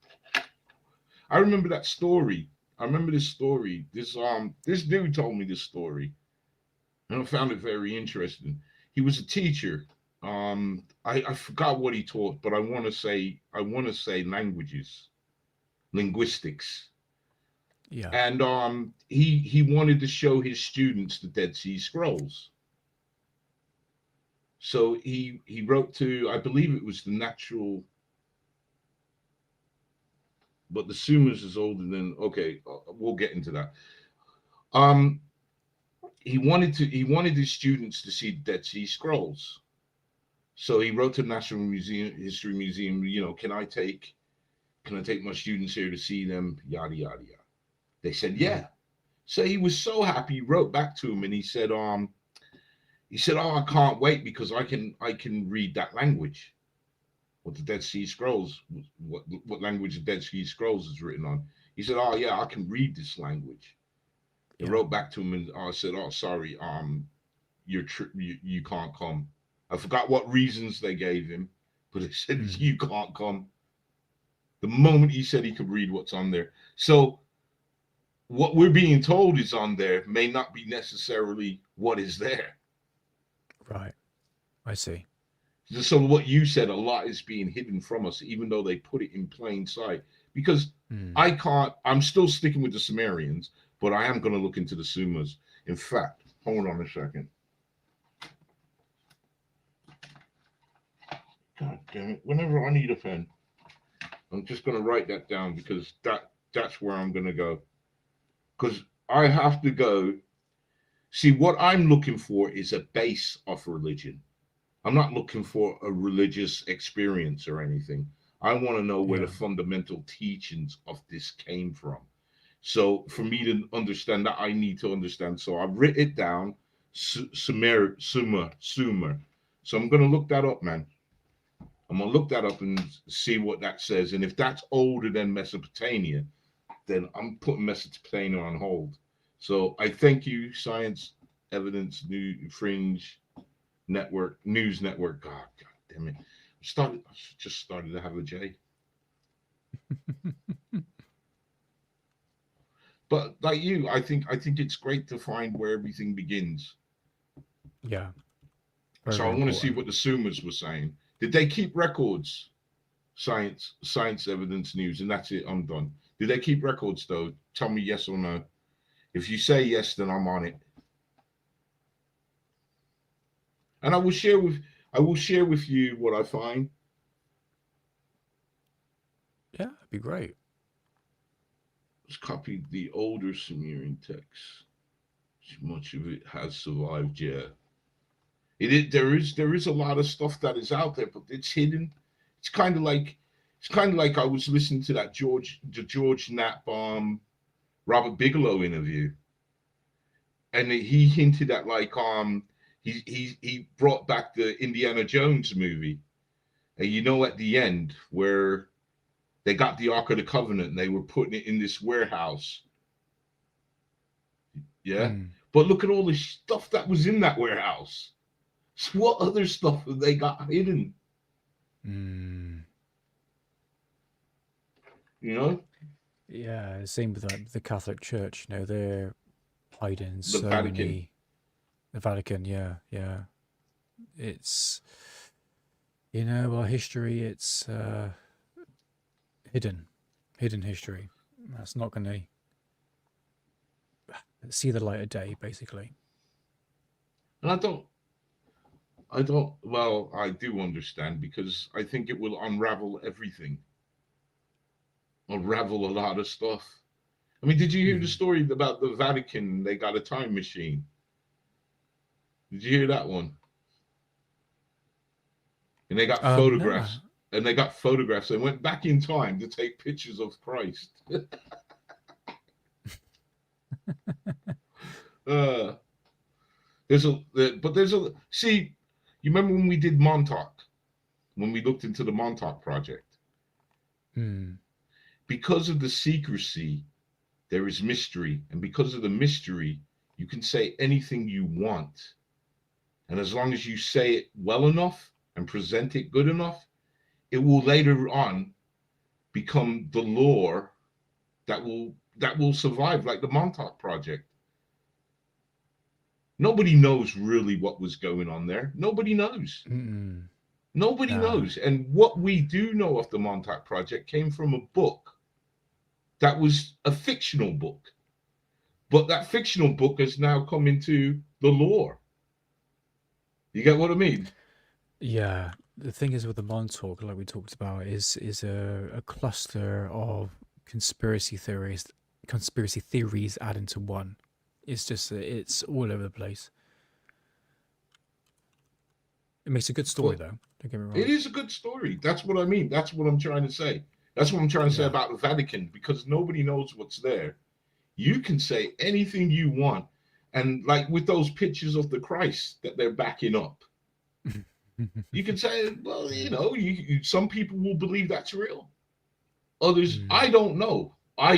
I remember that story. I remember this story. This dude told me this story, and I found it very interesting. He was a teacher. I forgot what he taught, but I want to say languages, linguistics. Yeah. And he wanted to show his students the Dead Sea Scrolls. So he wrote to, I believe it was the natural, but the Sumers is older than, okay, we'll get into that. He wanted his students to see the Dead Sea Scrolls. So he wrote to the National History Museum, can I take my students here to see them, yada yada yada. They said yeah. So he was so happy. He wrote back to him and he said, oh, I can't wait, because I can read that language. What the Dead Sea Scrolls, what language the Dead Sea Scrolls is written on. He said, oh yeah, I can read this language. I wrote back to him and I said, oh sorry, you can't come. I forgot what reasons they gave him, but they said you can't come. The moment he said he could read what's on there. So what we're being told is on there may not be necessarily what is there. Right. I see. So what you said, a lot is being hidden from us, even though they put it in plain sight. Because I'm still sticking with the Sumerians, but I am going to look into the Sumers. In fact, hold on a second. God damn it. Whenever I need a pen, I'm just going to write that down, because that's where I'm going to go. Because I have to go. See, what I'm looking for is a base of religion. I'm not looking for a religious experience or anything. I want to know where the fundamental teachings of this came from. So for me to understand that, I need to understand. So I've written it down, Sumer. So I'm going to look that up, man. I'm going to look that up and see what that says. And if that's older than Mesopotamia, then I'm putting Mesopotamia on hold. So I thank you, Science Evidence Fringe Network, News Network. God damn it. I just started to have a J. But like you, I think it's great to find where everything begins. Yeah. So I want to see what the Summers were saying. Did they keep records? Science Evidence News, and that's it. I'm done. Do they keep records though? Tell me yes or no. If you say yes, then I'm on it. And I will share with you what I find. Yeah, that'd be great. Just copied the older Sumerian text. Much of it has survived, yeah. There is a lot of stuff that is out there, but it's hidden. It's kind of like I was listening to that George Knapp Robert Bigelow interview, and he hinted at like he brought back the Indiana Jones movie, and you know at the end where they got the Ark of the Covenant and they were putting it in this warehouse. Yeah. But look at all the stuff that was in that warehouse. So what other stuff have they got hidden? You know? Yeah, same with like the Catholic Church. You know, they're hiding The Vatican. many. The Vatican, yeah. It's, our history. It's hidden history. That's not going to see the light of day, basically. And I do understand, because I think it will unravel everything. Unravel a lot of stuff. I mean, did you hear the story about the Vatican? They got a time machine. Did you hear that one? And they got photographs. No. And they got photographs. They went back in time to take pictures of Christ. See, you remember when we did Montauk, when we looked into the Montauk project? Because of the secrecy, there is mystery. And because of the mystery, you can say anything you want. And as long as you say it well enough and present it good enough, it will later on become the lore that will survive, like the Montauk project. Nobody knows really what was going on there. Nobody knows. Nobody knows. And what we do know of the Montauk project came from a book that was a fictional book. But that fictional book has now come into the lore. You get what I mean? Yeah. The thing is with the Montauk, like we talked about, is a cluster of conspiracy theories added to one. It's just it's all over the place. It makes a good story, though. Don't get me wrong. It is a good story. That's what I mean. That's what I'm trying to say. That's what I'm trying to say about the Vatican, because nobody knows what's there. You can say anything you want. And like with those pictures of the Christ that they're backing up, you can say, well, some people will believe that's real. Others, I don't know. I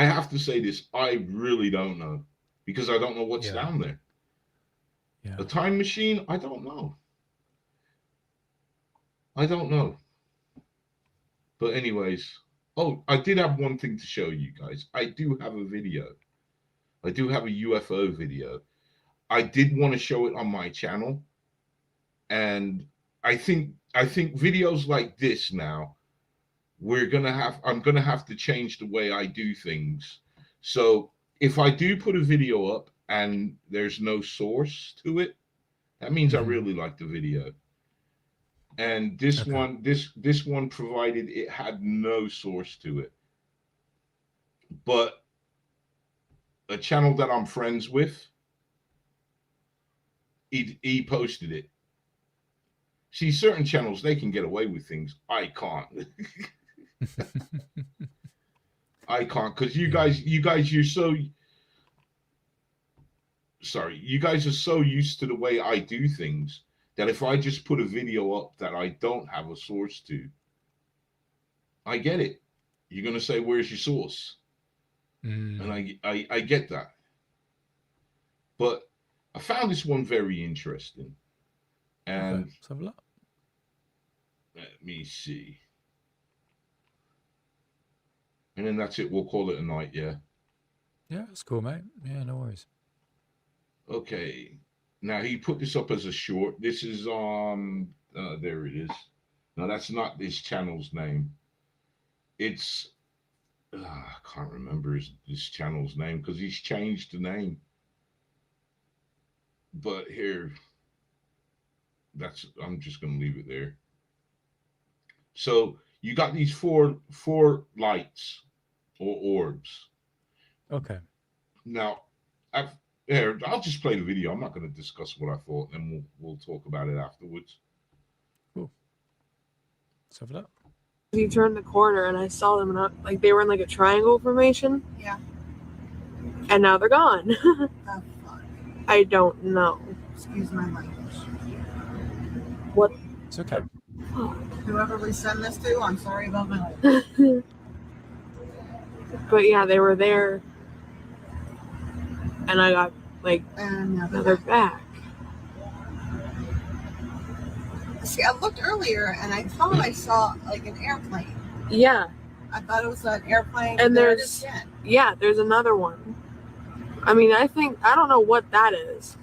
have to say this. I really don't know, because I don't know what's down there. A time machine? I don't know. But anyways, I did have one thing to show you guys. I do have a video. I do have a UFO video. I did want to show it on my channel. And I think videos like this now, I'm gonna have to change the way I do things. So if I do put a video up and there's no source to it, that means I really like the video. And this one provided it had no source to it. But a channel that I'm friends with, he posted it. See, certain channels, they can get away with things. I can't. I can't, because you guys, you're so, sorry, you guys are so used to the way I do things that if I just put a video up that I don't have a source to, I get it. You're going to say, where's your source? And I get that. But I found this one very interesting. And let's have a look. Let me see. And then that's it. We'll call it a night, yeah. Yeah, that's cool, mate. Yeah, no worries. Okay. Now, he put this up as a short. This is on, there it is. Now, that's not this channel's name. It's, I can't remember this channel's name because he's changed the name. But here, I'm just going to leave it there. So you got these four lights or orbs. Okay. Now, I'll just play the video. I'm not going to discuss what I thought, and we'll talk about it afterwards. Cool. Let's have a look. You turned the corner and I saw them, and like they were in like a triangle formation. Yeah. And now they're gone. Oh, fuck. I don't know. Excuse my language. What? It's okay. Whoever we send this to, I'm sorry about that. But yeah, they were there. And I got like, now they're back. See, I looked earlier and I thought I saw like an airplane. Yeah. I thought it was an airplane. And there it there's, is again. yeah, there's another one. I mean, I don't know what that is.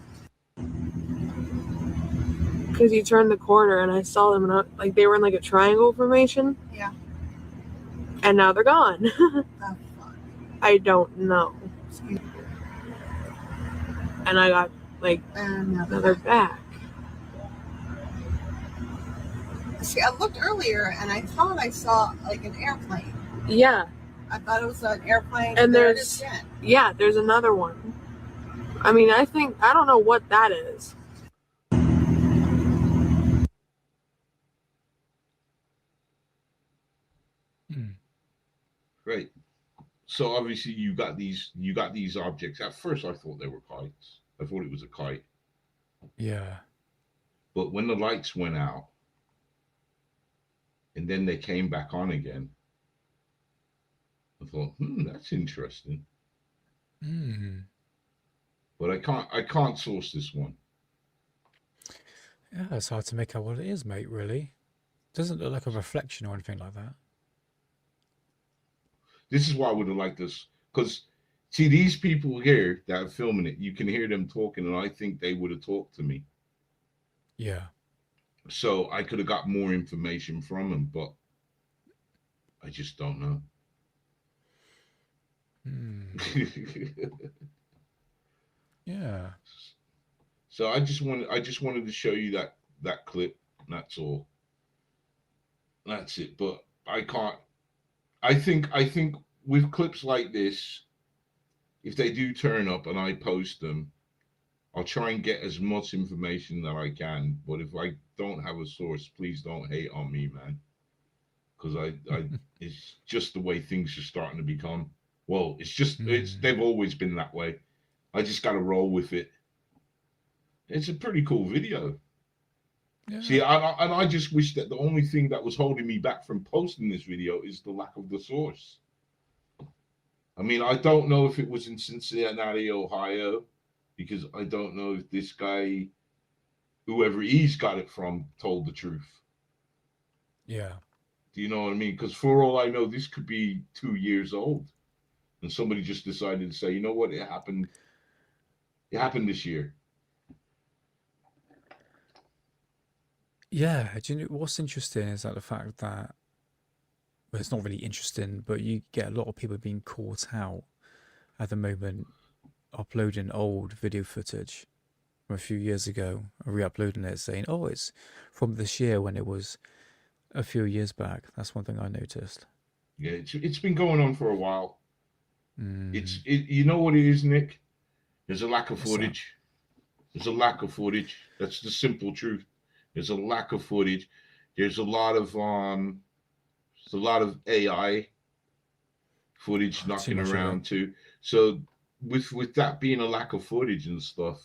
Because you turned the corner and I saw them, and like they were in like a triangle formation. Yeah. And now they're gone. Oh, fuck. I don't know. And I got like, now they're back. See, I looked earlier and I thought I saw like an airplane. Yeah. I thought it was an airplane. And there it there's, is again. yeah, there's another one. I mean, I don't know what that is. Right. So obviously you got these objects. At first I thought they were kites. I thought it was a kite. Yeah. But when the lights went out and then they came back on again, I thought, that's interesting. But I can't source this one. Yeah, it's hard to make out what it is, mate, really. Doesn't look like a reflection or anything like that. This is why I would have liked this. Because, see, these people here that are filming it, you can hear them talking, and I think they would have talked to me. Yeah. So I could have got more information from them, but I just don't know. Yeah. So I just wanted to show you that clip. That's all. That's it. But I can't. I think with clips like this, if they do turn up and I post them, I'll try and get as much information that I can. But if I don't have a source, please don't hate on me, man. Because it's just the way things are starting to become. Well, they've always been that way. I just got to roll with it. It's a pretty cool video. Yeah. See, I just wish that the only thing that was holding me back from posting this video is the lack of the source. I mean, I don't know if it was in Cincinnati, Ohio, because I don't know if this guy, whoever he's got it from, told the truth. Yeah. Do you know what I mean? Because for all I know, this could be 2 years old. And somebody just decided to say, you know what, it happened this year. Yeah, do you know what's interesting is that the fact that, well, it's not really interesting, but you get a lot of people being caught out at the moment uploading old video footage from a few years ago and re-uploading it saying, oh, it's from this year when it was a few years back. That's one thing I noticed. Yeah, it's been going on for a while. You know what it is, Nick? There's a lack of footage. There's a lack of footage. That's the simple truth. There's a lack of footage. There's a lot of AI footage knocking much of around too. So with that being a lack of footage and stuff,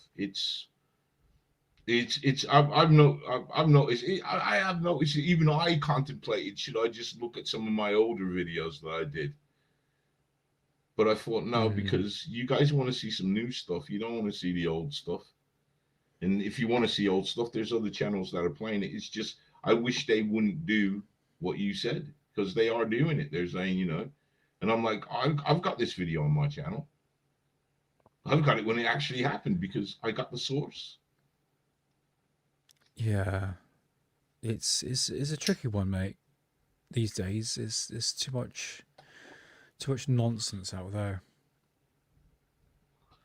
I've noticed I have noticed even I contemplated, should I just look at some of my older videos that I did? But I thought no, because you guys want to see some new stuff. You don't want to see the old stuff. And if you want to see old stuff, there's other channels that are playing it. It's just I wish they wouldn't do what you said, because they are doing it. They're saying, and I'm like, I've got this video on my channel. I've got it when it actually happened because I got the source. Yeah, it's a tricky one, mate. These days, it's too much nonsense out there.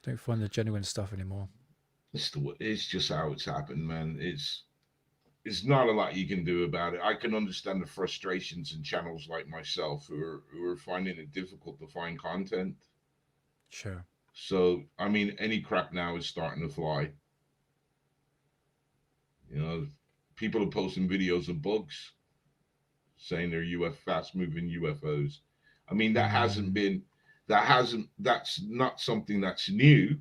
Don't find the genuine stuff anymore. It's just how it's happened, man. It's not a lot you can do about it. I can understand the frustrations in channels like myself who are finding it difficult to find content. Sure. So I mean, any crap now is starting to fly. People are posting videos of bugs, saying they're fast-moving UFOs. I mean, that's not something that's new.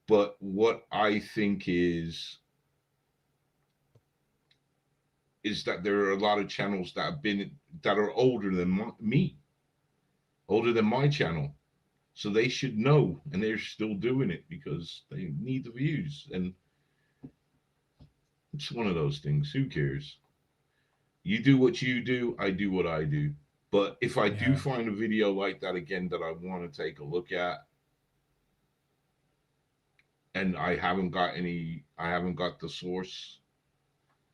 But what I think is that there are a lot of channels that are older than me, older than my channel. So they should know, and they're still doing it because they need the views. And it's one of those things. Who cares? You do what you do, I do what I do. But if I do find a video like that again that I want to take a look at, and I haven't got the source,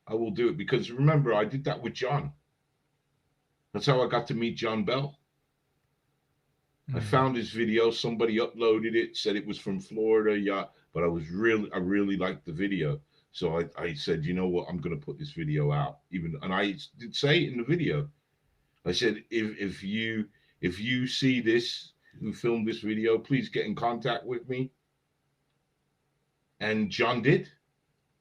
I will do it. Because remember, I did that with John. That's how I got to meet John Bell. I found his video. Somebody uploaded it, said it was from Florida. Yeah, but I really liked the video. So I said, you know what? I'm going to put this video out. And I did say it in the video. I said, if you see this, who filmed this video, please get in contact with me. And John did.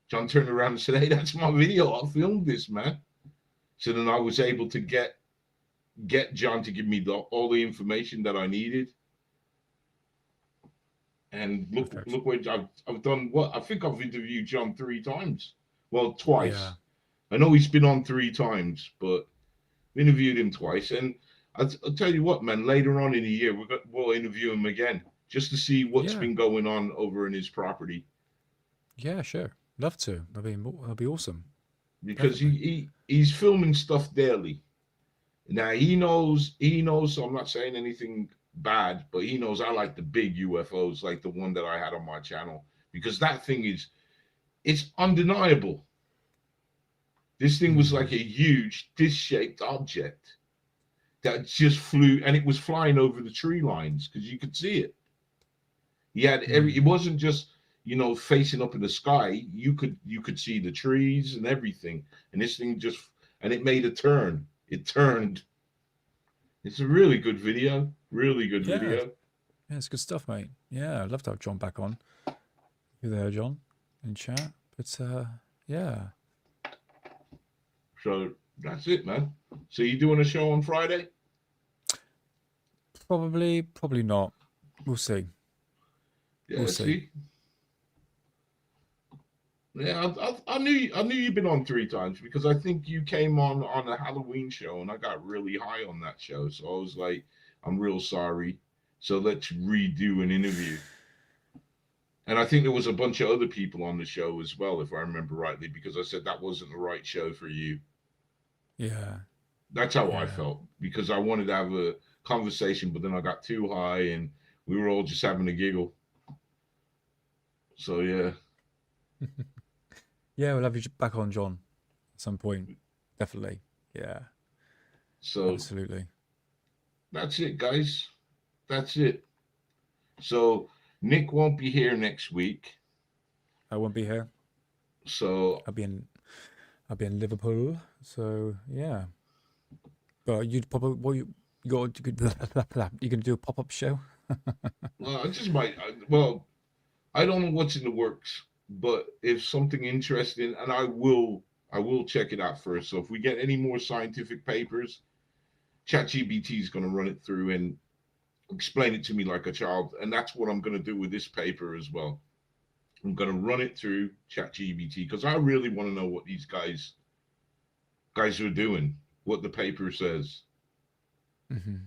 John turned around and said, hey, that's my video. I filmed this, man. So then I was able to get John to give me all the information that I needed. And look what I've done. What I think I've interviewed John 3 times. Well, twice. Yeah. I know he's been on 3 times, but we interviewed him twice. And I'll tell you what, man. Later on in the year, we'll interview him again just to see what's been going on over in his property. Yeah, sure. Love to. That'd be awesome. Because he's filming stuff daily. Now he knows, so I'm not saying anything bad, but he knows I like the big UFOs, like the one that I had on my channel, because that thing it's undeniable. This thing was like a huge disc-shaped object that just flew, and it was flying over the tree lines because you could see it. He had it wasn't just, facing up in the sky. You could see the trees and everything. And this thing and it made a turn. It turned. It's a really good video. Really good video. Yeah, it's good stuff, mate. Yeah, I'd love to have John back on. You there, John, in chat? But yeah. So that's it, man. So you doing a show on Friday? Probably not. We'll see. Yeah, we'll see. Yeah, I knew you've been on 3 times because I think you came on a Halloween show and I got really high on that show. So I was like, I'm real sorry. So let's redo an interview. And I think there was a bunch of other people on the show as well, if I remember rightly, because I said that wasn't the right show for you. Yeah. That's how I felt, because I wanted to have a conversation, but then I got too high and we were all just having a giggle. So yeah. Yeah, we'll have you back on, John, at some point. Definitely. Yeah. So absolutely. That's it, guys. That's it. So Nick won't be here next week. I won't be here. So I'll be in Liverpool. So yeah. But you'd probably you can do a pop-up show. Well, I just might. Well, I don't know what's in the works. but if something interesting, and I will check it out first. So if we get any more scientific papers, ChatGPT is going to run it through and explain it to me like a child. And that's what I'm going to do with this paper as well. I'm going to run it through ChatGPT because I really want to know what these guys are doing, what the paper says.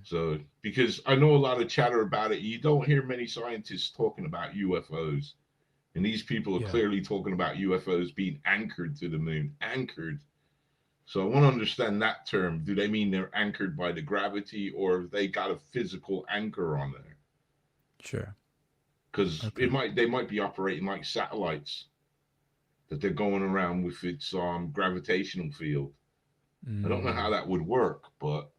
So, because I know a lot of chatter about it, you don't hear many scientists talking about UFOs. And these people are clearly talking about UFOs being anchored to the moon. Anchored. So I want to understand that term. Do they mean they're anchored by the gravity, or have they got a physical anchor on there? Sure. Because they might be operating like satellites, that they're going around with its gravitational field. I don't know how that would work, but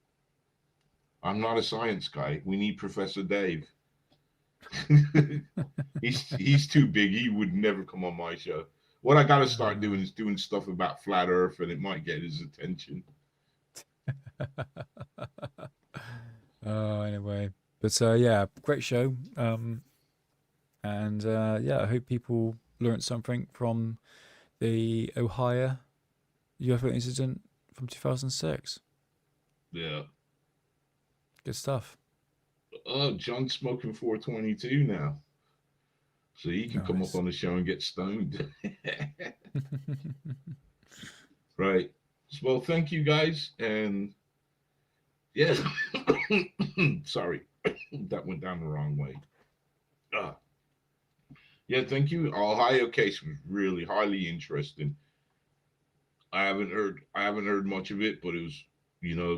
I'm not a science guy. We need Professor Dave. he's too big. He would never come on my show. What I got to start doing is doing stuff about flat Earth, and it might get his attention. Anyway, but yeah, great show. And yeah, I hope people learned something from the O'Hare UFO incident from 2006. Yeah. Good stuff. Oh, John's smoking 422 now. So he can come up on the show and get stoned. Right. Well, thank you guys. And yes, sorry, that went down the wrong way. Yeah, thank you. Ohio case was really highly interesting. I haven't heard much of it, but it was,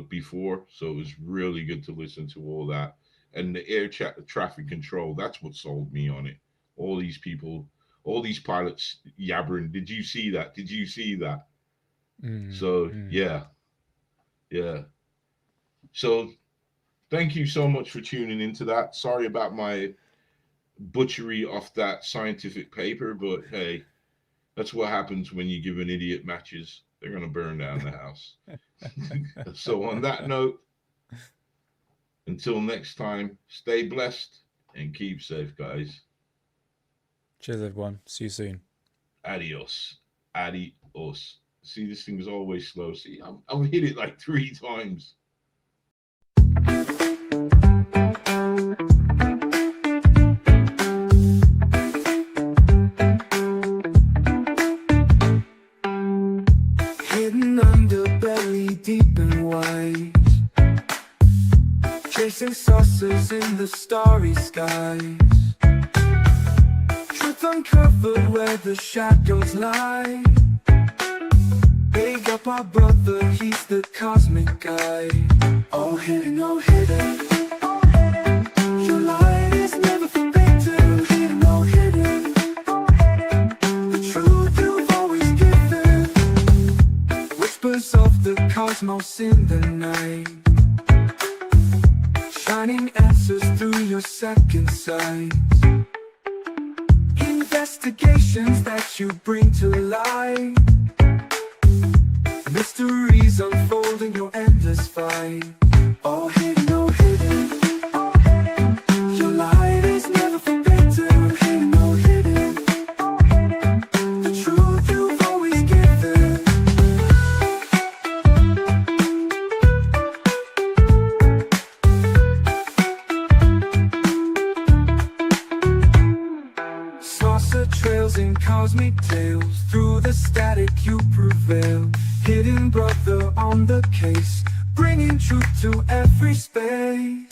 before, so it was really good to listen to all that. And the air traffic control, that's what sold me on it. All these people, all these pilots yabbering. Did you see that? Did you see that? Yeah. So thank you so much for tuning into that. Sorry about my butchery off that scientific paper, but hey, that's what happens when you give an idiot matches. They're going to burn down the house. So on that note, until next time, stay blessed and keep safe, guys. Cheers, everyone. See you soon. Adios. Adios. See, this thing is always slow. See, I've hit it like 3 times. Hidden underbelly, deep and wide, chasing saucers in the starry skies. Truth uncovered where the shadows lie. Big up our brother, he's the cosmic guide. All hidden, all hidden. Your light is never forbidden. Hidden, all hidden. The truth you've always given. Whispers of the cosmos in the night, shining answers through your second sight. Investigations that you bring to light. Mysteries unfolding your endless fight. All hidden, all hidden. Your light is never forbidden. Hidden, all hidden. The truth you've always given. Saucer trails and cosmic tales. Through the static you prevail. Hidden brother on the case, bringing truth to every space.